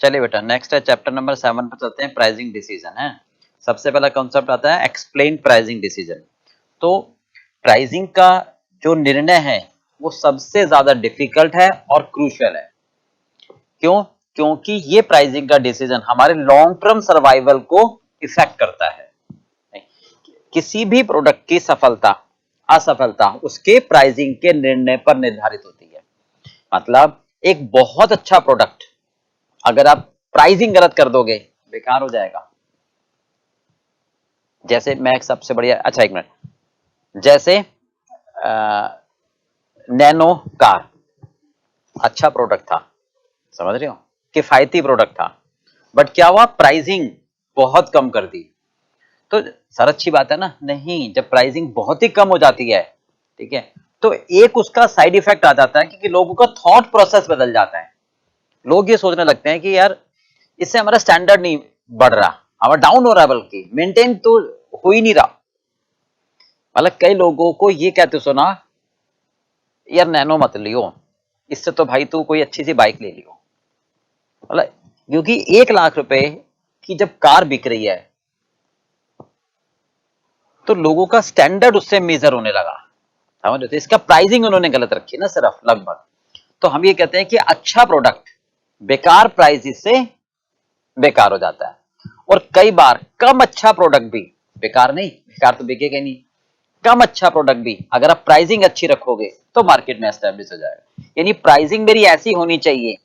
चलिए बेटा नेक्स्ट है चैप्टर नंबर 7 पर चलते हैं, प्राइसिंग डिसीजन है। सबसे पहला कॉन्सेप्ट आता है एक्सप्लेन प्राइसिंग डिसीजन। तो प्राइसिंग का जो निर्णय है वो सबसे ज्यादा डिफिकल्ट है और क्रूशियल है। क्यों? क्योंकि ये प्राइसिंग का डिसीजन हमारे लॉन्ग टर्म सर्वाइवल को इफेक्ट करता है। किसी भी प्रोडक्ट की सफलता असफलता उसके प्राइसिंग के निर्णय पर निर्धारित होती है। मतलब एक बहुत अच्छा प्रोडक्ट अगर आप प्राइसिंग गलत कर दोगे बेकार हो जाएगा। जैसे मैं एक सबसे बढ़िया, अच्छा एक मिनट, जैसे नैनो कार अच्छा प्रोडक्ट था, समझ रहे हो, किफायती प्रोडक्ट था, बट क्या हुआ, प्राइसिंग बहुत कम कर दी। तो सर अच्छी बात है ना, नहीं, जब प्राइसिंग बहुत ही कम हो जाती है, ठीक है, तो एक उसका साइड इफेक्ट आ जाता है कि लोगों का थॉट प्रोसेस बदल जाता है। लोग ये सोचने लगते हैं कि यार इससे हमारा स्टैंडर्ड नहीं बढ़ रहा, हमारा डाउन हो रहा है, बल्कि मेंटेन तो हो ही नहीं रहा। मतलब कई लोगों को ये कहते सुना, यार नैनो मत लियो, इससे तो भाई तू कोई अच्छी सी बाइक ले लियो। मतलब क्योंकि 1 लाख रुपए की जब कार बिक रही है तो लोगों का स्टैंडर्ड उससे मेजर होने लगा, समझ रहे? तो इसका प्राइसिंग उन्होंने गलत रखी ना सिर्फ लगभग। तो हम ये कहते हैं कि अच्छा प्रोडक्ट बेकार प्राइस से बेकार हो जाता है। और कई बार कम अच्छा प्रोडक्ट भी, बेकार नहीं, बेकार तो बिकेगा नहीं, कम अच्छा प्रोडक्ट भी अगर आप प्राइसिंग अच्छी रखोगे तो मार्केट में एस्टेब्लिश हो जाएगा। यानी प्राइसिंग मेरी ऐसी होनी चाहिए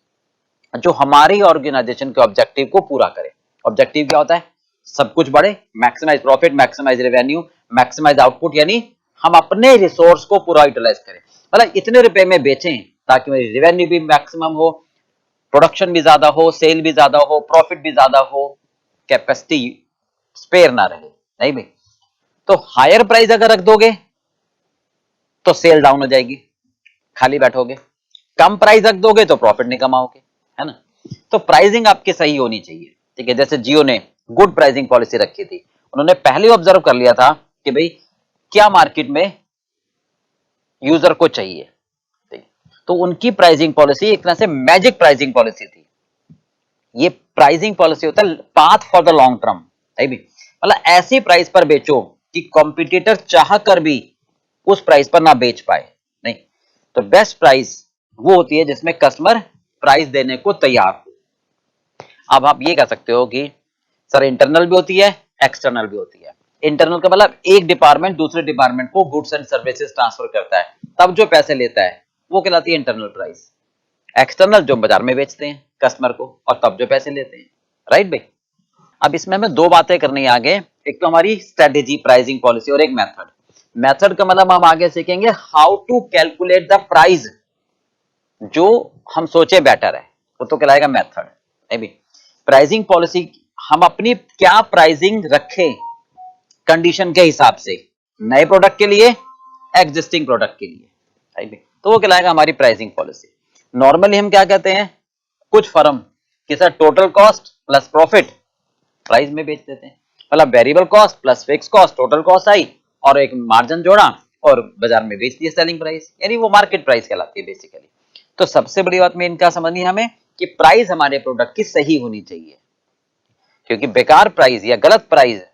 जो हमारी ऑर्गेनाइजेशन के ऑब्जेक्टिव को पूरा करे। ऑब्जेक्टिव क्या होता है? सब कुछ बढ़े, maximise profit, maximise revenue, maximise output, यानी हम अपने रिसोर्स को पूरा यूटिलाइज करें। मतलब इतने रुपए में बेचें ताकि मेरी रेवेन्यू भी मैक्सिमम हो, प्रोडक्शन भी ज्यादा हो, सेल भी ज्यादा हो, प्रॉफिट भी ज्यादा हो, कैपेसिटी स्पेयर ना रहे। नहीं भाई, तो हायर प्राइस अगर रख दोगे तो सेल डाउन हो जाएगी, खाली बैठोगे। कम प्राइस रख दोगे तो प्रॉफिट नहीं कमाओगे, है ना? तो प्राइसिंग आपकी सही होनी चाहिए, ठीक है। जैसे जियो ने गुड प्राइसिंग पॉलिसी रखी थी, उन्होंने पहले ऑब्जर्व कर लिया था कि भाई क्या मार्केट में यूजर को चाहिए, ठीक। तो उनकी प्राइसिंग पॉलिसी एक तरह से मैजिक प्राइसिंग पॉलिसी थी। ये प्राइसिंग पॉलिसी होता है path for the long term, है भी। मतलब ऐसी प्राइस पर बेचो कि कॉम्पिटिटर चाह कर भी उस प्राइस पर ना बेच पाए। नहीं, तो बेस्ट प्राइस वो होती है जिसमें कस्टमर प्राइस देने को तैयार हो। अब आप ये कह सकते हो कि सर इंटरनल भी होती है, एक्सटर्नल भी होती है। इंटरनल का मतलब एक डिपार्टमेंट दूसरे डिपार्टमेंट को गुड्स एंड सर्विसेज ट्रांसफर करता है, तब जो पैसे लेता है वो कहलाती है इंटरनल प्राइस। एक्सटर्नल जो बाजार में बेचते हैं कस्टमर को और तब जो पैसे लेते हैं, राइट भाई। अब इसमें हमें दो बातें करनी है आगे, एक तो हमारी स्ट्रेटेजी प्राइसिंग पॉलिसी और एक मेथड। मेथड का मतलब हम आगे सीखेंगे how to calculate the price, जो हम सोचे बेटर है वो तो कहलाएगा मेथड, है भी। प्राइसिंग पॉलिसी हम अपनी क्या प्राइसिंग रखें कंडीशन के हिसाब से, नए प्रोडक्ट के लिए, एग्जिस्टिंग प्रोडक्ट के लिए, है भी, तो वो कहलाएगा हमारी प्राइसिंग पॉलिसी। नॉर्मली हम क्या कहते हैं, कुछ फर्म कि sir total cost plus profit price में बेच देते हैं। मतलब variable cost plus fix cost, total cost आई और एक मार्जिन जोड़ा और बाजार में बेच दिया सेलिंग प्राइस, यानी वो मार्केट प्राइस कहलाती है बेसिकली। तो सबसे बड़ी बात में इनका समझनी है हमें कि प्राइस हमारे प्रोडक्ट की सही होनी चाहिए, क्योंकि बेकार प्राइस या गलत प्राइस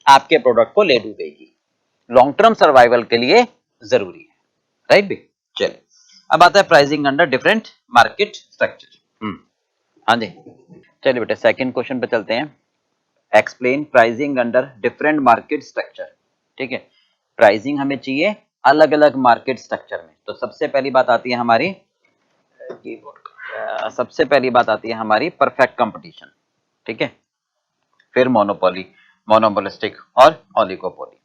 आपके प्रोडक्ट को ले डूबेगी। लॉन्ग टर्म सर्वाइवल के लिए जरूरी है, राइट भी। चलिए अब आता है pricing under different market structure. हाँ जी, चलिए बेटा सेकंड क्वेश्चन पे चलते हैं। Explain pricing under different market structure, ठीक है। प्राइसिंग हमें चाहिए अलग अलग मार्केट स्ट्रक्चर में। तो सबसे पहली बात आती है हमारी परफेक्ट कंपटीशन, ठीक है। फिर मोनोपोली, मोनोपोलिस्टिक और ओलिगोपोली।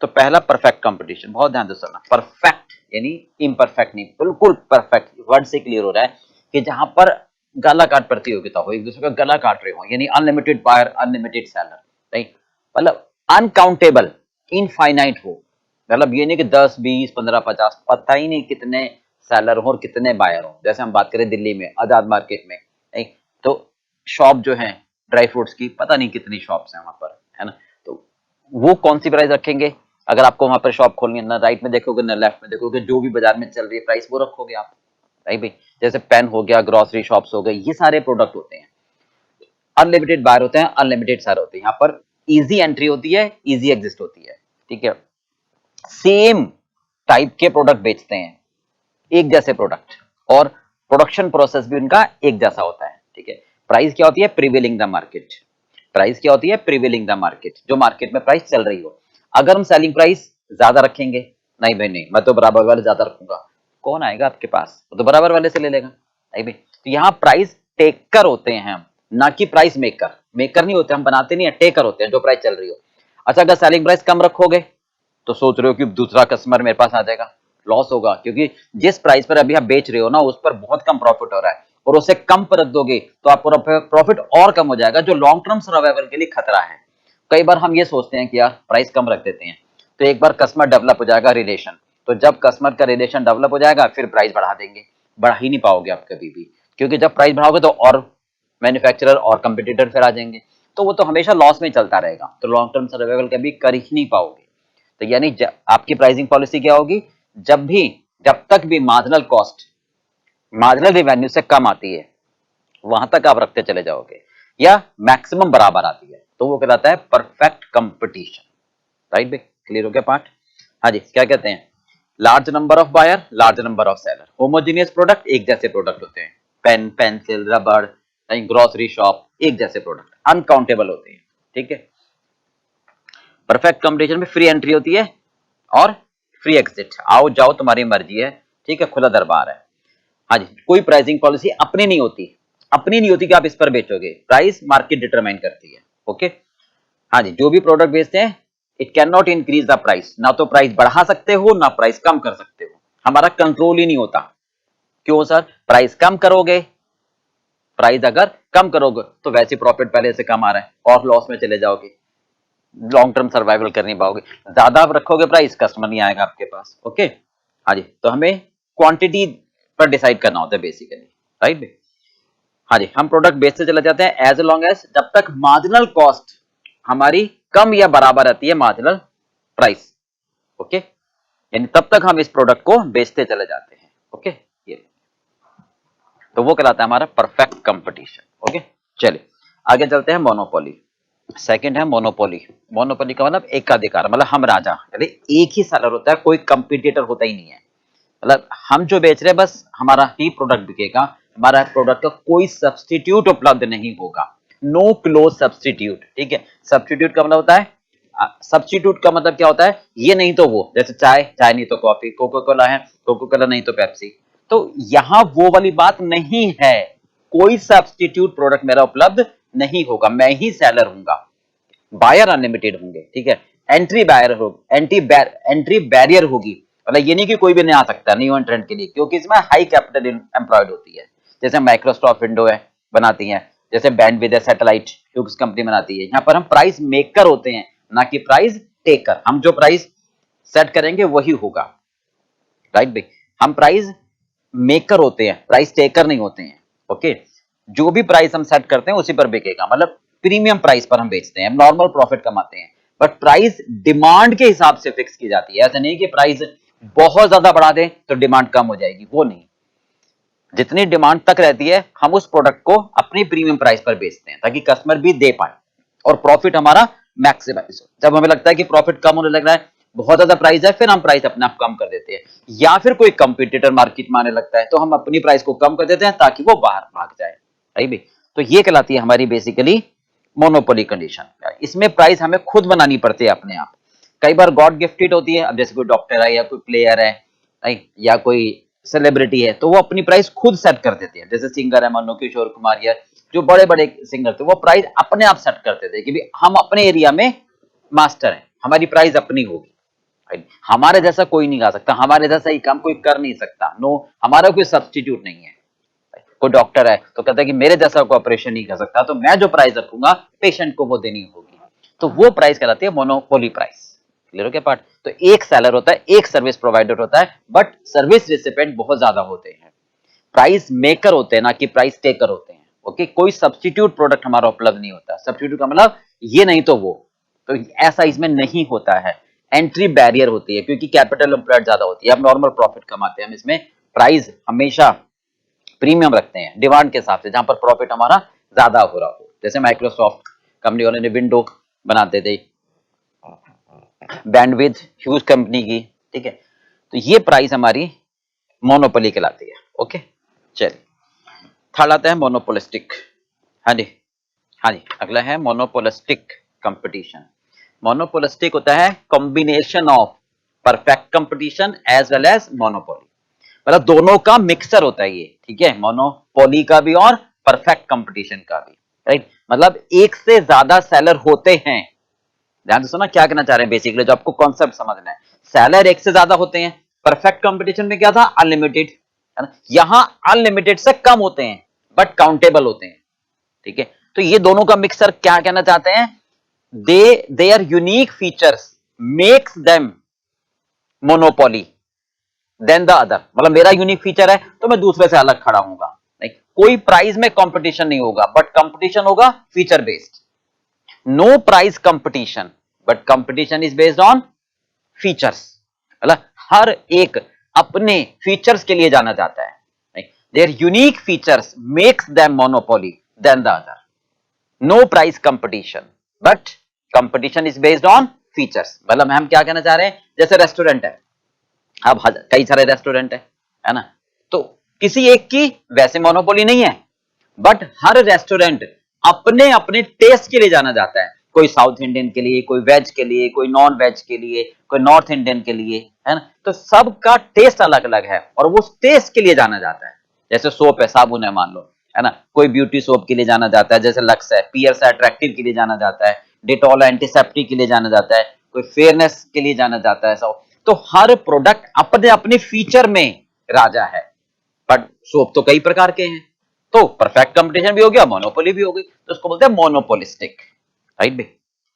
तो पहला परफेक्ट कंपटीशन, बहुत ध्यान से सुनना। परफेक्ट यानी इम्परफेक्ट नहीं, बिल्कुल परफेक्ट। वर्ड से क्लियर हो रहा है कि जहां पर गला काट प्रतियोगिता हो, एक दूसरे का गला काट रहे हो, यानी unlimited buyer unlimited seller, right. मतलब अनकाउंटेबल, इनफाइनाइट हो। मतलब ये नहीं कि 10 20 15 50 पता ही नहीं कितने सेलर हो और कितने बायर हो। जैसे हम बात करें दिल्ली में आजाद मार्केट में, राइट, तो शॉप जो है ड्राई फ्रूट्स की पता नहीं कितनी शॉप्स हैं वहां पर, है ना। तो वो कौन सी प्राइस रखेंगे? अगर आपको वहां पर शॉप खोलनी है, ना राइट में देखोगे ना लेफ्ट में देखोगे, जो भी बाजार में चल रही है प्राइस वो रखोगे आप, राइट भाई। जैसे पेन हो गया, ग्रोसरी शॉप्स हो गई, ये सारे प्रोडक्ट होते हैं। अनलिमिटेड बायर होते हैं, अनलिमिटेड सेलर होते हैं। यहाँ पर इजी एंट्री होती है, इजी एग्जिट होती है, ठीक है। सेम टाइप के प्रोडक्ट बेचते हैं, एक जैसे प्रोडक्ट, और प्रोडक्शन प्रोसेस भी उनका एक जैसा होता है, ठीक है। प्राइस क्या होती है? Prevailing the market. प्राइस क्या होती है? प्रिवेलिंग द मार्केट, जो मार्केट में प्राइस चल रही हो। अगर हम सेलिंग प्राइस ज्यादा रखेंगे, नहीं भाई नहीं, मैं तो बराबर वाले ज्यादा रखूंगा, कौन आएगा आपके पास? वो तो बराबर वाले से ले लेगा, नहीं भाई। तो यहाँ प्राइस टेकर होते हैं हम, ना कि प्राइस मेकर। मेकर नहीं होते, हम बनाते नहीं है, टेकर होते हैं, जो प्राइस चल रही हो। अच्छा, अगर सेलिंग प्राइस कम रखोगे तो सोच रहे हो कि दूसरा कस्टमर मेरे पास आ जाएगा, लॉस होगा, क्योंकि जिस प्राइस पर अभी आप बेच रहे हो ना, उस पर बहुत कम प्रॉफिट हो रहा है, और उसे कम पर रख दोगे तो आपको प्रॉफिट और कम हो जाएगा, जो लॉन्ग टर्म सर्वाइवल के लिए खतरा है। कई बार हम ये सोचते हैं कि यार प्राइस कम रख देते हैं, तो एक बार कस्टमर डेवलप हो जाएगा, रिलेशन, तो जब कस्टमर का रिलेशन डेवलप हो जाएगा फिर प्राइस बढ़ा देंगे। बढ़ा ही नहीं पाओगे आप कभी भी, क्योंकि जब प्राइस बढ़ाओगे तो और मैन्युफैक्चरर और कंपटीटर फिर आ जाएंगे, तो वो तो हमेशा लॉस में चलता रहेगा, तो लॉन्ग टर्म सर्वाइवल कभी कर ही नहीं पाओगे। तो यानी आपकी प्राइसिंग पॉलिसी क्या होगी? जब तक भी मार्जिनल कॉस्ट मार्जिनल रेवेन्यू से कम आती है, वहां तक आप रखते चले जाओगे, या मैक्सिमम बराबर आती है, तो वो कहलाता है परफेक्ट कंपटीशन। राइट भाई, क्लियर हो गया पार्ट? हाँ जी, क्या कहते हैं? Large number of buyer, large number of seller. Homogeneous product, एक जैसे प्रोडक्ट होते हैं, पेन, पेंसिल, रबड़, ग्रोसरी शॉप, एक जैसे प्रोडक्ट, अनकाउंटेबल होते हैं, ठीक है। परफेक्ट कंपटीशन में फ्री एंट्री होती है और फ्री एग्जिट, आओ जाओ तुम्हारी मर्जी है, ठीक है, खुला दरबार है। हाँ जी, कोई प्राइसिंग पॉलिसी अपनी नहीं होती, अपनी नहीं होती कि आप इस पर बेचोगे, प्राइस मार्केट डिटरमाइन करती है, ओके। हाँ जी, जो भी प्रोडक्ट बेचते हैं, it can not increase the price, ना तो प्राइस बढ़ा सकते हो ना प्राइस कम कर सकते हो, हमारा कंट्रोल ही नहीं होता। क्यों सर? प्राइस कम करोगे, प्राइस अगर कम करोगे तो वैसे प्रॉफिट पहले से कम आ रहा है और लॉस में चले जाओगे, लॉन्ग टर्म सर्वाइवल कर नहीं पाओगे। ज्यादा आप रखोगे प्राइस, कस्टमर नहीं आएगा आपके पास, ओके। हाँ जी, तो हमें क्वांटिटी पर डिसाइड करना होता है बेसिकली, राइट भाई। हाँ जी, हम प्रोडक्ट बेचते चले जाते हैं एज लॉन्ग एज, जब तक मार्जिनल कॉस्ट हमारी कम या बराबर आती है मार्जिनल प्राइस, ओके, यानी तब तक हम इस प्रोडक्ट को बेचते चले जाते हैं, ओके। ये तो वो कहलाता है हमारा परफेक्ट कंपटीशन, ओके। चलिए आगे चलते हैं, मोनोपोली। सेकंड है मोनोपोली। मोनोपोली का मतलब एकाधिकार, मतलब हम राजा, यानी एक ही सेलर होता है, कोई कंपटीटर होता ही नहीं है। मतलब हम जो बेच रहे हैं बस हमारा ही प्रोडक्ट बिकेगा, हमारा प्रोडक्ट का कोई सब्स्टिट्यूट उपलब्ध नहीं होगा, नो क्लोज सब्स्टिट्यूट, ठीक है। सब्स्टिट्यूट का मतलब होता है, सब्स्टिट्यूट का मतलब क्या होता है? ये नहीं तो वो, जैसे चाय, चाय नहीं तो कॉफी, कोका कोला है, कोका कोला नहीं तो पेप्सी। तो यहां वो वाली बात नहीं है, कोई सब्स्टिट्यूट प्रोडक्ट मेरा उपलब्ध नहीं होगा, मैं ही सेलर हूंगा, बायर अनलिमिटेड होंगे, ठीक है। एंट्री बायर होगी, एंट्री बैरियर होगी, मतलब ये नहीं कि कोई भी नहीं आ सकता न्यू एंट्रेंट के लिए, क्योंकि इसमें हाई कैपिटल एम्प्लॉयड होती है, जैसे माइक्रोसॉफ्ट विंडो है बनाती है, जैसे बैंडविड्थ है, सैटेलाइट ह्यूग्स कंपनी बनाती है। यहाँ पर हम प्राइस मेकर होते हैं, ना कि प्राइस टेकर। हम जो प्राइस सेट करेंगे वही होगा, राइट भाई। हम प्राइस मेकर होते हैं, प्राइस टेकर नहीं होते हैं, ओके। जो भी प्राइस हम सेट करते हैं उसी पर बिकेगा, मतलब प्रीमियम प्राइस पर हम बेचते हैं, नॉर्मल प्रॉफिट कमाते हैं, बट प्राइस डिमांड के हिसाब से फिक्स की जाती है। ऐसा नहीं कि प्राइस बहुत ज्यादा बढ़ा दें तो डिमांड कम हो जाएगी, वो नहीं। जितनी डिमांड तक रहती है हम उस प्रोडक्ट को अपनी प्रीमियम प्राइस पर बेचते हैं, ताकि कस्टमर भी दे पाए और प्रॉफिट हमारा मैक्सिमाइज हो। जब हमें लगता है कि प्रॉफिट कम होने लग रहा है, बहुत ज्यादा प्राइस है, फिर हम प्राइस अपने आप कम कर देते हैं, या फिर कोई कंपटीटर मार्केट में आने लगता है तो हम अपनी प्राइस को कम कर देते हैं ताकि वो बाहर भाग जाए, राइट भी। तो ये कहलाती है हमारी बेसिकली मोनोपोली कंडीशन। इसमें प्राइस हमें खुद बनानी पड़ती है अपने आप, कई बार गॉड गिफ्टेड होती है। अब जैसे कोई डॉक्टर है या कोई प्लेयर है, राइट, या कोई सेलिब्रिटी है, तो वो अपनी प्राइस खुद सेट कर देते हैं। जैसे सिंगर है, मानो किशोर कुमार, या जो बड़े बड़े सिंगर थे, वो प्राइस अपने आप सेट करते थे कि हम अपने एरिया में मास्टर हैं, हमारी प्राइस अपनी होगी, हमारे जैसा कोई नहीं गा सकता, हमारे जैसा ही काम कोई कर नहीं सकता, नो, हमारा कोई सब्स्टिट्यूट नहीं है। कोई डॉक्टर है तो कहता है कि मेरे जैसा कोई ऑपरेशन नहीं कर सकता, तो मैं जो प्राइस रखूंगा पेशेंट को वो देनी होगी, तो वो प्राइस कहलाती है मोनोपोली प्राइस। क्लियर हो गया पार्ट? तो एक सेलर होता है, एक सर्विस प्रोवाइडर होता है, बट सर्विस रिसिपेंट बहुत ज्यादा होते हैं। प्राइस मेकर होते हैं, ना कि प्राइस टेकर होते हैं, ओके। कोई सब्स्टिट्यूट प्रोडक्ट हमारा उपलब्ध नहीं होता। सब्स्टिट्यूट का मतलब ये नहीं तो वो, तो ऐसा इसमें नहीं होता है। एंट्री बैरियर होती है, क्योंकि कैपिटल एम्प्लॉयड ज्यादा होती है, हम नॉर्मल प्रॉफिट कमाते हैं, हम इसमें प्राइस हमेशा प्रीमियम रखते हैं डिमांड के हिसाब से, जहां पर प्रॉफिट हमारा ज्यादा हो रहा हो, जैसे माइक्रोसॉफ्ट कंपनी वाले ने विंडो बनाते थे, बैंडविड्थ ह्यूज कंपनी की, ठीक है। तो ये प्राइस हमारी मोनोपोली कहलाती है। ओके, चलिए थर्ड आता है मोनोपोलिस्टिक। हाँ जी, हाँ जी, अगला है मोनोपोलिस्टिक कंपटीशन। मोनोपोलिस्टिक होता है combination of perfect competition as well as monopoly, मतलब दोनों का मिक्सर होता है ये, ठीक है, मोनोपोली का भी और परफेक्ट कंपटीशन का भी, राइट। मतलब एक से ज्यादा सेलर होते हैं। ध्यान से सुना क्या कहना चाह रहे हैं, बेसिकली जो आपको कॉन्सेप्ट समझना है, सेलर एक से ज्यादा होते हैं। परफेक्ट कंपटीशन में क्या था, अनलिमिटेड, है ना। यहां अनलिमिटेड से कम होते हैं बट काउंटेबल होते हैं, ठीक है। तो ये दोनों का मिक्सर क्या कहना चाहते हैं, their unique features makes them monopoly than the other, मतलब मेरा यूनिक फीचर है तो मैं दूसरे से अलग खड़ा हूंगा, नहीं, कोई प्राइस में कंपटीशन नहीं होगा बट कंपटीशन होगा feature based. No price competition but competition is based on features, मतलब हर एक अपने फीचर्स के लिए जाना जाता है, नहीं, their unique features makes them monopoly than the other. No price competition but competition is based on features, मतलब हम क्या कहना चाह रहे हैं, जैसे रेस्टोरेंट है, अब कई सारे रेस्टोरेंट है ना, तो किसी एक की वैसे मोनोपोली नहीं है बट हर रेस्टोरेंट अपने अपने टेस्ट के लिए जाना जाता है। कोई साउथ इंडियन के लिए, कोई वेज के लिए, कोई नॉन वेज के लिए, कोई नॉर्थ इंडियन के लिए, है ना। तो सबका टेस्ट अलग अलग है और वो टेस्ट के लिए जाना जाता है। जैसे सोप है, साबुन है, मान लो, है ना, कोई ब्यूटी सोप के लिए जाना जाता है, जैसे लक्स है, पियर्स अट्रैक्टिव के लिए जाना जाता है, डिटॉल एंटीसेप्टिक के लिए जाना जाता है, कोई फेयरनेस के लिए जाना जाता है। सब तो हर प्रोडक्ट अपने अपने फीचर में राजा है, बट सोप तो कई प्रकार के हैं, तो परफेक्ट कंपटीशन भी हो गया, मोनोपोली भी हो गई, तो उसको बोलते हैं मोनोपोलिस्टिक, राइट भाई।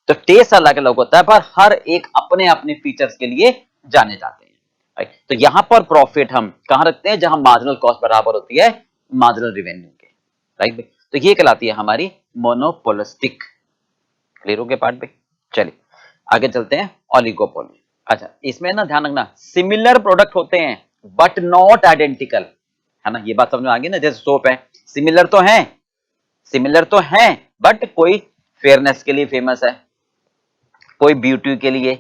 तो टेस्ट अलग अलग होता है पर हर एक अपने अपने फीचर्स के लिए जाने जाते हैं, राइट। तो यहां पर प्रॉफिट हम कहां रखते हैं, जहां मार्जिनल कॉस्ट बराबर होती है मार्जिनल रेवेन्यू के, राइट भाई। तो ये कहलाती है हमारी मोनोपोलिस्टिक। क्लियर हो गया पार्ट भाई। चलिए आगे चलते हैं, ओलिगोपोली। अच्छा, इसमें ना ध्यान रखना, सिमिलर प्रोडक्ट होते हैं बट नॉट आइडेंटिकल, है ना, ये बात समझ में आ गई ना। जैसे सोप है, सिमिलर तो है, सिमिलर तो है बट कोई फेयरनेस के लिए फेमस है, कोई ब्यूटी के लिए,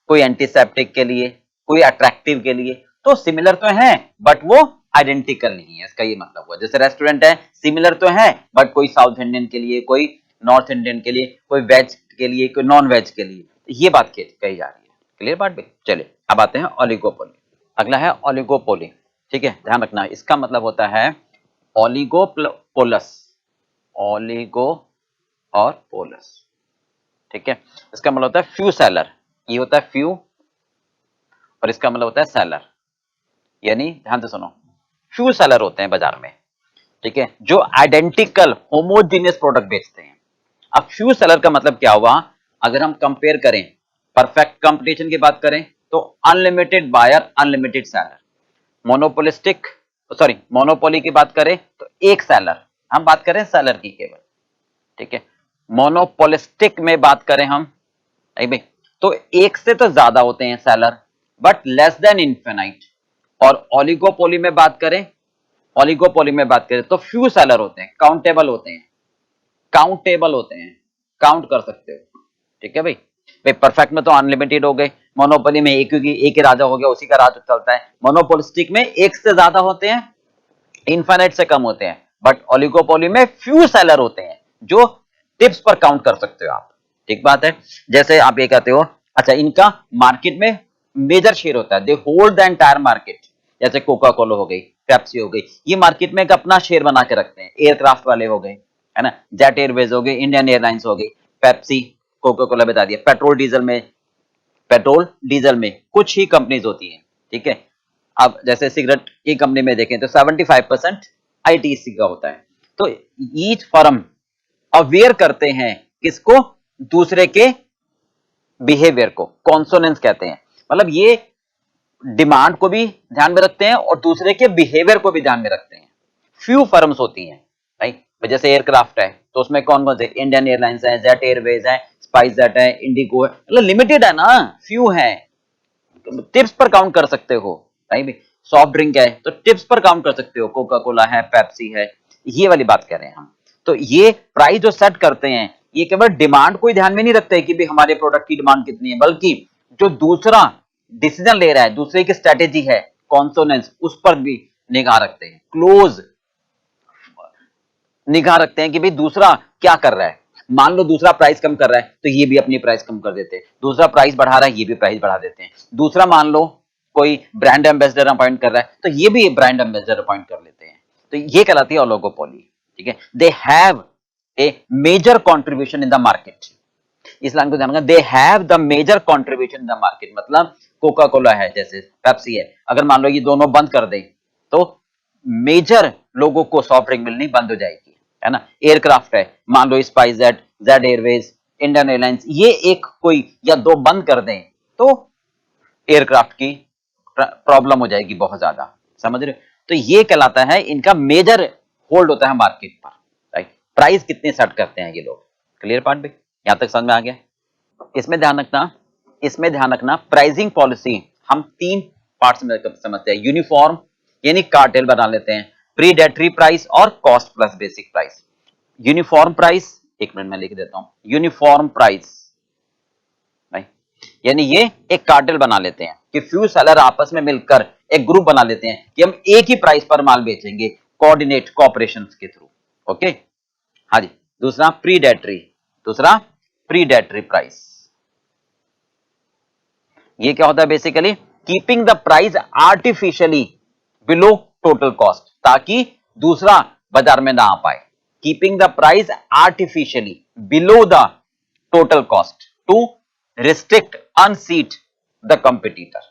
कोई एंटीसेप्टिक के लिए, कोई अट्रैक्टिव के लिए, तो सिमिलर तो है बट वो आइडेंटिकल नहीं है, इसका ये मतलब हुआ। जैसे रेस्टोरेंट है, सिमिलर तो है बट कोई साउथ इंडियन के लिए, कोई नॉर्थ इंडियन के लिए, कोई वेज के लिए, कोई नॉन वेज के लिए, ये बात कही जा रही है। क्लियर बात भाई। चलिए अब आते हैं ओलिगोपोली। अगला है ओलिगोपोली, ठीक है, ध्यान रखना, इसका मतलब होता है ओलिगोपोलस, ओलिगो और पोलस, ठीक है। इसका मतलब होता है फ्यू सेलर, ये होता है फ्यू, और इसका मतलब होता है सेलर, यानी ध्यान से सुनो, फ्यू सेलर होते हैं बाजार में, ठीक है, जो आइडेंटिकल होमोजीनियस प्रोडक्ट बेचते हैं। अब फ्यू सेलर का मतलब क्या हुआ, अगर हम कंपेयर करें, परफेक्ट कंपटीशन की बात करें तो unlimited buyer, unlimited seller. Monopolistic, sorry, monopoly की बात करें तो एक सेलर, हम बात करें सेलर की केवल, ठीक है। मोनोपोलिस्टिक में बात करें हम, भाई, तो एक से तो ज्यादा होते हैं seller but less then infinite. और ओलिगोपोली में बात करें, ओलिगोपोली में बात करें तो फ्यू सेलर होते हैं, काउंटेबल होते हैं, काउंटेबल होते हैं, काउंट कर सकते हो, ठीक है भाई। भाई परफेक्ट में तो अनलिमिटेड हो गए, मोनोपोली में एक ही राजा हो गया, उसी का राज चलता है। मोनोपोलिस्टिक में एक से ज्यादा होते हैं, इनफाइनाइट से कम होते हैं, बट ओलिगोपोली में फ्यू सेलर होते हैं जो टिप्स पर काउंट कर सकते हो आप, ठीक बात है। जैसे आप ये कहते हो, अच्छा, इनका मार्केट में मेजर शेयर होता है, they hold the entire market, जैसे कोका कोला हो गई, पेप्सी हो गई, ये मार्केट में एक अपना शेयर बना के रखते हैं। एयरक्राफ्ट वाले हो गए, है ना, जेट एयरवेज हो गई, इंडियन एयरलाइंस हो गई, पेप्सी, कोका कोला बता दिया। पेट्रोल डीजल में कुछ ही कंपनीज होती हैं, ठीक है। अब जैसे सिगरेट की कंपनी में देखें तो 75% आईटीसी का होता है। तो ईच फर्म अवेयर करते हैं किसको, दूसरे के बिहेवियर को, कॉन्सोनेंस कहते हैं, मतलब ये डिमांड को भी ध्यान में रखते हैं और दूसरे के बिहेवियर को भी ध्यान में रखते हैं। फ्यू फर्म्स होती हैं, राइट। जैसे एयरक्राफ्ट है तो उसमें कौन कौन से, इंडियन एयरलाइंस है, जेट एयरवेज है, स्पाइस जेट है, इंडिगो है, मतलब लिमिटेड है ना, फ्यू है, टिप्स पर काउंट कर सकते हो, राइट। सॉफ्ट ड्रिंक है तो टिप्स पर काउंट कर सकते हो, कोका कोला है, पेप्सी है, ये वाली बात कह रहे हैं हम। तो ये प्राइस जो सेट करते हैं ये केवल डिमांड को ध्यान में नहीं रखते कि भाई हमारे प्रोडक्ट की डिमांड कितनी है, बल्कि जो दूसरा डिसीजन ले रहा है, दूसरे की स्ट्रेटेजी है, कॉन्सोनेंस, उस पर भी निगाह रखते हैं, क्लोज निगाह रखते हैं कि भाई दूसरा क्या कर रहा है। मान लो दूसरा प्राइस कम कर रहा है तो ये भी अपनी प्राइस कम कर देते हैं, दूसरा प्राइस बढ़ा रहा है ये भी प्राइस बढ़ा देते हैं, दूसरा मान लो कोई ब्रांड एम्बेसडर अपॉइंट कर रहा है तो ये भी ब्रांड एम्बेसडर अपॉइंट कर लेते हैं। तो ये कहलाती है ओलिगोपोली, ठीक है। They have a major contribution in the market, इस लाइन को ध्यान रखना, they have the major contribution in the market, मतलब कोका कोला है, जैसे पेप्सी है, अगर मान लो ये दोनों बंद कर दें तो मेजर लोगों को सॉफ्ट ड्रिंक मिलनी बंद हो जाएगी, है ना। एयरक्राफ्ट है, मान लो Spice Jet, Jet Airways, Indian Airlines, ये एक कोई या दो बंद कर दें तो एयरक्राफ्ट की प्रॉब्लम हो जाएगी बहुत ज्यादा, समझ रहे हो। तो ये कहलाता है इनका मेजर होल्ड होता है मार्केट पर, राइट। प्राइस कितने सेट करते हैं ये लोग, क्लियर पार्ट भी यहां तक समझ में आ गया। इसमें ध्यान रखना प्राइसिंग पॉलिसी हम तीन पार्ट्स में समझते हैं, यूनिफॉर्म यानी कार्टेल बना लेते हैं, प्रीडेटरी प्राइस और cost plus basic price. Uniform price, एक मिनट में लिख देता हूं, यूनिफॉर्म प्राइस यानी ये एक कार्टेल बना लेते हैं कि फ्यू सेलर आपस में मिलकर एक ग्रुप बना लेते हैं कि हम एक ही प्राइस पर माल बेचेंगे, कोऑर्डिनेट कोऑपरेशन के थ्रू, ओके। हाँ जी, दूसरा प्रीडेटरी प्राइस, ये क्या होता है basically, keeping the price artificially below total cost, ताकि दूसरा बाजार में ना आ पाए, keeping the price artificially below the total cost to restrict unseat the competitor,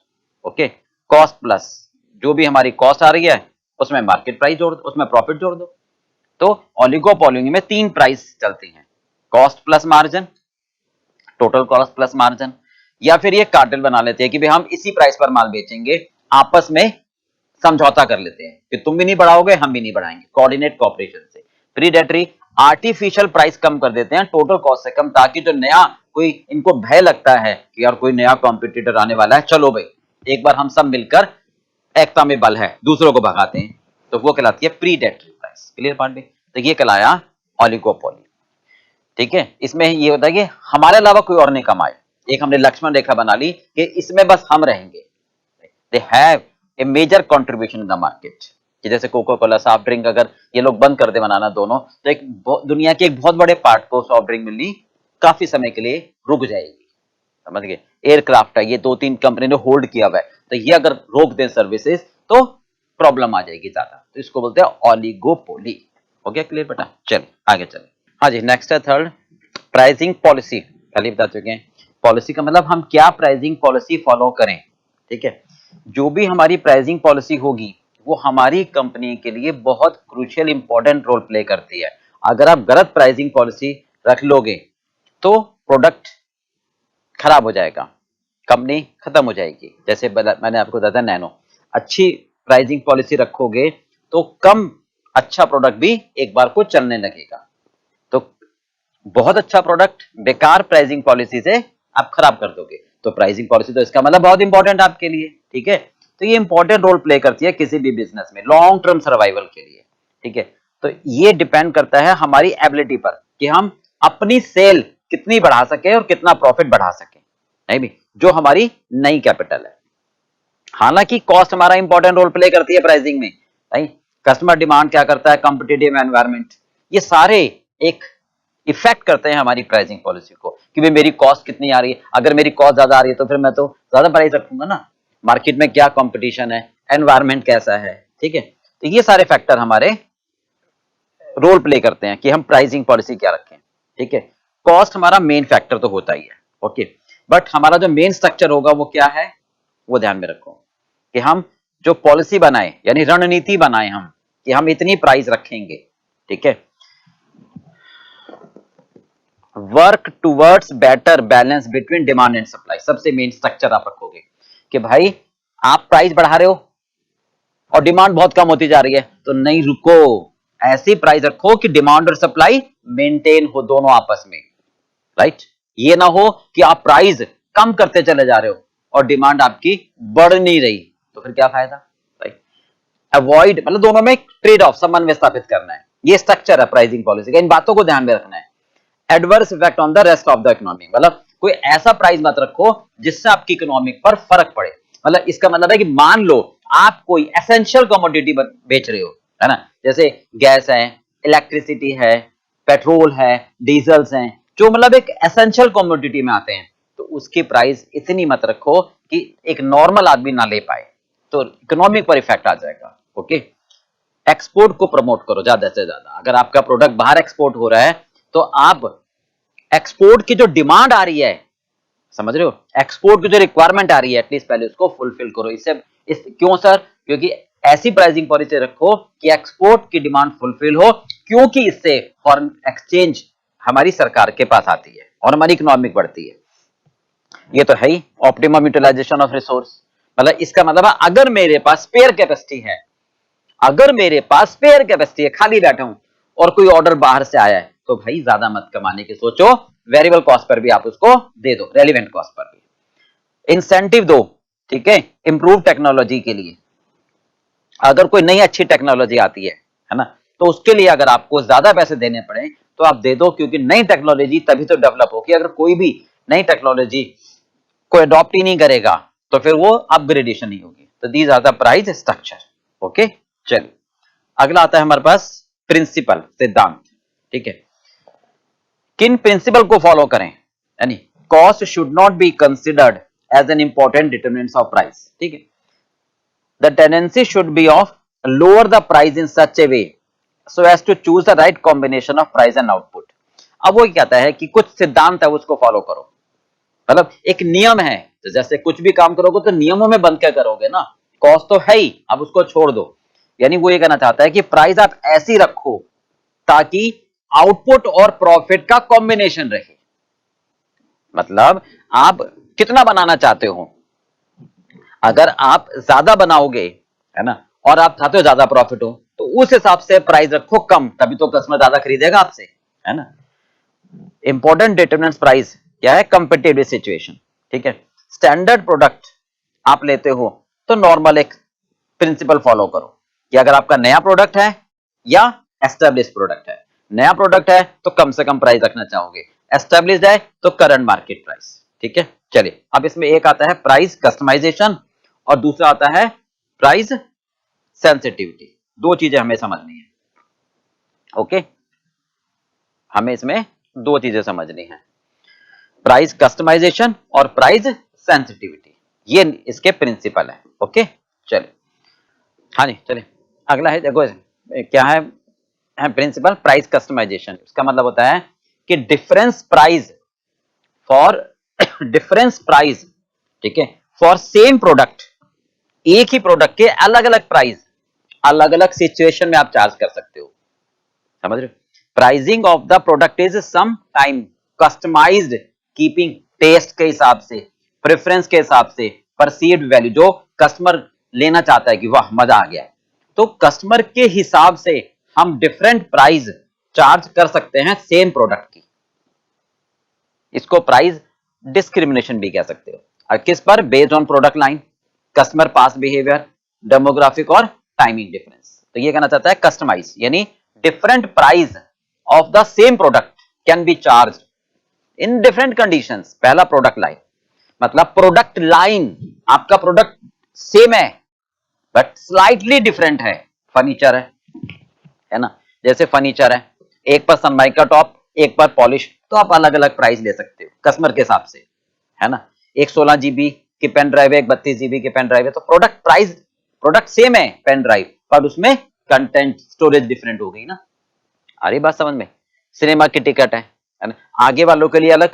okay. Cost plus जो भी हमारी कॉस्ट आ रही है उसमें मार्केट प्राइस जोड़ दो, उसमें प्रॉफिट जोड़ दो। तो ओलिगोपोली में तीन प्राइस चलती हैं, cost plus margin, total cost plus margin, या फिर ये कार्टेल बना लेते हैं कि भाई हम इसी प्राइस पर माल बेचेंगे, आपस में समझौता कर लेते हैं कि तुम भी नहीं बढ़ाओगे हम भी नहीं बढ़ाएंगे, कोऑर्डिनेट कोऑपरेशन से। प्रीडेटरी आर्टिफिशियल प्राइस कम कर देते हैं टोटल कॉस्ट से कम, ताकि जो नया कोई इनको भय लगता है कि यार कोई नया कॉम्पिटिटर आने वाला है, चलो भाई एक बार हम सब मिलकर एकता में बल है दूसरों को भगाते हैं, तो वो कहलाती है प्रीडेटरी प्राइस, क्लियर पार्ट भी। तो ये कहलाया ओलिगोपोली, ठीक है। इसमें ये होता है कि हमारे अलावा कोई और नहीं कमाए, एक हमने लक्ष्मण रेखा बना ली कि इसमें बस हम रहेंगे। They have a major contribution in the market, कि जैसे कोका कोला सॉफ्ट ड्रिंक अगर ये लोग बंद कर दे बनाना दोनों, तो एक दुनिया के एक बहुत बड़े पार्ट को सॉफ्ट ड्रिंक मिलनी काफी समय के लिए रुक जाएगी, समझ गए। एयरक्राफ्ट है, ये दो तीन कंपनी ने होल्ड किया हुआ है, तो ये अगर रोक दें सर्विसेज तो प्रॉब्लम आ जाएगी ज्यादा, तो इसको बोलते हैं ओलिगोपोली। हो गया क्लियर बेटा, चल आगे चले। हाँ जी, नेक्स्ट है थर्ड, प्राइसिंग पॉलिसी। पहले बता चुके हैं, पॉलिसी का मतलब हम क्या प्राइसिंग पॉलिसी फॉलो करें, ठीक है। जो भी हमारी प्राइसिंग पॉलिसी होगी वो हमारी कंपनी के लिए बहुत क्रूशियल इंपॉर्टेंट रोल प्ले करती है। अगर आप गलत प्राइसिंग पॉलिसी रख लोगे तो प्रोडक्ट खराब हो जाएगा, कंपनी खत्म हो जाएगी। जैसे मैंने आपको बताया नैनो, अच्छी प्राइसिंग पॉलिसी रखोगे तो कम अच्छा प्रोडक्ट भी एक बार को चलने लगेगा। तो बहुत अच्छा प्रोडक्ट बेकार प्राइसिंग पॉलिसी से आप खराब कर दोगे, तो प्राइसिंग पॉलिसी तो इसका मतलब बहुत इंपॉर्टेंट आपके लिए, ठीक है। तो ये इंपॉर्टेंट रोल प्ले करती है किसी भी बिजनेस में लॉन्ग टर्म सर्वाइवल के लिए, ठीक है। तो ये डिपेंड करता है हमारी एबिलिटी पर कि हम अपनी सेल कितनी बढ़ा सके और कितना प्रॉफिट बढ़ा सके, नहीं भी जो हमारी नई कैपिटल है। हालांकि कॉस्ट हमारा इंपॉर्टेंट रोल प्ले करती है प्राइसिंग में, नहीं, कस्टमर डिमांड क्या करता है, कॉम्पिटिटिव एनवायरनमेंट, ये सारे एक इफेक्ट करते हैं हमारी प्राइसिंग पॉलिसी को कि भाई मेरी कॉस्ट कितनी आ रही है। अगर मेरी कॉस्ट ज्यादा आ रही है तो फिर मैं तो ज्यादा प्राइस रखूंगा ना, मार्केट में क्या कंपटीशन है, एनवायरनमेंट कैसा है, ठीक है। तो ये सारे फैक्टर हमारे रोल प्ले करते हैं कि हम प्राइसिंग पॉलिसी क्या रखें, ठीक है। कॉस्ट हमारा मेन फैक्टर तो होता ही है, ओके, बट हमारा जो मेन स्ट्रक्चर होगा वो क्या है, वो ध्यान में रखो कि हम जो पॉलिसी बनाए यानी रणनीति बनाए हम कि हम इतनी प्राइस रखेंगे, ठीक है। Work towards better balance between demand and supply, सबसे मेन स्ट्रक्चर आप रखोगे कि भाई आप प्राइस बढ़ा रहे हो और डिमांड बहुत कम होती जा रही है, तो नहीं रुको, ऐसी प्राइस रखो कि डिमांड और सप्लाई मेंटेन हो दोनों आपस में, राइट। ये ना हो कि आप प्राइस कम करते चले जा रहे हो और डिमांड आपकी बढ़ नहीं रही, तो फिर क्या फायदा, राइट। अवॉइड मतलब दोनों में ट्रेड ऑफ, समन्वय स्थापित करना है, ये स्ट्रक्चर है प्राइसिंग पॉलिसी का, इन बातों को ध्यान में रखना है। Adverse effect on the rest of the economy, मतलब कोई ऐसा प्राइस मत रखो जिससे आपकी इकोनॉमी पर फर्क पड़े। मतलब इसका मतलब है कि मान लो आप कोई एसेंशियल कमोडिटी बेच रहे हो, है ना, जैसे गैस है, इलेक्ट्रिसिटी है, पेट्रोल है, डीजल्स हैं, जो मतलब एक एसेंशियल कमोडिटी में आते हैं, तो उसकी प्राइस इतनी मत रखो कि एक नॉर्मल आदमी ना ले पाए, तो इकोनॉमी पर इफेक्ट आ जाएगा। ओके, एक्सपोर्ट को प्रमोट करो ज्यादा से ज्यादा। अगर आपका प्रोडक्ट बाहर एक्सपोर्ट हो रहा है तो आप एक्सपोर्ट की जो डिमांड आ रही है, समझ रहे हो, एक्सपोर्ट की जो रिक्वायरमेंट आ रही है, एटलीस्ट पहले उसको फुलफिल करो। इससे क्यों सर? क्योंकि ऐसी प्राइसिंग पॉलिसी रखो कि एक्सपोर्ट की डिमांड फुलफिल हो, क्योंकि इससे फॉरेन एक्सचेंज हमारी सरकार के पास आती है और हमारी इकोनॉमिक बढ़ती है। ये तो है ही ऑप्टिमम यूटिलाइजेशन ऑफ रिसोर्स। मतलब इसका मतलब है अगर मेरे पास स्पेयर कैपेसिटी है, अगर मेरे पास स्पेयर कैपेसिटी है, खाली बैठा हूं और कोई ऑर्डर बाहर से आया है, तो भाई ज्यादा मत कमाने की सोचो, वेरिएबल कॉस्ट पर भी आप उसको दे दो, रेलिवेंट कॉस्ट पर भी इंसेंटिव दो। ठीक है, इंप्रूव टेक्नोलॉजी के लिए अगर कोई नई अच्छी टेक्नोलॉजी आती है ना, तो उसके लिए अगर आपको ज्यादा पैसे देने पड़े तो आप दे दो, क्योंकि नई टेक्नोलॉजी तभी तो डेवलप होगी। अगर कोई भी नई टेक्नोलॉजी को अडॉप्ट ही नहीं करेगा तो फिर वो अपग्रेडेशन नहीं होगी। तो these are the price structure. Okay, चलिए अगला आता है हमारे पास प्रिंसिपल, सिद्धांत। ठीक है, किन प्रिंसिपल को फॉलो करें? यानी cost should not be considered as an important determinant of price. ठीक है, the tendency should be of lower the price in such a way so as to choose the right combination of price and output. अब वो कहता है कि कुछ सिद्धांत है उसको फॉलो करो, मतलब एक नियम है। तो जैसे कुछ भी काम करोगे तो नियमों में बंद के करोगे ना, कॉस्ट तो है ही, अब उसको छोड़ दो। यानी वो ये कहना चाहता है कि प्राइस आप ऐसी रखो ताकि आउटपुट और प्रॉफिट का कॉम्बिनेशन रहे। मतलब आप कितना बनाना चाहते हो, अगर आप ज्यादा बनाओगे, है ना, और आप चाहते हो ज्यादा प्रॉफिट हो, तो उस हिसाब से प्राइस रखो कम, तभी तो कस्टमर ज्यादा खरीदेगा आपसे, है ना। इंपॉर्टेंट डिटरमिनेंट्स प्राइस क्या है? Competitive situation. ठीक है, स्टैंडर्ड प्रोडक्ट आप लेते हो तो नॉर्मल एक प्रिंसिपल फॉलो करो कि अगर आपका नया प्रोडक्ट है या एस्टेब्लिश प्रोडक्ट है, नया प्रोडक्ट है तो कम से कम प्राइस रखना चाहोगे, एस्टेब्लिश्ड है तो करंट मार्केट प्राइस। ठीक है, चलिए अब इसमें एक आता है प्राइस कस्टमाइजेशन और दूसरा आता है प्राइस सेंसिटिविटी। दो चीजें हमें समझनी है। ओके, हमें इसमें दो चीजें समझनी है, प्राइस कस्टमाइजेशन और प्राइस सेंसिटिविटी, ये इसके प्रिंसिपल है। ओके, चलिए, हाँ जी चलिए अगला है, देखो क्या है प्रिंसिपल प्राइस कस्टमाइजेशन। इसका मतलब होता है कि difference price for difference price, ठीक है, फॉर सेम प्रोडक्ट, एक ही प्रोडक्ट के अलग अलग प्राइस अलग अलग सिचुएशन में आप चार्ज कर सकते हो, समझ रहे हो। Pricing of the product is some time customised keeping taste के हिसाब से, प्रेफरेंस के हिसाब से, परसीव्ड वैल्यू जो कस्टमर लेना चाहता है कि वाह मजा आ गया, तो कस्टमर के हिसाब से हम डिफरेंट प्राइस चार्ज कर सकते हैं सेम प्रोडक्ट की। इसको प्राइस डिस्क्रिमिनेशन भी कह सकते हो। और किस पर? Based on product line, customer pass behaviour, demographic और टाइमिंग डिफरेंस। तो ये कहना चाहता है कस्टमाइज, यानी different price of the same product can be charge in different conditions. पहला प्रोडक्ट लाइन, मतलब प्रोडक्ट लाइन आपका प्रोडक्ट सेम है बट स्लाइटली डिफरेंट है। फर्नीचर है ना, जैसे फर्नीचर है, एक पर सनमाइका टॉप, एक पर पॉलिश, तो आप अलग अलग प्राइस ले सकते हो कस्टमर के हिसाब से, है ना। एक 16 जीबी की पेन ड्राइव है, एक 32 जीबी की पेन ड्राइव है, तो प्रोडक्ट प्राइस, प्रोडक्ट सेम है पेन ड्राइव, पर उसमें कंटेंट स्टोरेज डिफरेंट हो गई ना। आ रही बात समझ में। सिनेमा की टिकट है ना, आगे वालों के लिए अलग,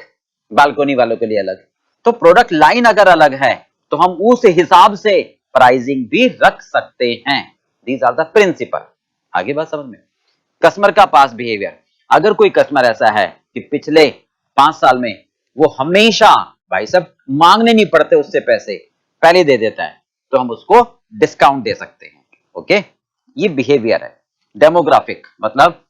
बालकोनी वालों के लिए अलग, तो प्रोडक्ट लाइन अगर अलग है तो हम उस हिसाब से प्राइसिंग भी रख सकते हैं। These are the principle. आगे बात समझ में। कस्टमर का पास बिहेवियर, अगर कोई कस्टमर ऐसा है कि पिछले 5 साल में वो हमेशा भाई साहब मांगने नहीं पड़ते उससे पैसे, पहले दे देता है, तो हम उसको डिस्काउंट दे सकते हैं। ओके, ये बिहेवियर है। डेमोग्राफिक मतलब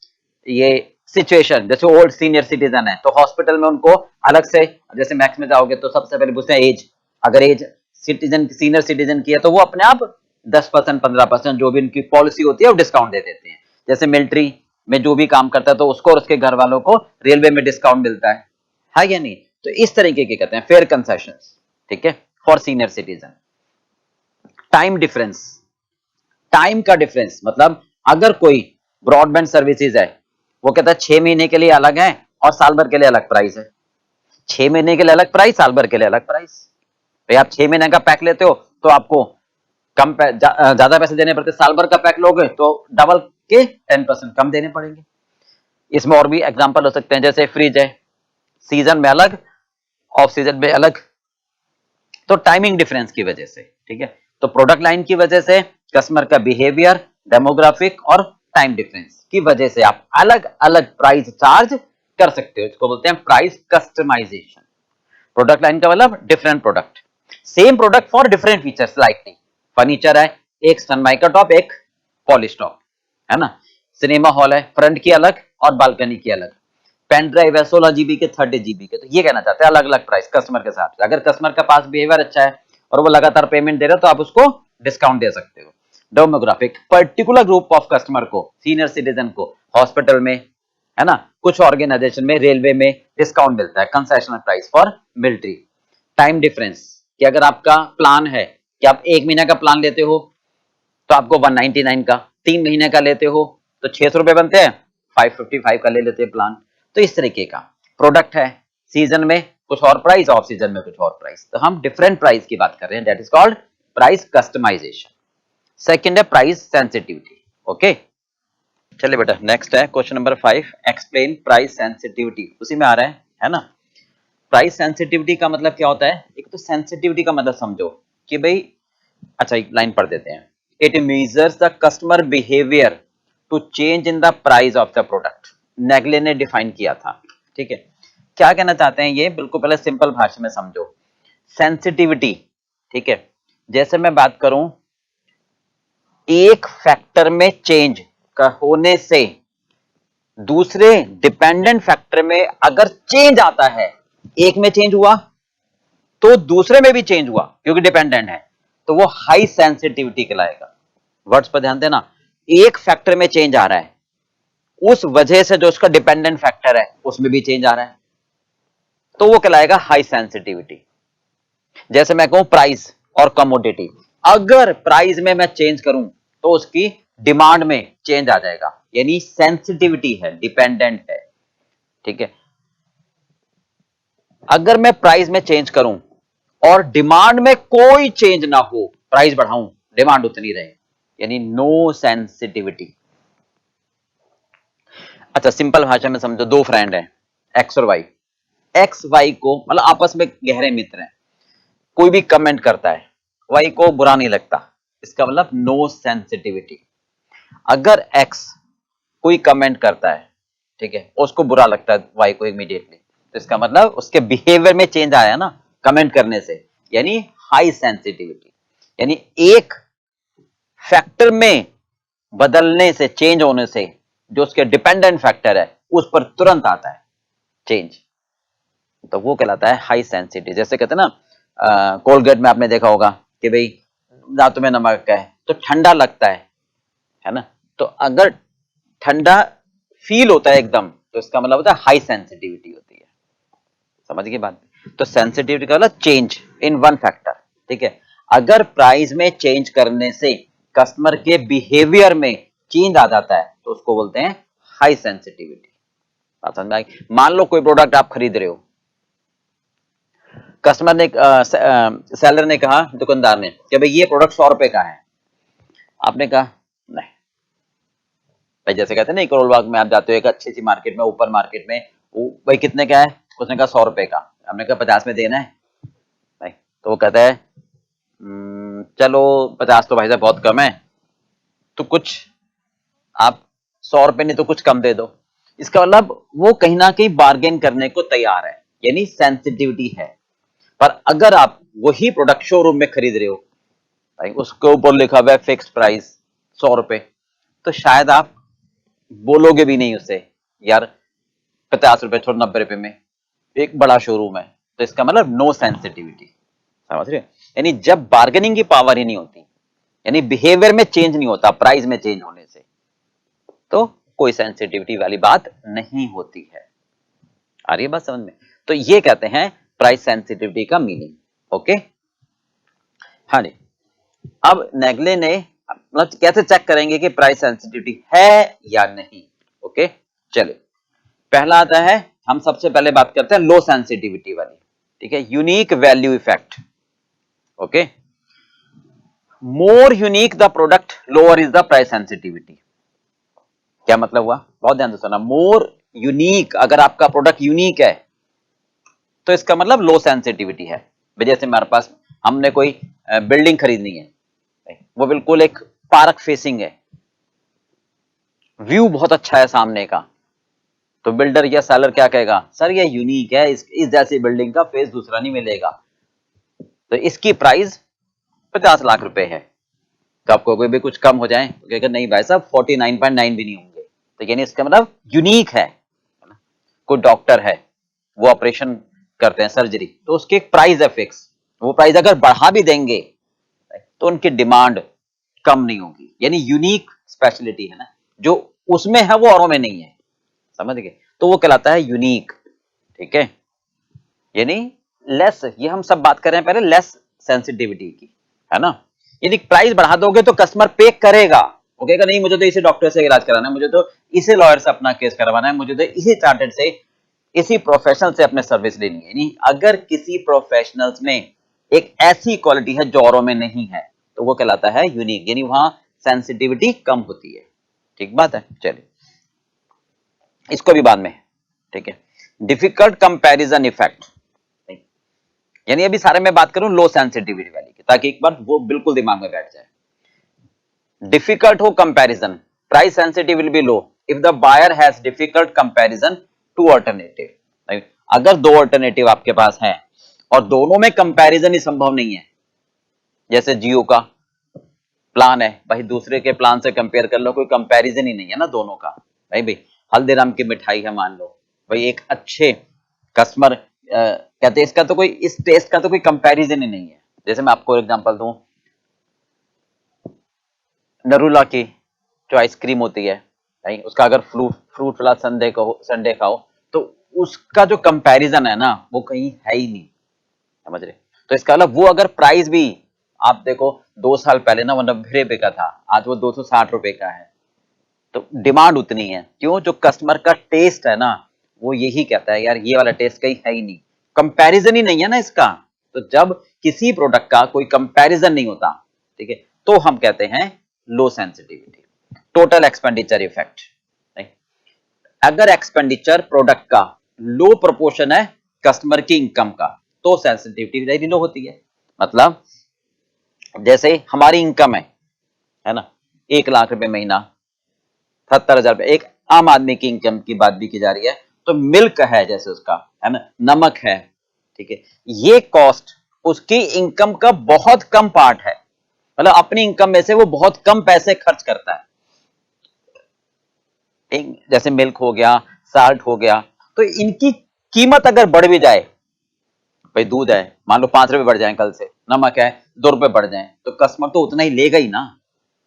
ये सिचुएशन, जैसे ओल्ड सीनियर सिटीजन है तो हॉस्पिटल में उनको अलग से, जैसे मैक्स में जाओगे तो सबसे पहले पूछते हैं एज, अगर एज सिटीजन सीनियर सिटीजन की है तो वो अपने आप 10% 15% जो भी उनकी पॉलिसी होती है वो डिस्काउंट दे देते हैं। जैसे मिलिट्री में जो भी काम करता है तो उसको और उसके घर वालों को रेलवे में डिस्काउंट मिलता है या नहीं? तो इस तरीके के कहते हैं फेयर कंसेशंस, ठीक है, for senior citizen. Time difference, time का डिफरेंस मतलब अगर कोई ब्रॉडबैंड सर्विसेज है, वो कहता है 6 महीने के लिए अलग है और साल भर के लिए अलग प्राइस है। 6 महीने के लिए अलग प्राइस, साल भर के लिए अलग प्राइस। भाई आप 6 महीने का पैक लेते हो तो आपको कम ज्यादा पैसे देने पड़ते, साल भर का पैक लोगे तो डबल के 10% कम देने पड़ेंगे। इसमें और भी एग्जांपल हो सकते हैं, जैसे फ्रिज है, सीजन में अलग, ऑफ सीजन में अलग। तो टाइमिंग डिफरेंस की वजह से, ठीक है, तो प्रोडक्ट लाइन की वजह से, कस्टमर का बिहेवियर, डेमोग्राफिक और टाइम डिफरेंस की वजह से आप अलग अलग प्राइस चार्ज कर सकते हो। इसको बोलते हैं प्राइस कस्टमाइजेशन। प्रोडक्ट लाइन का मतलब different product, same product for different features. Like furniture है, एक सनमाइका टॉप, एक पॉलिश टॉप, है ना। सिनेमा हॉल है, फ्रंट की अलग और बालकनी की अलग। पेन ड्राइव है 16 जीबी के, 30 जीबी के। तो ये कहना चाहते हैं अलग अलग प्राइस कस्टमर के हिसाब से। अगर कस्टमर का पास बिहेवियर अच्छा है और वो लगातार पेमेंट दे रहा है तो आप उसको डिस्काउंट दे सकते हो। Demographic, particular group of customer को, सीनियर सिटीजन को हॉस्पिटल में, है ना, कुछ ऑर्गेनाइजेशन में, रेलवे में डिस्काउंट मिलता है, concessional price for military. Time difference कि अगर आपका प्लान है कि आप 1 महीने का प्लान लेते हो तो आपको 199 का, 3 महीने का लेते हो तो 600 रुपए बनते हैं, 555 का ले लेते हैं प्लान। तो इस तरीके का प्रोडक्ट है, सीजन में कुछ और प्राइस, ऑफ सीजन में कुछ और प्राइस। तो हम डिफरेंट प्राइस की बात कर रहे हैं, that is called price customisation. Second है प्राइस सेंसिटिविटी। ओके, चलिए बेटा नेक्स्ट है question number 5, explain price sensitivity. उसी में आ रहा है ना। प्राइस सेंसिटिविटी का मतलब क्या होता है? एक तो सेंसिटिविटी का मतलब समझो कि भाई, अच्छा एक लाइन पढ़ देते हैं। It measures the customer behaviour to change in the price of the product. Nagle ने डिफाइन किया था, ठीक है। क्या कहना चाहते हैं ये, बिल्कुल पहले सिंपल भाषा में समझो। सेंसिटिविटी, ठीक है, जैसे मैं बात करूं एक फैक्टर में चेंज का होने से दूसरे डिपेंडेंट फैक्टर में अगर चेंज आता है, एक में चेंज हुआ तो दूसरे में भी चेंज हुआ क्योंकि डिपेंडेंट है, तो वो हाई सेंसिटिविटी कहलाएगा। वर्ड्स पर ध्यान देना, एक फैक्टर में चेंज आ रहा है, उस वजह से जो उसका डिपेंडेंट फैक्टर है उसमें भी चेंज आ रहा है, तो वो कहलाएगा हाई सेंसिटिविटी। जैसे मैं कहूं प्राइस और कमोडिटी, अगर प्राइस में मैं चेंज करूं तो उसकी डिमांड में चेंज आ जाएगा, यानी सेंसिटिविटी है, डिपेंडेंट है, ठीक है। अगर मैं प्राइस में चेंज करूं और डिमांड में कोई चेंज ना हो, प्राइस बढ़ाऊं डिमांड उतनी रहे, यानी नो सेंसिटिविटी। अच्छा सिंपल भाषा में समझो, दो फ्रेंड हैं एक्स और वाई। एक्स वाई को मतलब आपस में गहरे मित्र हैं, कोई भी कमेंट करता है वाई को बुरा नहीं लगता, इसका मतलब नो सेंसिटिविटी। अगर एक्स कोई कमेंट करता है, ठीक है, उसको बुरा लगता है वाई को इमीडिएटली, तो इसका मतलब उसके बिहेवियर में चेंज आया ना कमेंट करने से, यानी हाई सेंसिटिविटी। यानी एक फैक्टर में बदलने से, चेंज होने से, जो उसके डिपेंडेंट फैक्टर है उस पर तुरंत आता है चेंज, तो वो कहलाता है हाई सेंसिटिव। जैसे कहते हैं ना कोलगेट में आपने देखा होगा कि भाई दांतों में नमक है तो ठंडा लगता है ना, तो अगर ठंडा फील होता है एकदम तो इसका मतलब होता है हाई सेंसिटिविटी होती है। समझ गए बात? तो सेंसिटिविटी का मतलब चेंज इन वन फैक्टर, ठीक है। अगर प्राइस में चेंज करने से कस्टमर के बिहेवियर में चेंज आ जाता है तो उसको बोलते हैं हाई सेंसिटिविटी। बात समझ में आई? मान लो कोई प्रोडक्ट आप खरीद रहे हो, कस्टमर ने सेलर ने कहा दुकानदार ने कि भाई ये प्रोडक्ट 100 रुपए का है, आपने कहा नहीं भाई। जैसे कहते हैं ना करोल बाग में आप जाते हो एक अच्छी सी मार्केट में, ऊपर मार्केट में, वो भाई कितने का है, उसने कहा 100 रुपए का, हमने कहा 50 में देना है भाई, तो वो कहता है चलो 50 तो भाई साहब बहुत कम है, तो कुछ आप 100 रुपए नहीं तो कुछ कम दे दो। इसका मतलब वो कहीं ना कहीं बार्गेन करने को तैयार है, यानी सेंसिटिविटी है। पर अगर आप वही प्रोडक्ट शोरूम में खरीद रहे हो भाई, उसके ऊपर लिखा हुआ है फिक्स प्राइस 100 रुपए, तो शायद आप बोलोगे भी नहीं उससे यार 50 रुपए छोड़ 90 रुपए में, एक बड़ा शोरूम है, तो इसका मतलब नो सेंसिटिविटी। समझ रहे? यानी जब बार्गेनिंग की पावर ही नहीं होती, यानी बिहेवियर में चेंज नहीं होता प्राइस में चेंज होने से, तो कोई सेंसिटिविटी वाली बात नहीं होती है। आ रही है बात समझ में? तो ये कहते हैं प्राइस सेंसिटिविटी का मीनिंग। ओके, हाँ जी। अब नेगले ने मतलब कैसे चेक करेंगे कि प्राइस सेंसिटिविटी है या नहीं? ओके, चलिए पहला आता है, हम सबसे पहले बात करते हैं लो सेंसिटिविटी वाली। ठीक है, unique value effect. Okay, more unique the product lower is the price sensitivity. क्या मतलब हुआ? बहुत ध्यान से सुना। मोर यूनिक, अगर आपका प्रोडक्ट यूनिक है तो इसका मतलब लो सेंसिटिविटी है। जैसे हमारे पास, हमने कोई बिल्डिंग खरीदनी है, वो बिल्कुल एक पार्क फेसिंग है, व्यू बहुत अच्छा है सामने का, तो बिल्डर या सेलर क्या कहेगा? सर ये यूनिक है, इस जैसी बिल्डिंग का फेस दूसरा नहीं मिलेगा, तो इसकी प्राइस 50 लाख रुपए है। तो आपको कोई भी कुछ कम हो जाए तो कहेगा नहीं भाई साहब 49.9 भी नहीं होंगे। तो यानी इसका मतलब यूनिक है। कोई डॉक्टर है, वो ऑपरेशन करते हैं सर्जरी, तो उसकी एक प्राइस है फिक्स, वो प्राइस अगर बढ़ा भी देंगे तो उनकी डिमांड कम नहीं होगी। यानी यूनिक स्पेशलिटी है ना, जो उसमें है वो औरों में नहीं है, समझ गए? तो वो कहलाता है यूनिक। ठीक है, यानी लेस, ये हम सब बात कर रहे हैं पहले लेस सेंसिटिविटी की, है ना। यदि प्राइस बढ़ा दोगे तो कस्टमर पे करेगा, वो कहेगा नहीं मुझे तो इसी डॉक्टर से इलाज कराना है, मुझे तो इसी लॉयर से अपना केस करवाना है, मुझे तो इसी चार्टेड से, इसी प्रोफेशनल से अपने सर्विस लेनी है। यानी अगर किसी प्रोफेशनल्स में एक ऐसी क्वालिटी है जो औरों में नहीं है तो वो कहलाता है यूनिक, यानी वहां सेंसिटिविटी कम होती है। ठीक बात है, चलिए इसको भी बाद में। ठीक है, डिफिकल्ट कंपैरिजन इफेक्ट, यानी अभी सारे मैं बात करूं लो सेंसिटिविटी वाली की, ताकि एक बार वो बिल्कुल दिमाग में बैठ जाए। डिफिकल्ट हो comparison, price sensitive will be low if the buyer has difficult comparison to alternative. अगर दो अल्टरनेटिव आपके पास हैं और दोनों में कंपैरिजन ही संभव नहीं है, जैसे जियो का प्लान है भाई, दूसरे के प्लान से कंपेयर कर लो, कोई कंपैरिजन ही नहीं है ना दोनों का। भाई हल्दीराम की मिठाई है मान लो, भाई एक अच्छे कस्टमर कहते हैं इसका तो कोई, इस टेस्ट का तो कोई कंपैरिजन ही नहीं है। जैसे मैं आपको एग्जांपल दूं, नरूला की जो आइसक्रीम होती है, भाई उसका अगर फ्रूट वाला संडे खाओ तो उसका जो कंपैरिजन है ना वो कहीं है ही नहीं, समझ रहे? तो इसका मतलब वो अगर प्राइस भी आप देखो 2 साल पहले ना वो 90 रुपए का था, आज वो 260 रुपए का है, तो डिमांड उतनी है। क्यों? जो कस्टमर का टेस्ट है ना वो यही कहता है यार ये वाला टेस्ट कहीं है ही नहीं, कंपैरिजन ही नहीं है ना इसका। तो जब किसी प्रोडक्ट का कोई कंपैरिजन नहीं होता, ठीक है, तो हम कहते हैं लो सेंसिटिविटी। टोटल एक्सपेंडिचर इफेक्ट, अगर एक्सपेंडिचर प्रोडक्ट का लो प्रोपोर्शन है कस्टमर की इनकम का तो सेंसिटिविटी वेरी लो होती है। मतलब जैसे हमारी इनकम है ना 1 लाख रुपए महीना, 70,000 रुपए, एक आम आदमी की इनकम की बात भी की जा रही है, तो मिल्क है जैसे उसका, है ना, नमक है, ठीक है, ये कॉस्ट उसकी इनकम का बहुत कम पार्ट है, मतलब अपनी इनकम में से वो बहुत कम पैसे खर्च करता है। जैसे मिल्क हो गया, साल्ट हो गया, तो इनकी कीमत अगर बढ़ भी जाए, भाई दूध है मान लो 5 रुपए बढ़ जाए कल से, नमक है 2 रुपए बढ़ जाए, तो कस्टमर तो उतना ही लेगा ही ना,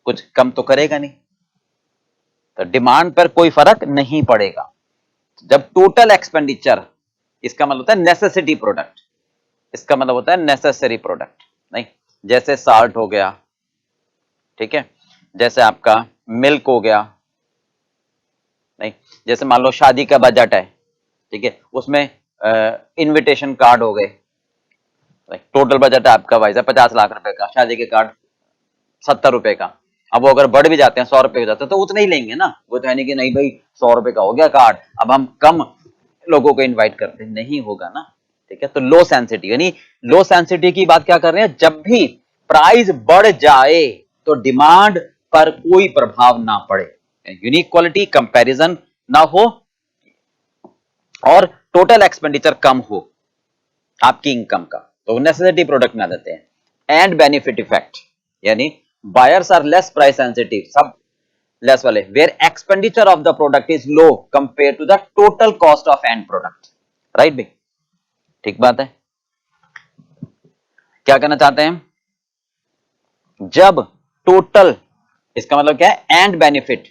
कुछ कम तो करेगा नहीं, तो डिमांड पर कोई फर्क नहीं पड़ेगा। जब टोटल एक्सपेंडिचर, इसका मतलब होता है नेसेसिटी प्रोडक्ट, इसका मतलब होता है नेसेसरी प्रोडक्ट, नहीं, जैसे साल्ट हो गया, ठीक है, जैसे आपका मिल्क हो गया, नहीं, जैसे मान लो शादी का बजट है, ठीक है, उसमें इनविटेशन कार्ड हो गए, टोटल बजट है आपका भाई साहब 50 लाख रुपए का, शादी के कार्ड 70 रुपए का, अब वो अगर बढ़ भी जाते हैं 100 रुपए हो जाते हैं तो उतने ही लेंगे ना, वो तो है नहीं कि नहीं भाई 100 रुपए का हो गया कार्ड अब हम कम लोगों को इनवाइट करते, नहीं होगा ना। ठीक है, तो लो सेंसिटिव, यानी लो सेंसिटिव की बात क्या कर रहे हैं, जब भी प्राइस बढ़ जाए तो डिमांड पर कोई प्रभाव ना पड़े, यूनिक क्वालिटी कंपैरिजन ना हो और टोटल एक्सपेंडिचर कम हो आपकी इनकम का, तो नेसेसिटी प्रोडक्ट में आ जाते हैं। एंड बेनिफिट इफेक्ट, यानी buyers are less price sensitive, सब लेस वाले, where expenditure of the product is low compare to the total cost of end product. Right भाई, ठीक बात है। क्या कहना चाहते हैं, जब टोटल, इसका मतलब क्या है, एंड बेनिफिट,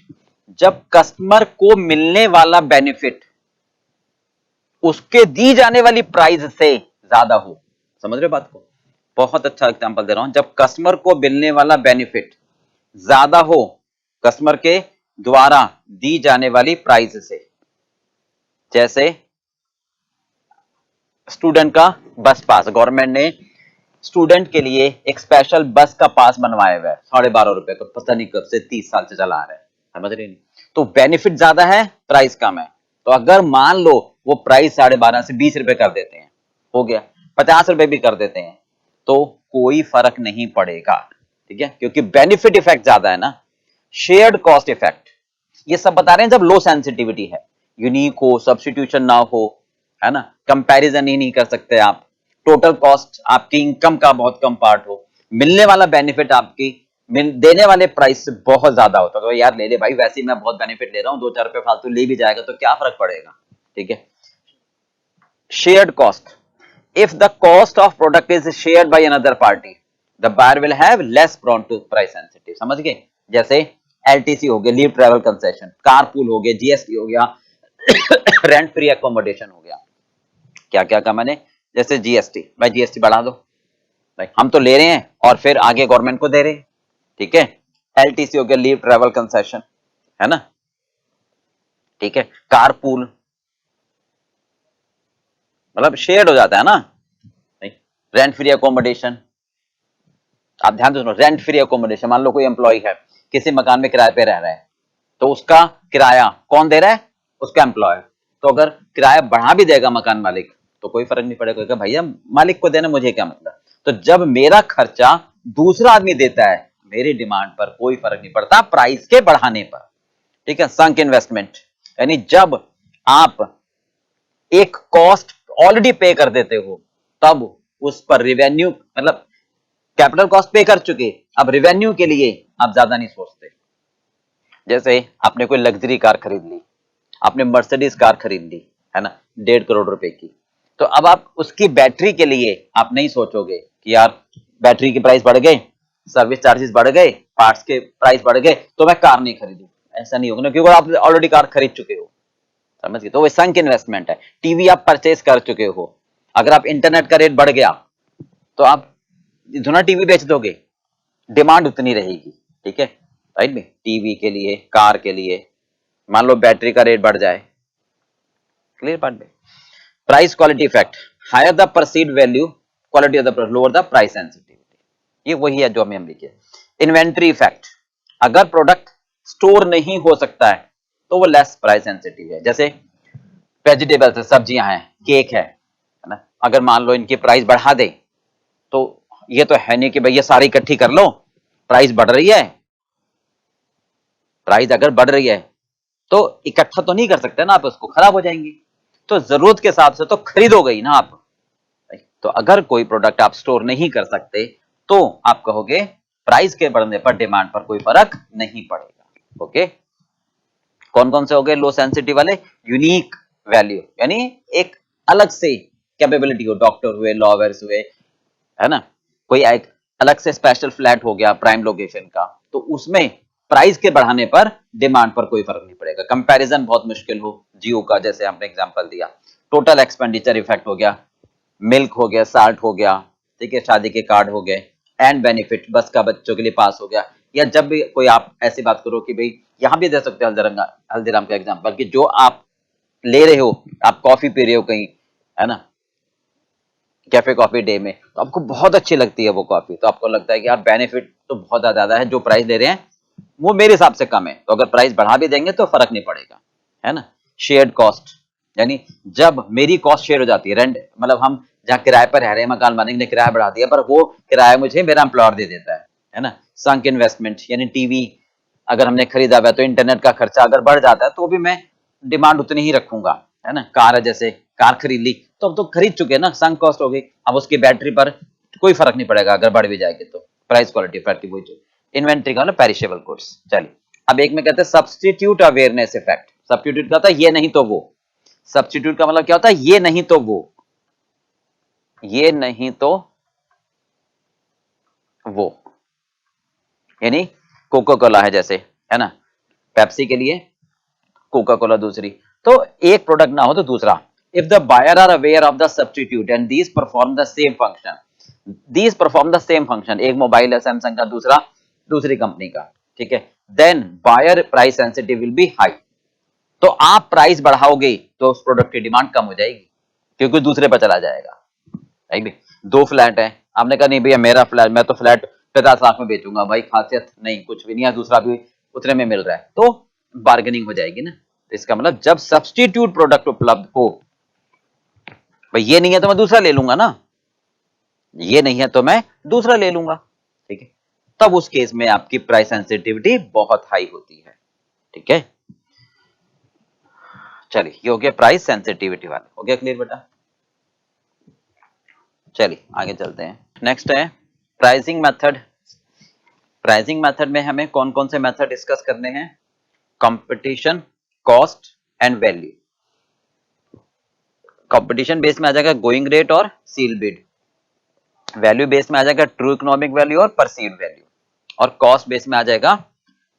जब कस्टमर को मिलने वाला बेनिफिट उसके दी जाने वाली प्राइस से ज्यादा हो। समझ रहे हो बात को? बहुत अच्छा एग्जांपल दे रहा हूं, जब कस्टमर को मिलने वाला बेनिफिट ज्यादा हो कस्टमर के द्वारा दी जाने वाली प्राइस से। जैसे स्टूडेंट का बस पास, गवर्नमेंट ने स्टूडेंट के लिए एक स्पेशल बस का पास बनवाया हुआ है ₹12.5 का, पता नहीं कब से 30 साल से चला आ रहा है। समझ रहे नहीं? तो बेनिफिट ज्यादा है, प्राइस कम है। तो अगर मान लो वो प्राइस ₹12.5 से ₹20 कर देते हैं, हो गया, ₹50 भी कर देते हैं, तो कोई फर्क नहीं पड़ेगा। ठीक है, क्योंकि बेनिफिट इफेक्ट ज्यादा है ना। शेयर्ड कॉस्ट इफेक्ट, ये सब बता रहे हैं जब लो सेंसिटिविटी है, यूनिक हो, सब्स्टिट्यूशन ना हो, है ना, कंपैरिजन ही नहीं कर सकते आप, टोटल कॉस्ट आपकी इनकम का बहुत कम पार्ट हो, मिलने वाला बेनिफिट आपकी देने वाले प्राइस से बहुत ज्यादा होता है। तो यार ले ले भाई, वैसे ही मैं बहुत बेनिफिट ले रहा हूं, ₹2-4 फालतू ले भी जाएगा तो क्या फर्क पड़ेगा। ठीक है। Shared cost, if the cost of product is shared by another party the buyer will have less prone to price sensitive। समझ गए? जैसे LTC हो गया, लीव ट्रैवल कंसेशन, कारपूल हो गया, GST हो गया, रेंट फ्री एकोमोडेशन हो गया। क्या क्या कहा मैंने? जैसे GST, भाई GST बढ़ा दो, भाई हम तो ले रहे हैं और फिर आगे गवर्नमेंट को दे रहे हैं। ठीक है। LTC हो गया, लीव ट्रैवल कंसेशन, है ना। ठीक है। कारपूल मतलब शेयर्ड हो जाता है ना। रेंट फ्री एकोमोडेशन, आप ध्यान दो, रेंट फ्री एकोमोडेशन, मान लो कोई एम्प्लॉय है, किसी मकान में किराए पे रह रहा है, तो उसका किराया कौन दे रहा है? उसका एम्प्लॉय। तो अगर किराया बढ़ा भी देगा मकान मालिक तो कोई फर्क नहीं पड़ेगा, भैया मालिक को देना, मुझे क्या मतलब। तो जब मेरा खर्चा दूसरा आदमी देता है, मेरी डिमांड पर कोई फर्क नहीं पड़ता प्राइस के बढ़ाने पर। ठीक है। संक इन्वेस्टमेंट, यानी जब आप एक कॉस्ट ऑलरेडी पे कर देते हो तब उस पर रिवेन्यू, मतलब कैपिटल कॉस्ट पे कर चुके, अब रिवेन्यू के लिए आप ज्यादा नहीं सोचते। जैसे आपने कोई लग्जरी कार खरीद ली, आपने मर्सिडीज कार खरीद ली, है ना, ₹1.5 करोड़ की, तो अब आप उसकी बैटरी के लिए आप नहीं सोचोगे कि यार बैटरी के प्राइस बढ़ गए, सर्विस चार्जेस बढ़ गए, पार्ट्स के प्राइस बढ़ गए, तो मैं कार नहीं खरीदूं। ऐसा नहीं होगा ना, क्योंकि आप ऑलरेडी कार खरीद चुके हो। समझ गए? तो वो संक इन्वेस्टमेंट है। टीवी आप परचेज कर चुके हो, अगर आप इंटरनेट का रेट बढ़ गया तो आप धुना टीवी बेच दोगे, डिमांड उतनी रहेगी। ठीक है, राइट में, टीवी के लिए, कार के लिए, मान लो बैटरी का रेट बढ़ जाए। क्लियर बात में? Price quality effect, higher the perceived value, quality of the product, lower the price sensitivity. ये वही है जो हम लिखे। इन्वेंट्री इफेक्ट, अगर प्रोडक्ट स्टोर नहीं हो सकता है तो वो लेस प्राइस सेंसिटिव है। जैसे वेजिटेबल्स है, सब्जियां हैं, केक है ना, अगर मान लो इनकी प्राइस बढ़ा दे तो ये तो है नहीं कि भाई ये सारी इकट्ठी कर लो, प्राइस बढ़ रही है, प्राइस अगर बढ़ रही है तो इकट्ठा तो नहीं कर सकते ना आप, उसको खराब हो जाएंगी। तो जरूरत के हिसाब से तो खरीदोगे ही ना आप। तो अगर कोई प्रोडक्ट आप स्टोर नहीं कर सकते तो आप कहोगे प्राइस के बढ़ने पर डिमांड पर कोई फर्क नहीं पड़ेगा। ओके। कौन कौन से हो गए लो सेंसिटिव वाले? यूनिक वैल्यू, यानी एक अलग से कैपेबिलिटी हो, डॉक्टर हुए, लॉयर्स हुए, है ना, कोई एक अलग से स्पेशल फ्लैट हो गया प्राइम लोकेशन का, तो उसमें प्राइस के बढ़ाने पर डिमांड पर कोई फर्क नहीं पड़ेगा। कंपैरिजन बहुत मुश्किल हो, जियो का जैसे आपने एग्जांपल दिया, टोटल एक्सपेंडिचर इफेक्ट हो गया, मिल्क हो गया, साल्ट हो गया, ठीक है, शादी के कार्ड हो गए, एंड बेनिफिट, बस का बच्चों के लिए पास हो गया। या जब भी कोई आप ऐसी बात करो कि भाई यहां भी दे सकते हो हल्दीराम का एग्जाम्पल, कि जो आप ले रहे हो, आप कॉफी पी रहे हो कहीं, है ना, कैफे कॉफी डे में, तो आपको बहुत अच्छी लगती है वो कॉफी, तो आपको लगता है कि यार बेनिफिट तो बहुत ज्यादा है, जो प्राइस ले रहे हैं वो मेरे हिसाब से कम है, तो अगर प्राइस बढ़ा भी देंगे तो फर्क नहीं पड़ेगा, है ना। शेयर्ड कॉस्ट, यानी जब मेरी कॉस्ट शेयर हो जाती है, रेंट मतलब हम जहाँ किराए पर रह रहे हैं, मकान मालिक ने किराया बढ़ा दिया पर वो किराया मुझे मेरा एम्प्लॉयर दे देता है ना। संक इन्वेस्टमेंट, यानी टीवी अगर हमने खरीदा हुआ है तो इंटरनेट का खर्चा अगर बढ़ जाता है तो भी मैं डिमांड उतनी ही रखूंगा, है ना। कार है, जैसे कार खरीद ली तो अब तो खरीद चुके ना, संक कॉस्ट हो गई, अब उसकी बैटरी पर कोई फर्क नहीं पड़ेगा अगर बढ़ भी जाएगी तो। प्राइस क्वालिटी इफेक्ट वही जो इन्वेंट्री का, पेरिशेबल गुड्स। चलिए अब एक में कहते हैं सब्स्टिट्यूट अवेयरनेस इफेक्ट। सब्स्टिट्यूट का होता है ये नहीं तो वो, सब्स्टिट्यूट का मतलब क्या होता है? ये नहीं तो वो, ये नहीं तो वो, यानी कोको कोला है जैसे, है ना, पेप्सी के लिए, कोका कोला दूसरी। तो एक प्रोडक्ट ना हो तो दूसरा। If the buyer are aware of the substitute and these perform the same function, these perform the same function, एक मोबाइल है सैमसंग का, दूसरा दूसरी कंपनी का, ठीक है, then buyer price sensitive will be high. तो आप प्राइस बढ़ाओगे तो उस प्रोडक्ट की डिमांड कम हो जाएगी क्योंकि दूसरे पर चला जाएगा। राइट, दो फ्लैट है, आपने कहा नहीं भैया मेरा फ्लैट, मैं तो फ्लैट 50 लाख में बेचूंगा, भाई खासियत नहीं कुछ भी नहीं है, दूसरा भी उतने में मिल रहा है, तो बार्गेनिंग हो जाएगी ना। तो इसका मतलब जब सब्स्टिट्यूट प्रोडक्ट उपलब्ध हो, भाई ये नहीं है तो मैं दूसरा ले लूंगा ना, ये नहीं है तो मैं दूसरा ले लूंगा, ठीक है, तब उस केस में आपकी प्राइस सेंसिटिविटी बहुत हाई होती है। ठीक है, चलिए ये हो गया प्राइस सेंसिटिविटी वाला, हो गया क्लियर बेटा। चलिए आगे चलते हैं, नेक्स्ट है प्राइसिंग मेथड। प्राइसिंग मेथड में हमें कौन कौन से मेथड डिस्कस करने हैं? Competition, cost and value. Competition base में आ जाएगा गोइंग रेट और सील बिड, वैल्यू बेस में आ जाएगा ट्रू इकोनॉमिक वैल्यू और परसीव्ड वैल्यू, और कॉस्ट बेस में आ जाएगा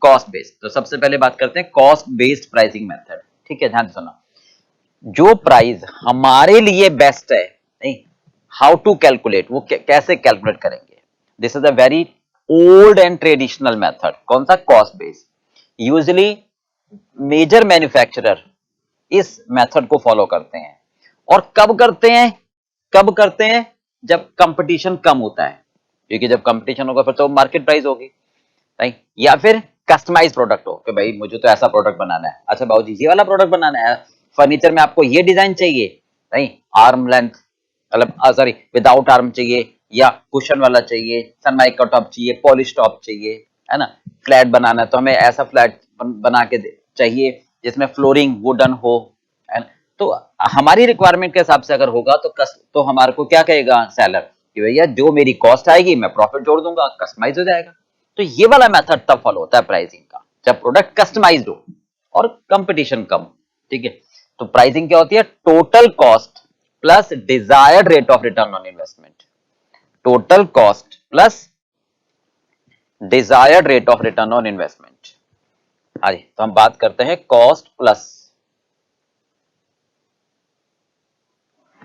कॉस्ट बेस्ड। तो सबसे पहले बात करते हैं कॉस्ट बेस्ड प्राइसिंग मेथड। ठीक है, ध्यान से सुना, जो प्राइस हमारे लिए बेस्ट है, नहीं, हाउ टू कैलकुलेट, वो कैसे कैलकुलेट करेंगे, this is a very old and traditional method. कौन सा? Cost based. Usually major manufacturer इस मेथड को फॉलो करते हैं, और कब करते हैं? कब करते हैं? जब कंपटीशन कम होता है, क्योंकि जब कंपटीशन होगा फिर तो मार्केट प्राइस होगी, नहीं, या फिर कस्टमाइज प्रोडक्ट हो कि भाई मुझे तो ऐसा प्रोडक्ट बनाना है, अच्छा बाबूजी ये वाला प्रोडक्ट बनाना है, फर्नीचर में आपको ये डिजाइन चाहिए, नहीं, आर्म लेंथ मतलब सॉरी विदाउट आर्म चाहिए, या कुशन वाला चाहिए, सनमाइक का टॉप चाहिए, पॉलिश टॉप चाहिए, है ना, फ्लैट बनाना है तो हमें ऐसा फ्लैट बना के चाहिए जिसमें फ्लोरिंग वुडन हो, है ना? तो हमारी रिक्वायरमेंट के हिसाब से अगर होगा तो हमारे को क्या कहेगा सेलर कि भैया जो मेरी कॉस्ट आएगी मैं प्रॉफिट जोड़ दूंगा, कस्टमाइज हो जाएगा। तो ये वाला मेथड तब फॉलो होता है प्राइसिंग का, जब प्रोडक्ट कस्टमाइज्ड हो और कंपटीशन कम। ठीक है, तो प्राइसिंग क्या होती है? Total cost plus desired rate of return on investment, total cost plus desired rate of return on investment. आइए तो हम बात करते हैं कॉस्ट प्लस,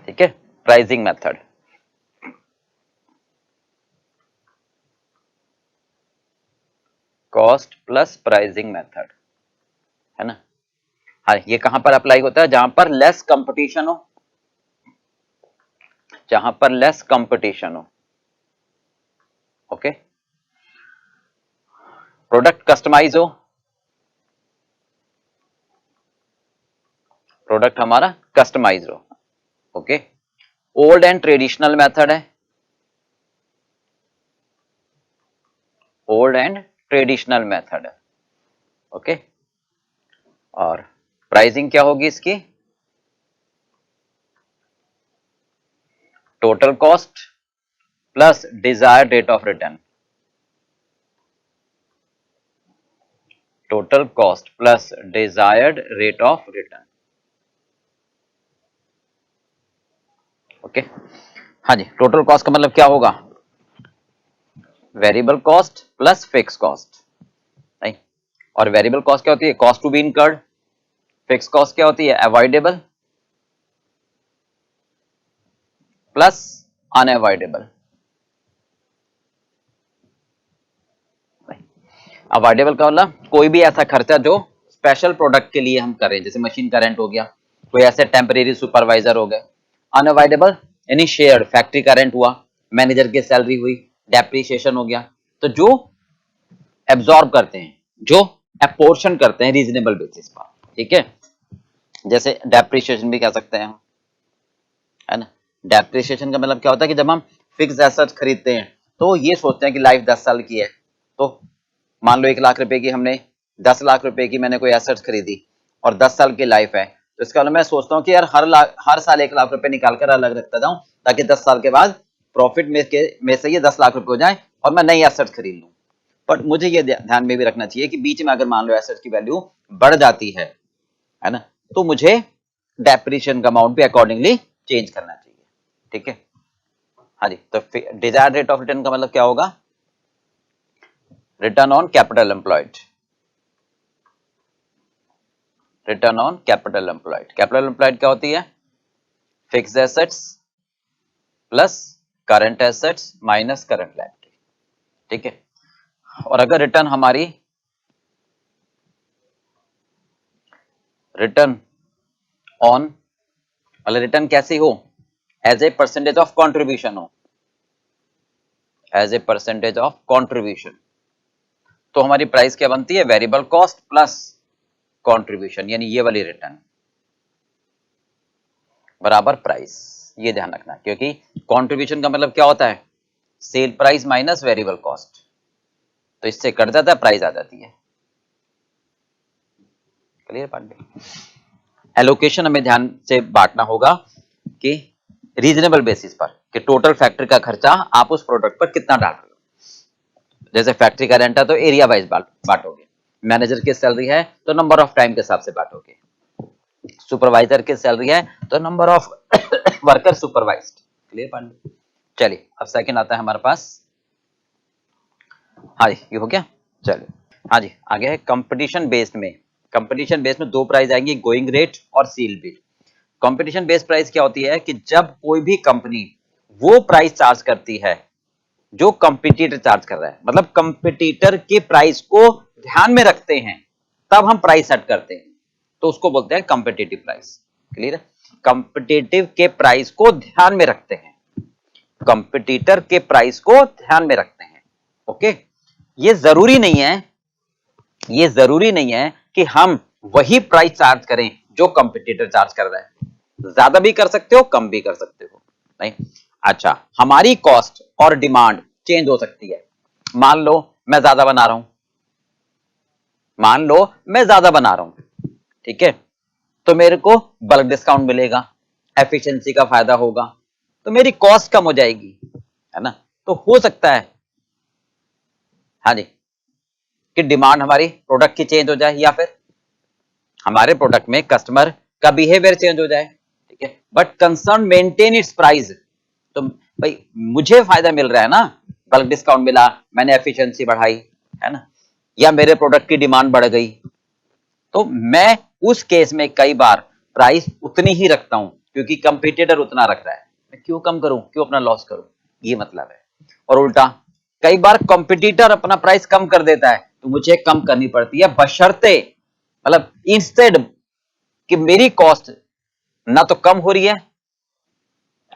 ठीक है, pricing method. Cost plus pricing method, है ना। हाँ, ये कहां पर अप्लाई होता है? जहां पर लेस कंपटीशन हो, जहां पर लेस कंपटीशन हो। ओके, प्रोडक्ट कस्टमाइज हो, प्रोडक्ट हमारा कस्टमाइज हो। Okay, old and traditional method है, ओल्ड एंड ट्रेडिशनल मेथड है। ओके, और प्राइसिंग क्या होगी इसकी? Total cost plus desired rate of return, total cost plus desired rate of return. Okay, हाँ जी, टोटल कॉस्ट का मतलब क्या होगा? Variable cost plus fix cost, नहीं, और वेरिएबल कॉस्ट क्या होती है? Cost to B incurred. Fix cost क्या होती है? Avoidable plus unavoidable. अवॉइडेबल का मतलब कोई भी ऐसा खर्चा जो स्पेशल प्रोडक्ट के लिए हम करें, जैसे मशीन का रेंट हो गया, कोई ऐसे टेम्परेरी सुपरवाइजर हो गए। अनअवॉइडेबल यानी शेयर फैक्ट्री का रेंट हुआ, मैनेजर की सैलरी हुई, डेप्रीशिएशन हो गया। तो जो एब्जॉर्ब करते हैं, जो अपोर्शन करते हैं रीजनेबल बेसिस पर, ठीक है, जैसे डेप्रीशिएशन भी कह सकते हैं, है ना। डेप्रीशिएशन का मतलब क्या होता है कि जब हम फिक्स एसेट खरीदते हैं तो ये सोचते हैं कि लाइफ 10 साल की है, तो मान लो 1 लाख रुपए की हमने 10 लाख रुपए की मैंने कोई एसेट खरीदी और 10 साल की लाइफ है, तो इसका मतलब मैं सोचता हूँ कि यार हर साल 1 लाख रुपए निकाल कर अलग रखता जाऊं ताकि 10 साल के बाद प्रॉफिट में से ये 10 लाख रुपए हो जाए और मैं नई एसेट खरीद लूं। बट मुझे ये ध्यान में भी रखना चाहिए कि बीच में अगर मान लो एसेट की वैल्यू बढ़ जाती है ना, तो मुझे डेप्रिसिएशन का अमाउंट भी अकॉर्डिंगली चेंज करना चाहिए। ठीक है, हाँ जी, तो डिजायर्ड रेट ऑफ रिटर्न का मतलब क्या होगा? Return on capital employed, return on capital employed. Capital employed क्या होती है? Fixed assets plus current assets minus current liability, ठीक है। और अगर रिटर्न हमारी रिटर्न ऑन, मतलब रिटर्न कैसी हो? As a percentage of contribution हो, as a percentage of contribution, तो हमारी प्राइस क्या बनती है? वेरिएबल कॉस्ट प्लस कंट्रीब्यूशन, यानी ये वाली रिटर्न बराबर प्राइस। ये ध्यान रखना, क्योंकि कंट्रीब्यूशन का मतलब क्या होता है? Sale price minus variable cost, तो इससे कट जाता है, प्राइस आ जाती है। क्लियर पांडे? एलोकेशन हमें ध्यान से बांटना होगा कि रीजनेबल बेसिस पर, कि टोटल फैक्ट्री का खर्चा आप उस प्रोडक्ट पर कितना डाल रहे हो। जैसे फैक्ट्री का रेंट है तो एरिया वाइज बांटोगे, मैनेजर की सैलरी है तो नंबर ऑफ टाइम के हिसाब से बांटोगे, सुपरवाइजर की सैलरी है तो number of worker supervised. Clear Pandey? चलिए अब सेकंड आता है हमारे पास। हाँ जी, ये हो गया। चलिए हाँ जी, आगे है कंपटीशन बेस्ड में। कंपटीशन बेस्ड में दो प्राइस आएंगी, गोइंग रेट और seal bid. Competition based price क्या होती है? कि जब कोई भी कंपनी वो प्राइस चार्ज करती है जो कंपटीटर चार्ज कर रहा है, मतलब कंपटीटर के प्राइस को ध्यान में रखते हैं, तब हम प्राइस सेट करते हैं, तो उसको बोलते हैं कॉम्पिटिटिव प्राइस। क्लियर है? कॉम्पिटिटिव के प्राइस को ध्यान में रखते हैं, कंपटीटर के प्राइस को ध्यान में रखते हैं। ओके, ये जरूरी नहीं है, ये जरूरी नहीं है कि हम वही प्राइस चार्ज करें जो कंपटीटर चार्ज कर रहा है। ज्यादा भी कर सकते हो, कम भी कर सकते हो, नहीं। अच्छा, हमारी कॉस्ट और डिमांड चेंज हो सकती है। मान लो मैं ज्यादा बना रहा हूं, मान लो मैं ज्यादा बना रहा हूं, ठीक है, तो मेरे को बल्क डिस्काउंट मिलेगा, एफिशिएंसी का फायदा होगा, तो मेरी कॉस्ट कम हो जाएगी, है ना। तो हो सकता है हाँ जी कि डिमांड हमारी प्रोडक्ट की चेंज हो जाए, या फिर हमारे प्रोडक्ट में कस्टमर का बिहेवियर चेंज हो जाए, ठीक है, but concern maintain its price. तो भाई मुझे फायदा मिल रहा है ना, बल्क डिस्काउंट मिला, मैंने एफिशिएंसी बढ़ाई, है ना, या मेरे प्रोडक्ट की डिमांड बढ़ गई, तो मैं उस केस में कई बार प्राइस उतनी ही रखता हूं, क्योंकि कंपटीटर उतना रख रहा है, मैं क्यों कम करूं, क्यों अपना लॉस करूं, ये मतलब है। और उल्टा कई बार कंपटीटर अपना प्राइस कम कर देता है तो मुझे कम करनी पड़ती है, बशर्ते, मतलब इंस्टेड कि मेरी कॉस्ट ना तो कम हो रही है